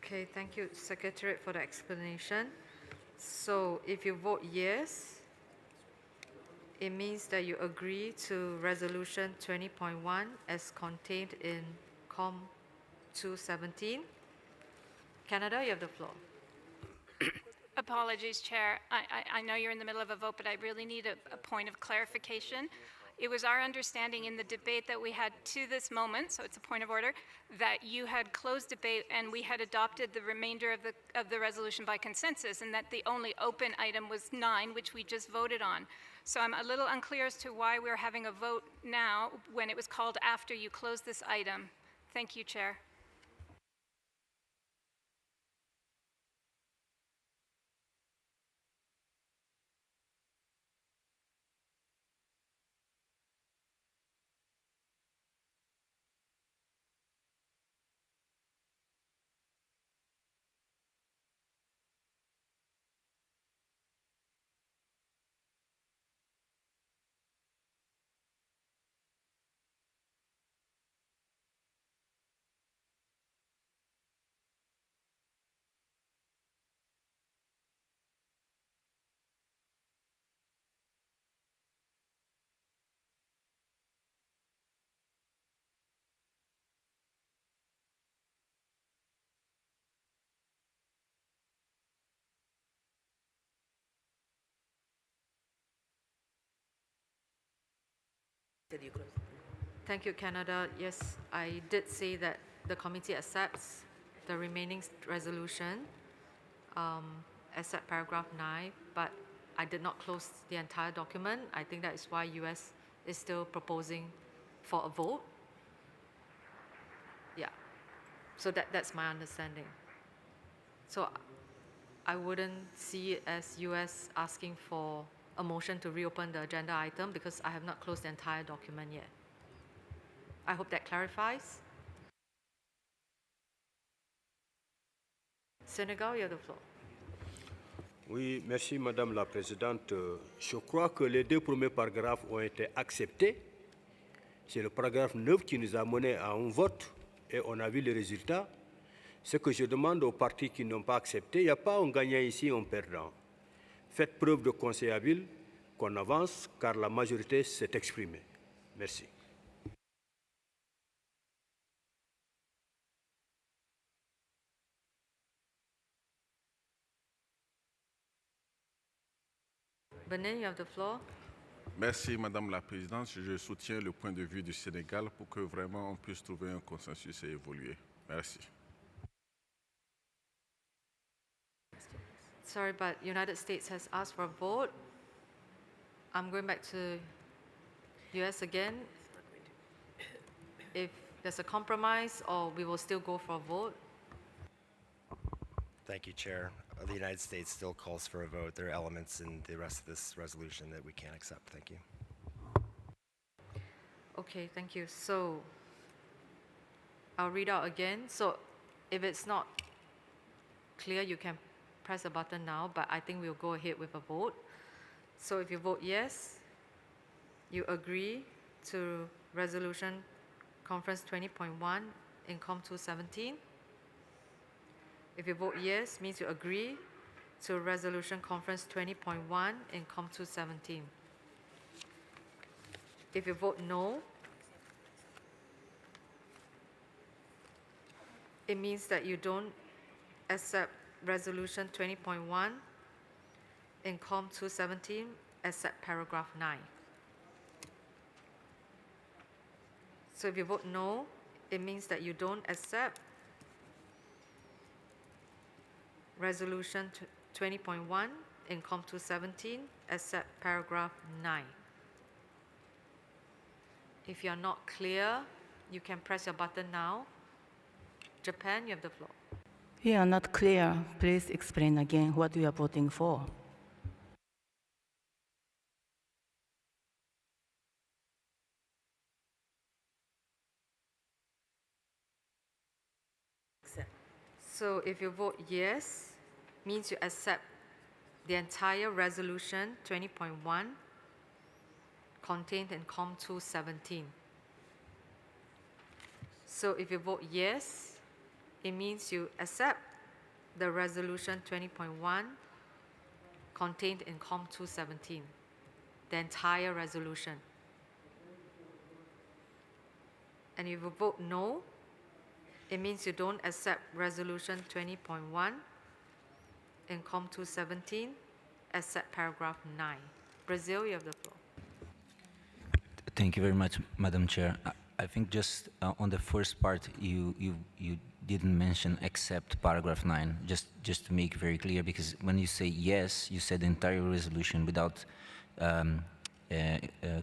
[SPEAKER 1] Okay, thank you, Secretariat, for the explanation. So if you vote yes, it means that you agree to Resolution 20.1 as contained in COM 217. Canada, you have the floor.
[SPEAKER 9] Apologies, Chair. I know you're in the middle of a vote, but I really need a point of clarification. It was our understanding in the debate that we had to this moment, so it's a point of order, that you had closed debate and we had adopted the remainder of the resolution by consensus, and that the only open item was 9, which we just voted on. So I'm a little unclear as to why we're having a vote now when it was called after you closed this item. Thank you, Chair.
[SPEAKER 6] Said you closed.
[SPEAKER 1] Thank you, Canada. Yes, I did say that the committee accepts the remaining resolution, except paragraph 9, but I did not close the entire document. I think that is why US is still proposing for a vote. Yeah, so that's my understanding. So I wouldn't see it as US asking for a motion to reopen the agenda item because I have not closed the entire document yet. I hope that clarifies. Senegal, you have the floor.
[SPEAKER 33] Oui, merci Madame la Présidente. Je crois que les deux premiers paragraphes ont été acceptés. C'est le paragraphe 9 qui nous a mené à un vote et on a vu les résultats. Ce que je demande aux partis qui n'ont pas accepté, il n'y a pas un gagnant ici, un perdant. Faites preuve de conciliabile, qu'on avance, car la majorité s'est exprimée. Merci.
[SPEAKER 1] Benin, you have the floor.
[SPEAKER 10] Merci, Madame la Présidente. Je soutiens le point de vue du Sénégal pour que vraiment on puisse trouver un consensus et évoluer. Merci.
[SPEAKER 1] Sorry, but United States has asked for a vote. I'm going back to US again. If there's a compromise, or we will still go for a vote.
[SPEAKER 8] Thank you, Chair. The United States still calls for a vote. There are elements in the rest of this resolution that we can't accept. Thank you.
[SPEAKER 1] Okay, thank you. So I'll read out again. So if it's not clear, you can press a button now, but I think we'll go ahead with a vote. So if you vote yes, you agree to resolution conference 20.1 in COM 217. If you vote yes, means you agree to resolution conference 20.1 in COM 217. If you vote no, it means that you don't accept resolution 20.1 in COM 217 except paragraph 9. So if you vote no, it means that you don't accept resolution 20.1 in COM 217 except paragraph 9. If you're not clear, you can press your button now. Japan, you have the floor.
[SPEAKER 31] We are not clear. Please explain again what we are voting for.
[SPEAKER 1] So if you vote yes, means you accept the entire resolution 20.1 contained in COM 217. So if you vote yes, it means you accept the resolution 20.1 contained in COM 217, the entire resolution. And if you vote no, it means you don't accept resolution 20.1 in COM 217 except paragraph 9. Brazil, you have the floor.
[SPEAKER 5] Thank you very much, Madam Chair. I think just on the first part, you didn't mention except paragraph 9, just to make very clear, because when you say yes, you said the entire resolution without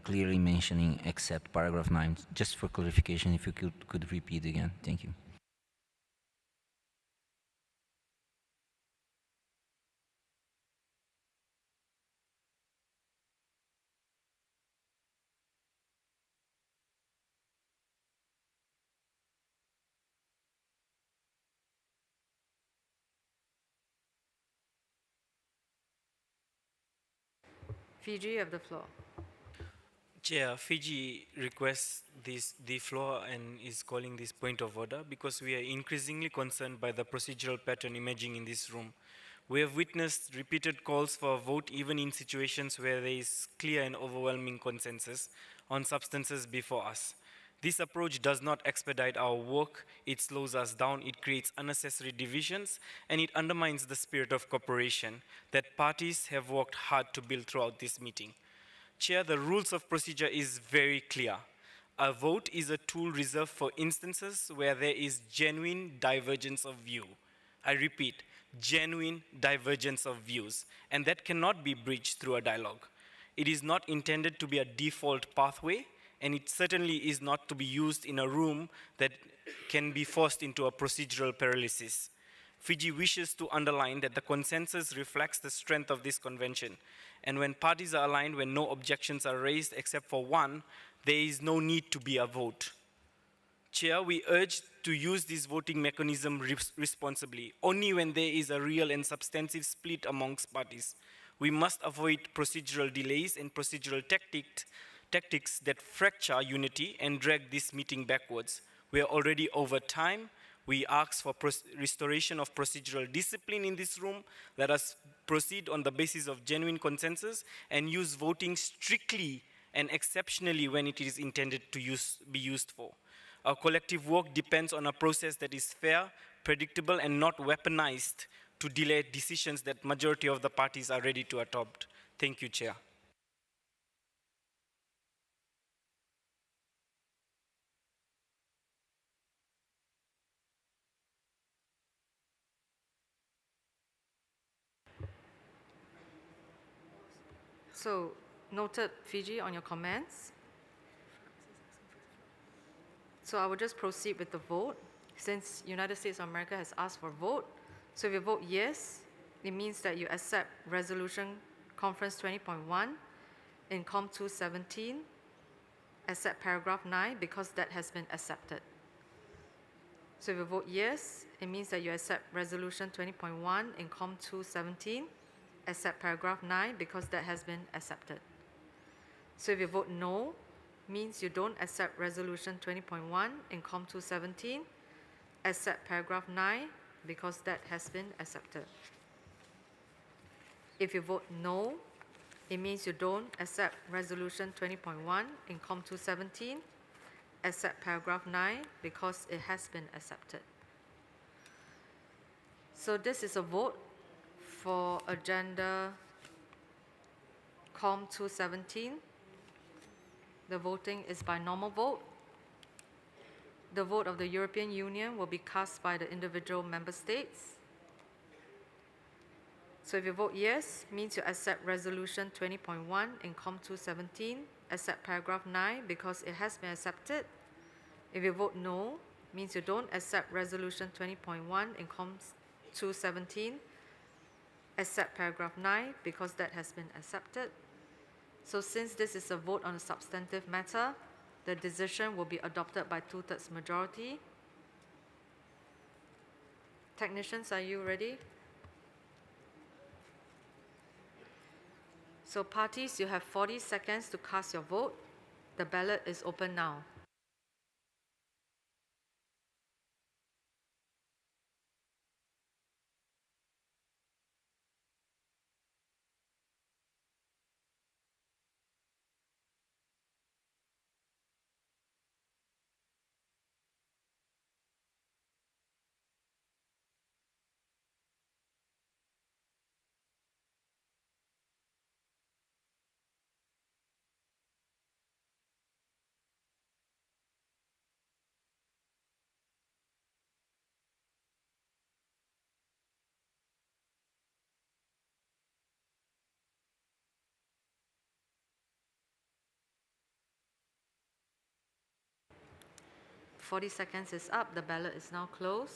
[SPEAKER 5] clearly mentioning except paragraph 9. Just for clarification, if you could repeat again. Thank you.
[SPEAKER 1] Fiji, you have the floor.
[SPEAKER 7] Chair, Fiji requests the floor and is calling this point of order because we are increasingly concerned by the procedural pattern emerging in this room. We have witnessed repeated calls for a vote even in situations where there is clear and overwhelming consensus on substances before us. This approach does not expedite our work, it slows us down, it creates unnecessary divisions, and it undermines the spirit of cooperation that parties have worked hard to build throughout this meeting. Chair, the rules of procedure is very clear. A vote is a tool reserved for instances where there is genuine divergence of view. I repeat, genuine divergence of views, and that cannot be breached through a dialogue. It is not intended to be a default pathway, and it certainly is not to be used in a room that can be forced into a procedural paralysis. Fiji wishes to underline that the consensus reflects the strength of this convention, and when parties are aligned, when no objections are raised except for one, there is no need to be a vote. Chair, we urge to use this voting mechanism responsibly, only when there is a real and substantive split amongst parties. We must avoid procedural delays and procedural tactics that fracture unity and drag this meeting backwards. We are already over time. We ask for restoration of procedural discipline in this room. Let us proceed on the basis of genuine consensus and use voting strictly and exceptionally when it is intended to be used for. Our collective work depends on a process that is fair, predictable, and not weaponized to delay decisions that majority of the parties are ready to adopt. Thank you, Chair.
[SPEAKER 1] So, noted, Fiji, on your comments. So I will just proceed with the vote. Since United States of America has asked for a vote, so if you vote yes, it means that you accept Resolution Conference 20.1 in COM 217, accept paragraph 9 because that has been accepted. So if you vote yes, it means that you accept Resolution 20.1 in COM 217, accept paragraph 9 because that has been accepted. So if you vote no, means you don't accept Resolution 20.1 in COM 217, accept paragraph 9 because that has been accepted. If you vote no, it means you don't accept Resolution 20.1 in COM 217, accept paragraph 9 because it has been accepted. So this is a vote for agenda COM 217. The voting is by normal vote. The vote of the European Union will be cast by the individual member states. So if you vote yes, means you accept Resolution 20.1 in COM 217, accept paragraph 9 because it has been accepted. If you vote no, means you don't accept Resolution 20.1 in COM 217, accept paragraph 9 because that has been accepted. So since this is a vote on a substantive matter, the decision will be adopted by 2/3 majority. Technicians, are you ready? So parties, you have 40 seconds to cast your vote. The ballot is open now. Forty seconds is up. The ballot is now closed.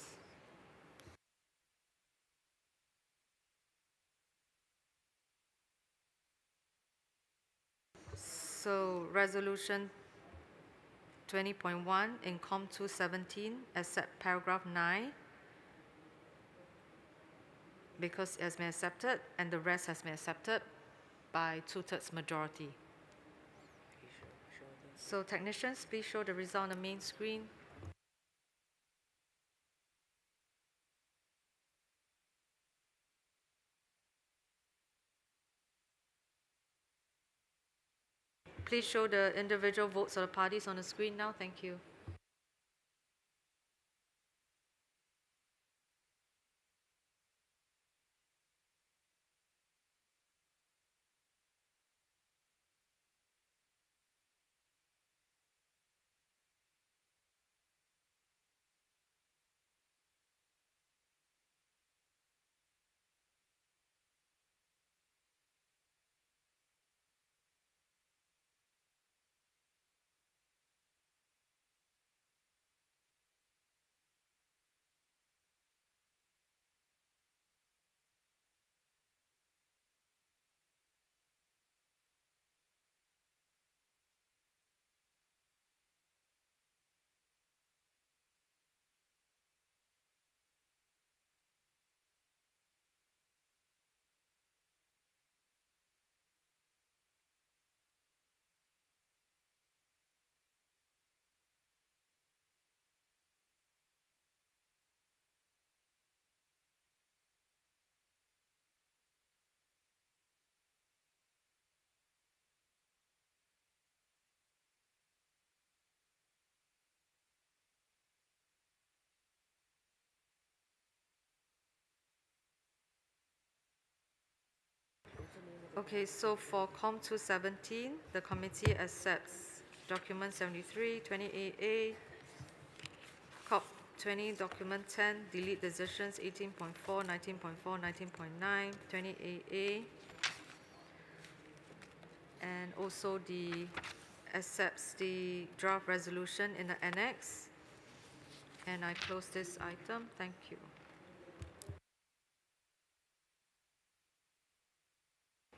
[SPEAKER 1] So Resolution 20.1 in COM 217, accept paragraph 9 because it has been accepted, and the rest has been accepted by 2/3 majority. So technicians, please show the result on the main screen. Please show the individual votes of the parties on the screen now. Thank you. Okay, so for COM 217, the committee accepts document 73, 28A, COP20, document 10, delete decisions 18.4, 19.4, 19.9, 28A, and also accepts the draft resolution in the annex. And I close this item. Thank you.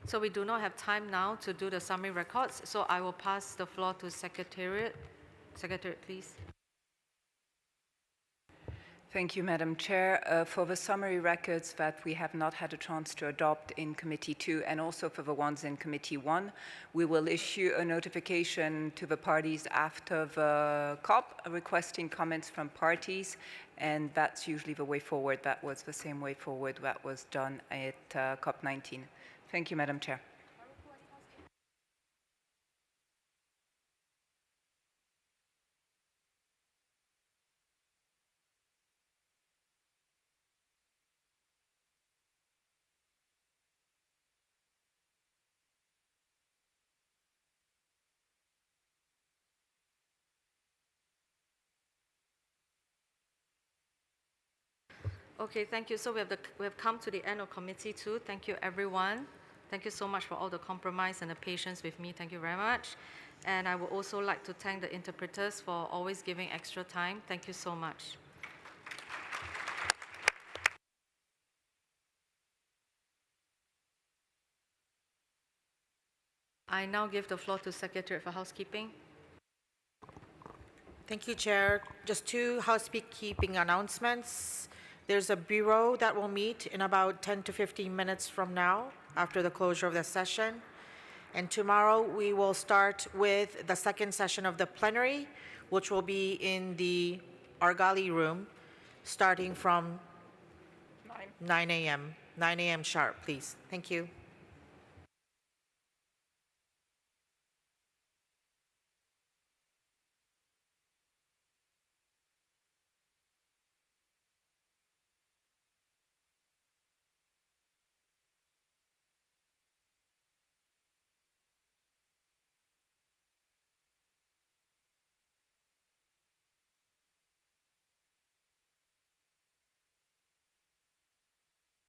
[SPEAKER 1] So we do not have time now to do the summary records, so I will pass the floor to Secretariat. Secretariat, please.
[SPEAKER 11] Thank you, Madam Chair. For the summary records that we have not had a chance to adopt in Committee 2 and also for the ones in Committee 1, we will issue a notification to the parties after the COP requesting comments from parties, and that's usually the way forward. That was the same way forward that was done at COP19. Thank you, Madam Chair.
[SPEAKER 1] Okay, thank you. So we have come to the end of Committee 2. Thank you, everyone. Thank you so much for all the compromise and the patience with me. Thank you very much. And I would also like to thank the interpreters for always giving extra time. Thank you so much. I now give the floor to Secretary for Housekeeping.
[SPEAKER 12] Thank you, Chair. Just two housekeeping announcements. There's a bureau that will meet in about 10 to 15 minutes from now after the closure of the session. And tomorrow we will start with the second session of the plenary, which will be in the Argali room, starting from 9 a.m. 9 a.m. sharp, please. Thank you.